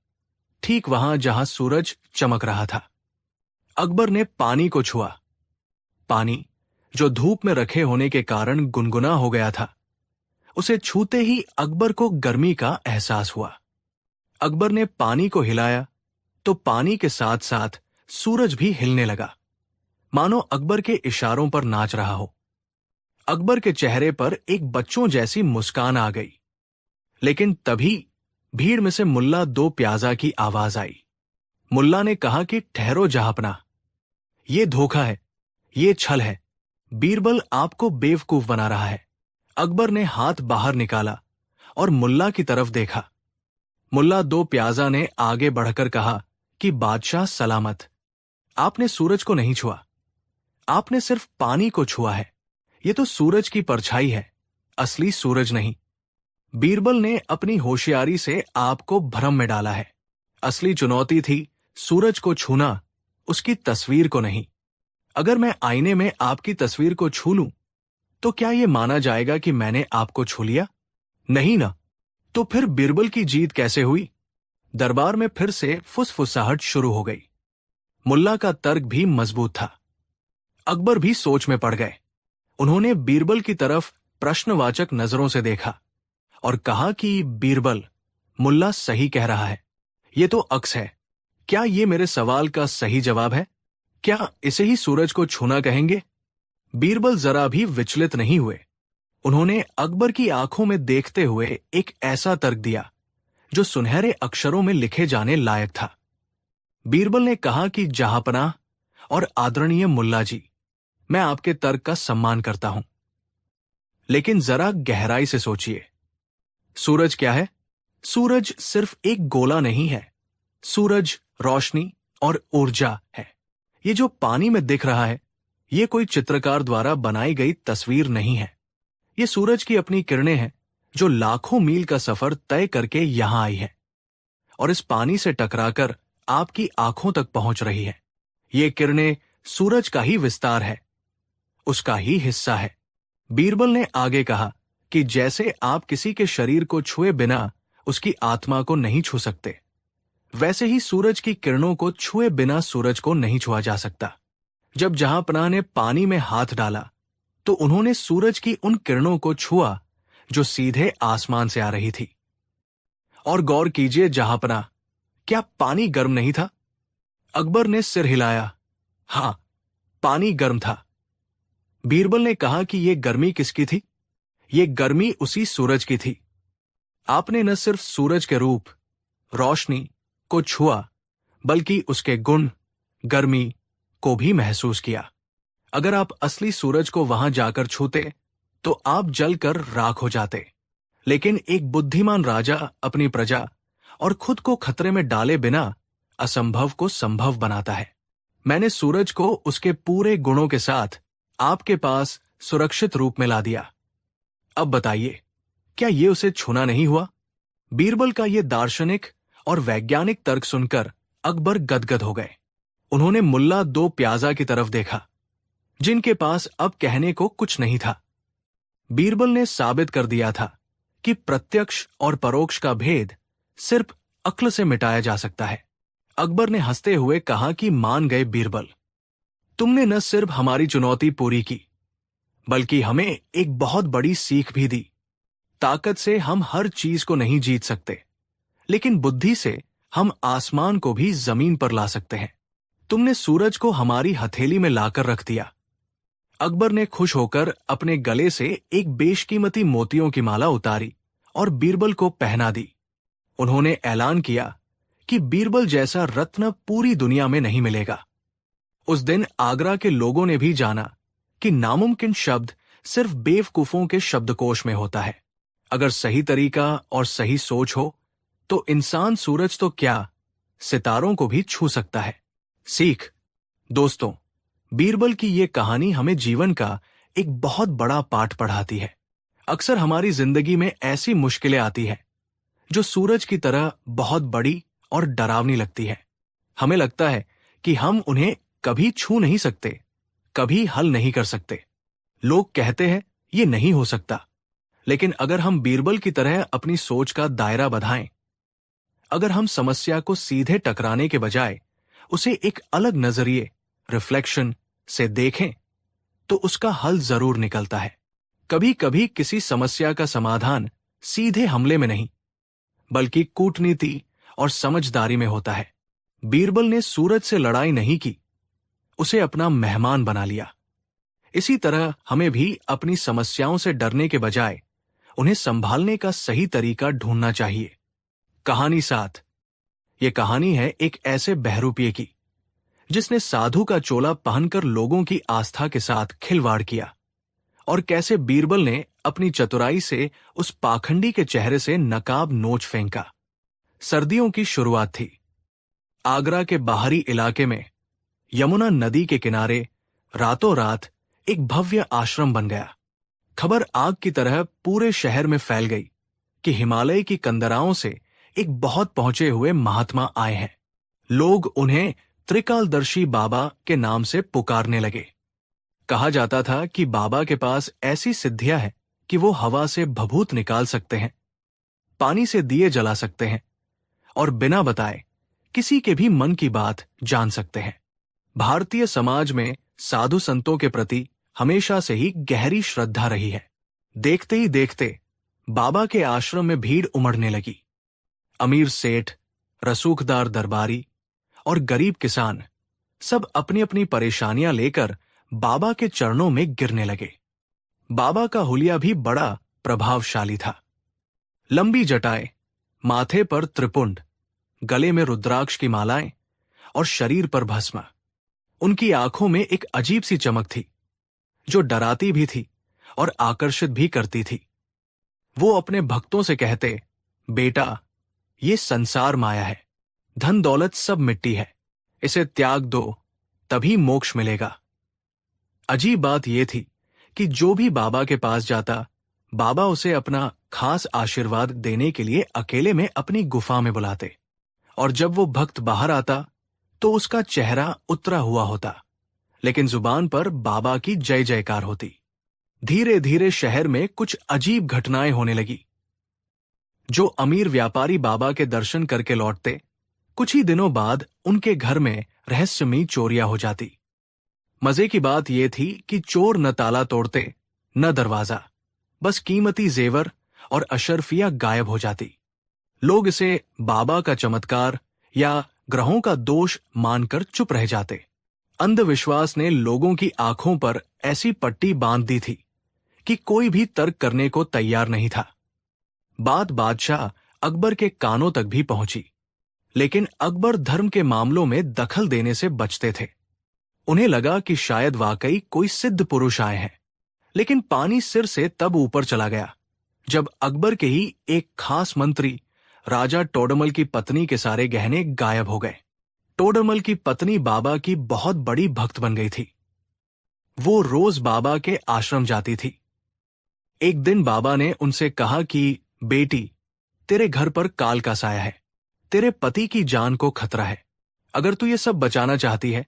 ठीक वहां जहां सूरज चमक रहा था। अकबर ने पानी को छुआ। पानी, जो धूप में रखे होने के कारण गुनगुना हो गया था, उसे छूते ही अकबर को गर्मी का एहसास हुआ। अकबर ने पानी को हिलाया तो पानी के साथ साथ सूरज भी हिलने लगा, मानो अकबर के इशारों पर नाच रहा हो। अकबर के चेहरे पर एक बच्चों जैसी मुस्कान आ गई। लेकिन तभी भीड़ में से मुल्ला दो प्याजा की आवाज आई। मुल्ला ने कहा कि ठहरो जहांपनाह, ये धोखा है, ये छल है। बीरबल आपको बेवकूफ बना रहा है। अकबर ने हाथ बाहर निकाला और मुल्ला की तरफ देखा। मुल्ला दो प्याजा ने आगे बढ़कर कहा कि बादशाह सलामत, आपने सूरज को नहीं छुआ, आपने सिर्फ पानी को छुआ है। ये तो सूरज की परछाई है, असली सूरज नहीं। बीरबल ने अपनी होशियारी से आपको भ्रम में डाला है। असली चुनौती थी सूरज को छूना, उसकी तस्वीर को नहीं। अगर मैं आईने में आपकी तस्वीर को छू लूं, तो क्या यह माना जाएगा कि मैंने आपको छू लिया? नहीं ना। तो फिर बीरबल की जीत कैसे हुई? दरबार में फिर से फुसफुसाहट शुरू हो गई। मुल्ला का तर्क भी मजबूत था। अकबर भी सोच में पड़ गए। उन्होंने बीरबल की तरफ प्रश्नवाचक नजरों से देखा और कहा कि बीरबल, मुल्ला सही कह रहा है। ये तो अक्स है। क्या ये मेरे सवाल का सही जवाब है? क्या इसे ही सूरज को छूना कहेंगे? बीरबल जरा भी विचलित नहीं हुए। उन्होंने अकबर की आंखों में देखते हुए एक ऐसा तर्क दिया जो सुनहरे अक्षरों में लिखे जाने लायक था। बीरबल ने कहा कि जहांपनाह और आदरणीय मुल्ला जी, मैं आपके तर्क का सम्मान करता हूं, लेकिन जरा गहराई से सोचिए। सूरज क्या है? सूरज सिर्फ एक गोला नहीं है। सूरज रोशनी और ऊर्जा है। ये जो पानी में दिख रहा है, ये कोई चित्रकार द्वारा बनाई गई तस्वीर नहीं है। ये सूरज की अपनी किरणें हैं जो लाखों मील का सफर तय करके यहां आई है और इस पानी से टकराकर आपकी आंखों तक पहुंच रही है। ये किरणें सूरज का ही विस्तार है, उसका ही हिस्सा है। बीरबल ने आगे कहा कि जैसे आप किसी के शरीर को छुए बिना उसकी आत्मा को नहीं छू सकते, वैसे ही सूरज की किरणों को छुए बिना सूरज को नहीं छुआ जा सकता। जब जहांपनाह ने पानी में हाथ डाला तो उन्होंने सूरज की उन किरणों को छुआ जो सीधे आसमान से आ रही थी। और गौर कीजिए जहांपनाह, क्या पानी गर्म नहीं था? अकबर ने सिर हिलाया। हां, पानी गर्म था। बीरबल ने कहा कि यह गर्मी किसकी थी? ये गर्मी उसी सूरज की थी। आपने न सिर्फ सूरज के रूप, रोशनी को छुआ, बल्कि उसके गुण, गर्मी को भी महसूस किया। अगर आप असली सूरज को वहां जाकर छूते तो आप जलकर राख हो जाते। लेकिन एक बुद्धिमान राजा अपनी प्रजा और खुद को खतरे में डाले बिना असंभव को संभव बनाता है। मैंने सूरज को उसके पूरे गुणों के साथ आपके पास सुरक्षित रूप में ला दिया। अब बताइए, क्या यह उसे छूना नहीं हुआ? बीरबल का यह दार्शनिक और वैज्ञानिक तर्क सुनकर अकबर गदगद हो गए। उन्होंने मुल्ला दो प्याजा की तरफ देखा, जिनके पास अब कहने को कुछ नहीं था। बीरबल ने साबित कर दिया था कि प्रत्यक्ष और परोक्ष का भेद सिर्फ अक्ल से मिटाया जा सकता है। अकबर ने हंसते हुए कहा कि मान गए बीरबल, तुमने न सिर्फ हमारी चुनौती पूरी की, बल्कि हमें एक बहुत बड़ी सीख भी दी। ताकत से हम हर चीज को नहीं जीत सकते, लेकिन बुद्धि से हम आसमान को भी जमीन पर ला सकते हैं। तुमने सूरज को हमारी हथेली में लाकर रख दिया। अकबर ने खुश होकर अपने गले से एक बेशकीमती मोतियों की माला उतारी और बीरबल को पहना दी। उन्होंने ऐलान किया कि बीरबल जैसा रत्न पूरी दुनिया में नहीं मिलेगा। उस दिन आगरा के लोगों ने भी जाना कि नामुमकिन शब्द सिर्फ बेवकूफों के शब्दकोश में होता है। अगर सही तरीका और सही सोच हो तो इंसान सूरज तो क्या, सितारों को भी छू सकता है। सीख। दोस्तों, बीरबल की ये कहानी हमें जीवन का एक बहुत बड़ा पाठ पढ़ाती है। अक्सर हमारी जिंदगी में ऐसी मुश्किलें आती हैं जो सूरज की तरह बहुत बड़ी और डरावनी लगती है। हमें लगता है कि हम उन्हें कभी छू नहीं सकते, कभी हल नहीं कर सकते। लोग कहते हैं ये नहीं हो सकता। लेकिन अगर हम बीरबल की तरह अपनी सोच का दायरा बढ़ाएं, अगर हम समस्या को सीधे टकराने के बजाय उसे एक अलग नजरिए, रिफ्लेक्शन से देखें, तो उसका हल जरूर निकलता है। कभी कभी किसी समस्या का समाधान सीधे हमले में नहीं, बल्कि कूटनीति और समझदारी में होता है। बीरबल ने सूरज से लड़ाई नहीं की, उसे अपना मेहमान बना लिया। इसी तरह हमें भी अपनी समस्याओं से डरने के बजाय उन्हें संभालने का सही तरीका ढूंढना चाहिए। कहानी 7। यह कहानी है एक ऐसे बहरूपिये की जिसने साधु का चोला पहनकर लोगों की आस्था के साथ खिलवाड़ किया, और कैसे बीरबल ने अपनी चतुराई से उस पाखंडी के चेहरे से नकाब नोच फेंका। सर्दियों की शुरुआत थी। आगरा के बाहरी इलाके में यमुना नदी के किनारे रातों रात एक भव्य आश्रम बन गया। खबर आग की तरह पूरे शहर में फैल गई कि हिमालय की कंदराओं से एक बहुत पहुंचे हुए महात्मा आए हैं। लोग उन्हें त्रिकालदर्शी बाबा के नाम से पुकारने लगे। कहा जाता था कि बाबा के पास ऐसी सिद्धियां हैं कि वो हवा से भभूत निकाल सकते हैं, पानी से दिए जला सकते हैं और बिना बताए किसी के भी मन की बात जान सकते हैं। भारतीय समाज में साधु संतों के प्रति हमेशा से ही गहरी श्रद्धा रही है। देखते ही देखते बाबा के आश्रम में भीड़ उमड़ने लगी। अमीर सेठ, रसूखदार दरबारी और गरीब किसान सब अपनी अपनी परेशानियां लेकर बाबा के चरणों में गिरने लगे। बाबा का हुलिया भी बड़ा प्रभावशाली था। लंबी जटाएं, माथे पर त्रिपुंड, गले में रुद्राक्ष की मालाएं और शरीर पर भस्म। उनकी आंखों में एक अजीब सी चमक थी जो डराती भी थी और आकर्षित भी करती थी। वो अपने भक्तों से कहते, बेटा, ये संसार माया है, धन दौलत सब मिट्टी है, इसे त्याग दो, तभी मोक्ष मिलेगा। अजीब बात यह थी कि जो भी बाबा के पास जाता, बाबा उसे अपना खास आशीर्वाद देने के लिए अकेले में अपनी गुफा में बुलाते, और जब वो भक्त बाहर आता तो उसका चेहरा उतरा हुआ होता, लेकिन जुबान पर बाबा की जय जयकार होती। धीरे धीरे शहर में कुछ अजीब घटनाएं होने लगी। जो अमीर व्यापारी बाबा के दर्शन करके लौटते, कुछ ही दिनों बाद उनके घर में रहस्यमयी चोरियां हो जाती। मजे की बात यह थी कि चोर न ताला तोड़ते न दरवाजा, बस कीमती जेवर और अशर्फिया गायब हो जाती। लोग इसे बाबा का चमत्कार या ग्रहों का दोष मानकर चुप रह जाते। अंधविश्वास ने लोगों की आंखों पर ऐसी पट्टी बांध दी थी कि कोई भी तर्क करने को तैयार नहीं था। बात बादशाह अकबर के कानों तक भी पहुंची, लेकिन अकबर धर्म के मामलों में दखल देने से बचते थे। उन्हें लगा कि शायद वाकई कोई सिद्ध पुरुष आए हैं, लेकिन पानी सिर से तब ऊपर चला गया जब अकबर के ही एक खास मंत्री राजा टोडरमल की पत्नी के सारे गहने गायब हो गए। टोडरमल की पत्नी बाबा की बहुत बड़ी भक्त बन गई थी। वो रोज बाबा के आश्रम जाती थी। एक दिन बाबा ने उनसे कहा कि बेटी, तेरे घर पर काल का साया है, तेरे पति की जान को खतरा है। अगर तू ये सब बचाना चाहती है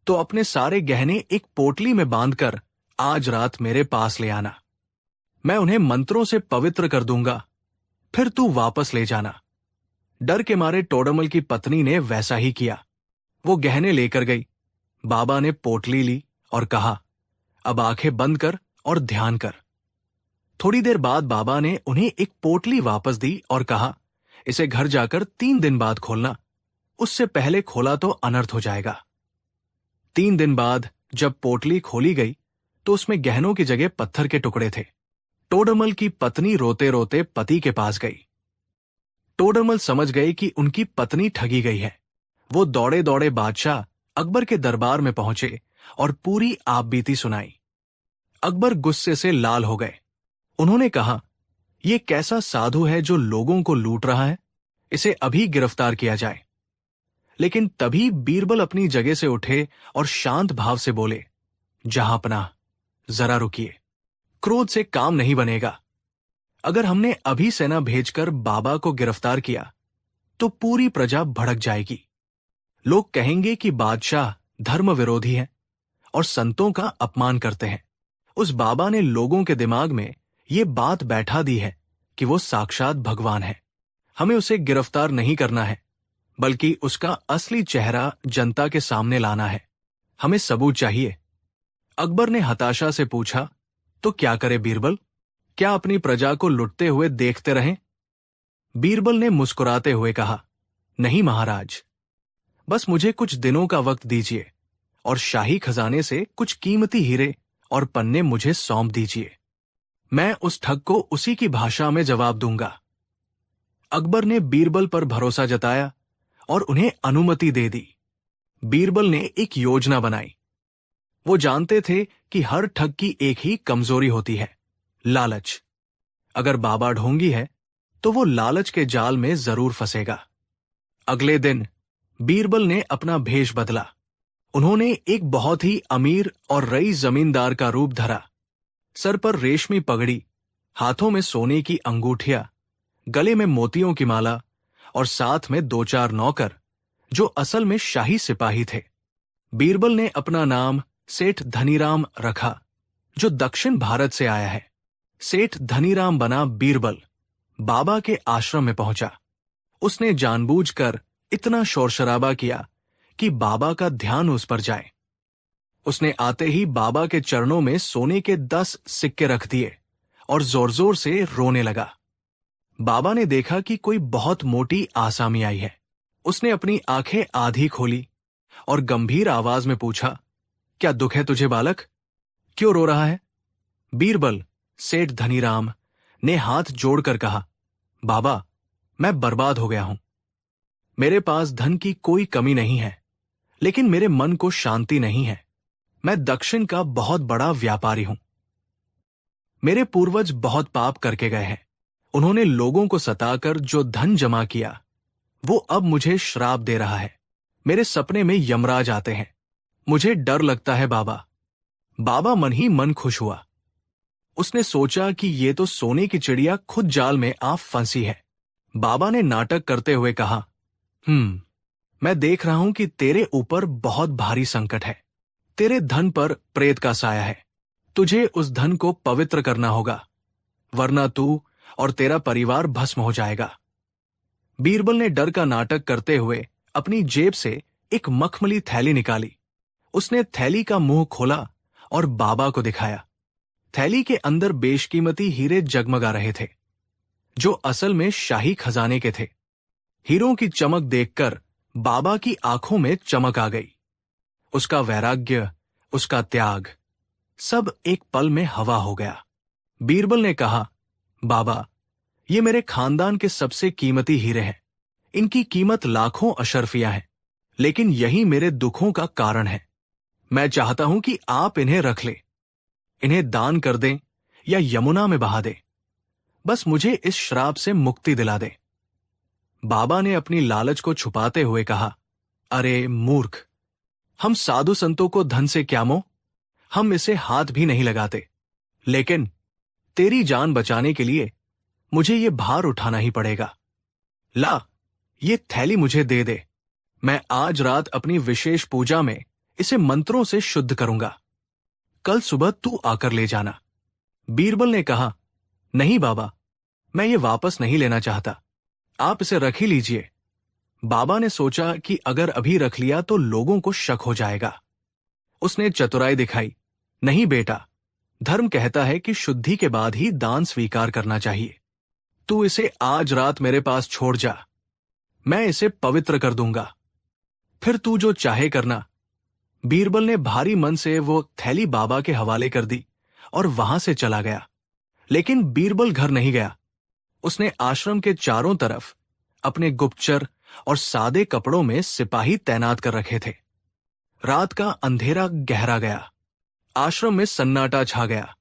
तो अपने सारे गहने एक पोटली में बांधकर आज रात मेरे पास ले आना। मैं उन्हें मंत्रों से पवित्र कर दूंगा, फिर तू वापस ले जाना। डर के मारे टोडरमल की पत्नी ने वैसा ही किया। वो गहने लेकर गई। बाबा ने पोटली ली और कहा, अब आंखें बंद कर और ध्यान कर। थोड़ी देर बाद बाबा ने उन्हें एक पोटली वापस दी और कहा, इसे घर जाकर 3 दिन बाद खोलना, उससे पहले खोला तो अनर्थ हो जाएगा। 3 दिन बाद जब पोटली खोली गई तो उसमें गहनों की जगह पत्थर के टुकड़े थे। टोडरमल की पत्नी रोते रोते पति के पास गई। टोडरमल समझ गए कि उनकी पत्नी ठगी गई है। वो दौड़े दौड़े बादशाह अकबर के दरबार में पहुंचे और पूरी आपबीती सुनाई। अकबर गुस्से से लाल हो गए। उन्होंने कहा, यह कैसा साधु है जो लोगों को लूट रहा है, इसे अभी गिरफ्तार किया जाए। लेकिन तभी बीरबल अपनी जगह से उठे और शांत भाव से बोले, जहांपनाह, जरा रुकिए, क्रोध से काम नहीं बनेगा। अगर हमने अभी सेना भेजकर बाबा को गिरफ्तार किया तो पूरी प्रजा भड़क जाएगी। लोग कहेंगे कि बादशाह धर्म विरोधी है और संतों का अपमान करते हैं। उस बाबा ने लोगों के दिमाग में ये बात बैठा दी है कि वो साक्षात भगवान है। हमें उसे गिरफ्तार नहीं करना है, बल्कि उसका असली चेहरा जनता के सामने लाना है। हमें सबूत चाहिए। अकबर ने हताशा से पूछा, तो क्या करे बीरबल? क्या अपनी प्रजा को लुटते हुए देखते रहें? बीरबल ने मुस्कुराते हुए कहा, नहीं महाराज, बस मुझे कुछ दिनों का वक्त दीजिए और शाही खजाने से कुछ कीमती हीरे और पन्ने मुझे सौंप दीजिए। मैं उस ठग को उसी की भाषा में जवाब दूंगा। अकबर ने बीरबल पर भरोसा जताया और उन्हें अनुमति दे दी। बीरबल ने एक योजना बनाई। वो जानते थे कि हर ठग की एक ही कमजोरी होती है, लालच। अगर बाबा ढोंगी है तो वो लालच के जाल में जरूर फंसेगा। अगले दिन बीरबल ने अपना भेष बदला। उन्होंने एक बहुत ही अमीर और रईस जमींदार का रूप धरा। सर पर रेशमी पगड़ी, हाथों में सोने की अंगूठियां, गले में मोतियों की माला और साथ में 2-4 नौकर जो असल में शाही सिपाही थे। बीरबल ने अपना नाम सेठ धनीराम रखा, जो दक्षिण भारत से आया है। सेठ धनीराम बना बीरबल। बाबा के आश्रम में पहुंचा। उसने जानबूझकर इतना शोर शराबा किया कि बाबा का ध्यान उस पर जाए। उसने आते ही बाबा के चरणों में सोने के 10 सिक्के रख दिए और जोर जोर से रोने लगा। बाबा ने देखा कि कोई बहुत मोटी आसामी आई है। उसने अपनी आंखें आधी खोली और गंभीर आवाज में पूछा, क्या दुख है तुझे बालक? क्यों रो रहा है? बीरबल, सेठ धनीराम ने हाथ जोड़कर कहा, बाबा, मैं बर्बाद हो गया हूं। मेरे पास धन की कोई कमी नहीं है, लेकिन मेरे मन को शांति नहीं है। मैं दक्षिण का बहुत बड़ा व्यापारी हूं। मेरे पूर्वज बहुत पाप करके गए हैं। उन्होंने लोगों को सताकर जो धन जमा किया, वो अब मुझे श्राप दे रहा है। मेरे सपने में यमराज आते हैं। मुझे डर लगता है बाबा। बाबा मन ही मन खुश हुआ। उसने सोचा कि ये तो सोने की चिड़िया खुद जाल में आ फंसी है। बाबा ने नाटक करते हुए कहा, मैं देख रहा हूं कि तेरे ऊपर बहुत भारी संकट है। तेरे धन पर प्रेत का साया है। तुझे उस धन को पवित्र करना होगा, वरना तू और तेरा परिवार भस्म हो जाएगा। बीरबल ने डर का नाटक करते हुए अपनी जेब से एक मखमली थैली निकाली। उसने थैली का मुंह खोला और बाबा को दिखाया। थैली के अंदर बेशकीमती हीरे जगमगा रहे थे, जो असल में शाही खजाने के थे। हीरों की चमक देखकर बाबा की आंखों में चमक आ गई। उसका वैराग्य, उसका त्याग, सब एक पल में हवा हो गया। बीरबल ने कहा, बाबा, ये मेरे खानदान के सबसे कीमती हीरे हैं। इनकी कीमत लाखों अशर्फियां है, लेकिन यही मेरे दुखों का कारण है। मैं चाहता हूं कि आप इन्हें रख ले, इन्हें दान कर दें या यमुना में बहा दें। बस मुझे इस श्राप से मुक्ति दिला दे। बाबा ने अपनी लालच को छुपाते हुए कहा, अरे मूर्ख, हम साधु संतों को धन से क्या मोह? हम इसे हाथ भी नहीं लगाते। लेकिन तेरी जान बचाने के लिए मुझे ये भार उठाना ही पड़ेगा। ला, ये थैली मुझे दे दे। मैं आज रात अपनी विशेष पूजा में इसे मंत्रों से शुद्ध करूंगा। कल सुबह तू आकर ले जाना। बीरबल ने कहा, नहीं बाबा, मैं ये वापस नहीं लेना चाहता। आप इसे रख ही लीजिए। बाबा ने सोचा कि अगर अभी रख लिया तो लोगों को शक हो जाएगा। उसने चतुराई दिखाई, नहीं बेटा, धर्म कहता है कि शुद्धि के बाद ही दान स्वीकार करना चाहिए। तू इसे आज रात मेरे पास छोड़ जा। मैं इसे पवित्र कर दूंगा, फिर तू जो चाहे करना। बीरबल ने भारी मन से वो थैली बाबा के हवाले कर दी और वहां से चला गया। लेकिन बीरबल घर नहीं गया। उसने आश्रम के चारों तरफ अपने गुप्तचर और सादे कपड़ों में सिपाही तैनात कर रखे थे। रात का अंधेरा गहरा गया। आश्रम में सन्नाटा छा गया।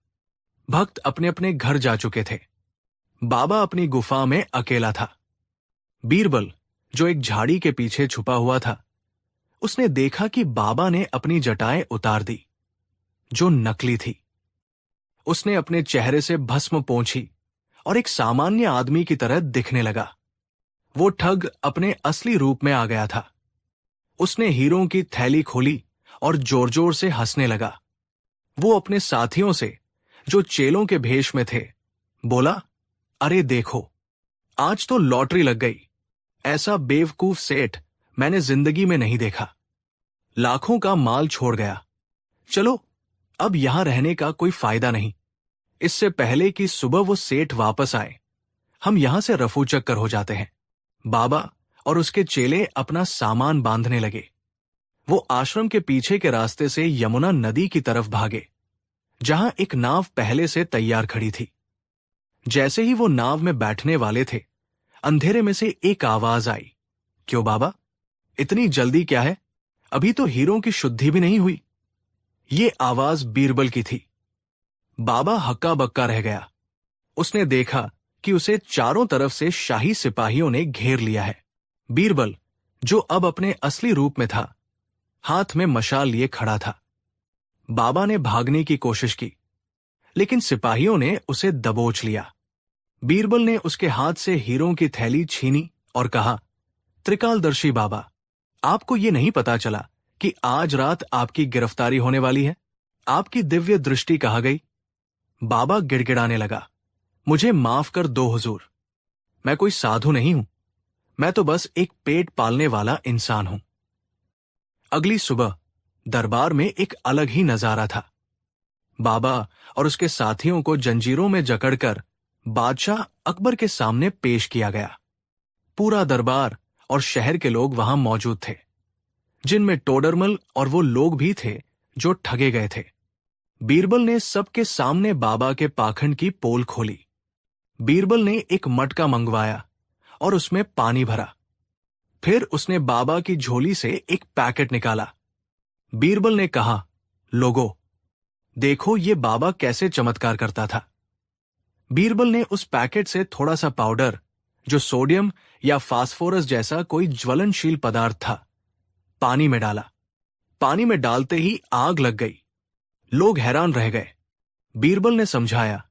भक्त अपने अपने घर जा चुके थे। बाबा अपनी गुफा में अकेला था। बीरबल, जो एक झाड़ी के पीछे छुपा हुआ था, उसने देखा कि बाबा ने अपनी जटाएं उतार दी, जो नकली थी। उसने अपने चेहरे से भस्म पोंछी और एक सामान्य आदमी की तरह दिखने लगा। वो ठग अपने असली रूप में आ गया था। उसने हीरों की थैली खोली और जोर जोर से हंसने लगा। वो अपने साथियों से, जो चेलों के भेष में थे, बोला, अरे देखो, आज तो लॉटरी लग गई। ऐसा बेवकूफ सेठ मैंने जिंदगी में नहीं देखा। लाखों का माल छोड़ गया। चलो, अब यहां रहने का कोई फायदा नहीं। इससे पहले कि सुबह वो सेठ वापस आए, हम यहां से रफू चक्कर हो जाते हैं। बाबा और उसके चेले अपना सामान बांधने लगे। वो आश्रम के पीछे के रास्ते से यमुना नदी की तरफ भागे, जहां एक नाव पहले से तैयार खड़ी थी। जैसे ही वो नाव में बैठने वाले थे, अंधेरे में से एक आवाज आई, क्यों बाबा, इतनी जल्दी क्या है? अभी तो हीरों की शुद्धि भी नहीं हुई। ये आवाज बीरबल की थी। बाबा हक्का बक्का रह गया। उसने देखा कि उसे चारों तरफ से शाही सिपाहियों ने घेर लिया है। बीरबल, जो अब अपने असली रूप में था, हाथ में मशाल लिए खड़ा था। बाबा ने भागने की कोशिश की, लेकिन सिपाहियों ने उसे दबोच लिया। बीरबल ने उसके हाथ से हीरों की थैली छीनी और कहा, त्रिकालदर्शी बाबा, आपको ये नहीं पता चला कि आज रात आपकी गिरफ्तारी होने वाली है? आपकी दिव्य दृष्टि कहाँ गई? बाबा गिड़गिड़ाने लगा, मुझे माफ कर दो हुजूर, मैं कोई साधु नहीं हूं, मैं तो बस एक पेट पालने वाला इंसान हूं। अगली सुबह दरबार में एक अलग ही नजारा था। बाबा और उसके साथियों को जंजीरों में जकड़कर बादशाह अकबर के सामने पेश किया गया। पूरा दरबार और शहर के लोग वहां मौजूद थे, जिनमें टोडरमल और वो लोग भी थे जो ठगे गए थे। बीरबल ने सबके सामने बाबा के पाखंड की पोल खोली। बीरबल ने एक मटका मंगवाया और उसमें पानी भरा। फिर उसने बाबा की झोली से एक पैकेट निकाला। बीरबल ने कहा, लोगों, देखो ये बाबा कैसे चमत्कार करता था। बीरबल ने उस पैकेट से थोड़ा सा पाउडर, जो सोडियम या फास्फोरस जैसा कोई ज्वलनशील पदार्थ था, पानी में डाला। पानी में डालते ही आग लग गई। लोग हैरान रह गए। बीरबल ने समझाया,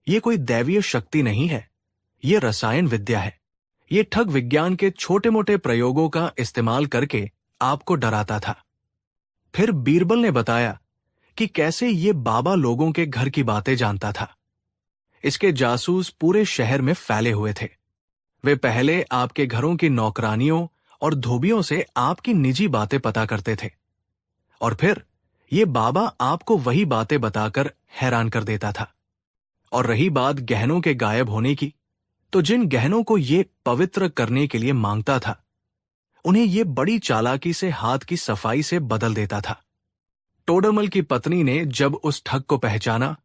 ये कोई दैवीय शक्ति नहीं है, ये रसायन विद्या है। ये ठग विज्ञान के छोटे मोटे प्रयोगों का इस्तेमाल करके आपको डराता था। फिर बीरबल ने बताया कि कैसे ये बाबा लोगों के घर की बातें जानता था। इसके जासूस पूरे शहर में फैले हुए थे। वे पहले आपके घरों की नौकरानियों और धोबियों से आपकी निजी बातें पता करते थे, और फिर ये बाबा आपको वही बातें बताकर हैरान कर देता था। और रही बात गहनों के गायब होने की, तो जिन गहनों को ये पवित्र करने के लिए मांगता था, उन्हें ये बड़ी चालाकी से हाथ की सफाई से बदल देता था। टोडरमल की पत्नी ने जब उस ठग को पहचाना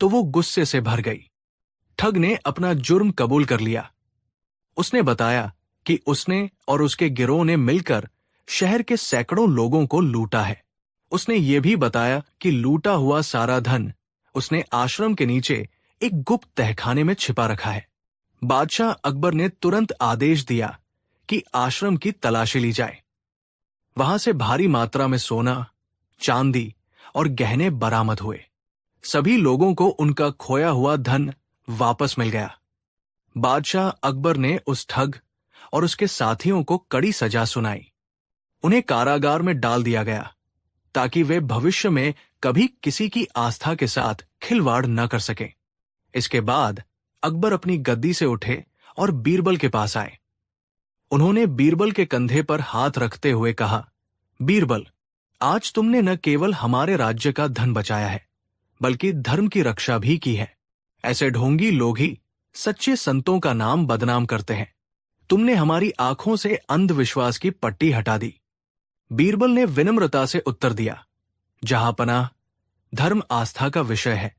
तो वो गुस्से से भर गई। ठग ने अपना जुर्म कबूल कर लिया। उसने बताया कि उसने और उसके गिरोह ने मिलकर शहर के सैकड़ों लोगों को लूटा है। उसने ये भी बताया कि लूटा हुआ सारा धन उसने आश्रम के नीचे एक गुप्त तहखाने में छिपा रखा है। बादशाह अकबर ने तुरंत आदेश दिया कि आश्रम की तलाशी ली जाए। वहां से भारी मात्रा में सोना, चांदी और गहने बरामद हुए। सभी लोगों को उनका खोया हुआ धन वापस मिल गया। बादशाह अकबर ने उस ठग और उसके साथियों को कड़ी सजा सुनाई। उन्हें कारागार में डाल दिया गया ताकि वे भविष्य में कभी किसी की आस्था के साथ खिलवाड़ न कर सकें। इसके बाद अकबर अपनी गद्दी से उठे और बीरबल के पास आए। उन्होंने बीरबल के कंधे पर हाथ रखते हुए कहा, बीरबल, आज तुमने न केवल हमारे राज्य का धन बचाया है, बल्कि धर्म की रक्षा भी की है। ऐसे ढोंगी लोग ही सच्चे संतों का नाम बदनाम करते हैं। तुमने हमारी आंखों से अंधविश्वास की पट्टी हटा दी। बीरबल ने विनम्रता से उत्तर दिया, जहांपनाह, धर्म आस्था का विषय है,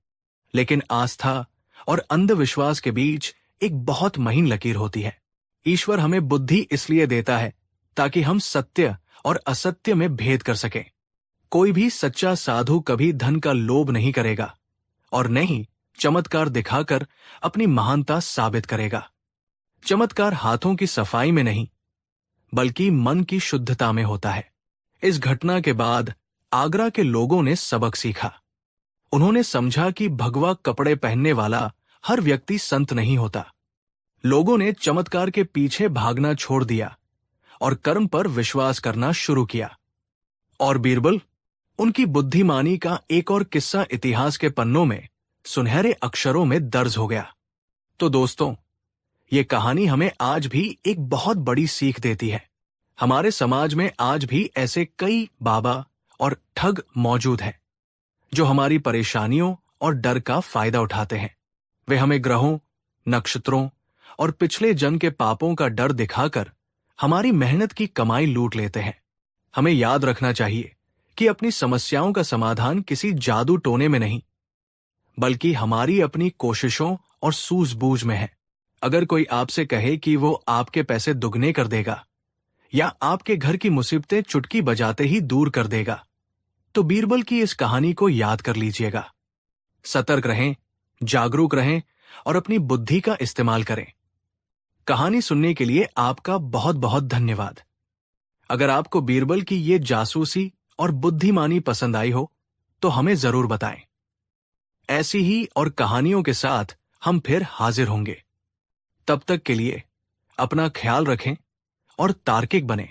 लेकिन आस्था और अंधविश्वास के बीच एक बहुत महीन लकीर होती है। ईश्वर हमें बुद्धि इसलिए देता है ताकि हम सत्य और असत्य में भेद कर सकें। कोई भी सच्चा साधु कभी धन का लोभ नहीं करेगा और न ही चमत्कार दिखाकर अपनी महानता साबित करेगा। चमत्कार हाथों की सफाई में नहीं, बल्कि मन की शुद्धता में होता है। इस घटना के बाद आगरा के लोगों ने सबक सीखा। उन्होंने समझा कि भगवा कपड़े पहनने वाला हर व्यक्ति संत नहीं होता। लोगों ने चमत्कार के पीछे भागना छोड़ दिया और कर्म पर विश्वास करना शुरू किया। और बीरबल, उनकी बुद्धिमानी का एक और किस्सा इतिहास के पन्नों में सुनहरे अक्षरों में दर्ज हो गया। तो दोस्तों, ये कहानी हमें आज भी एक बहुत बड़ी सीख देती है। हमारे समाज में आज भी ऐसे कई बाबा और ठग मौजूद हैं, जो हमारी परेशानियों और डर का फायदा उठाते हैं। वे हमें ग्रहों, नक्षत्रों और पिछले जन्म के पापों का डर दिखाकर हमारी मेहनत की कमाई लूट लेते हैं। हमें याद रखना चाहिए कि अपनी समस्याओं का समाधान किसी जादू टोने में नहीं, बल्कि हमारी अपनी कोशिशों और सूझबूझ में है। अगर कोई आपसे कहे कि वो आपके पैसे दुगने कर देगा या आपके घर की मुसीबतें चुटकी बजाते ही दूर कर देगा, तो बीरबल की इस कहानी को याद कर लीजिएगा। सतर्क रहें, जागरूक रहें और अपनी बुद्धि का इस्तेमाल करें। कहानी सुनने के लिए आपका बहुत बहुत धन्यवाद। अगर आपको बीरबल की ये जासूसी और बुद्धिमानी पसंद आई हो तो हमें जरूर बताएं। ऐसी ही और कहानियों के साथ हम फिर हाजिर होंगे। तब तक के लिए अपना ख्याल रखें और तार्किक बनें।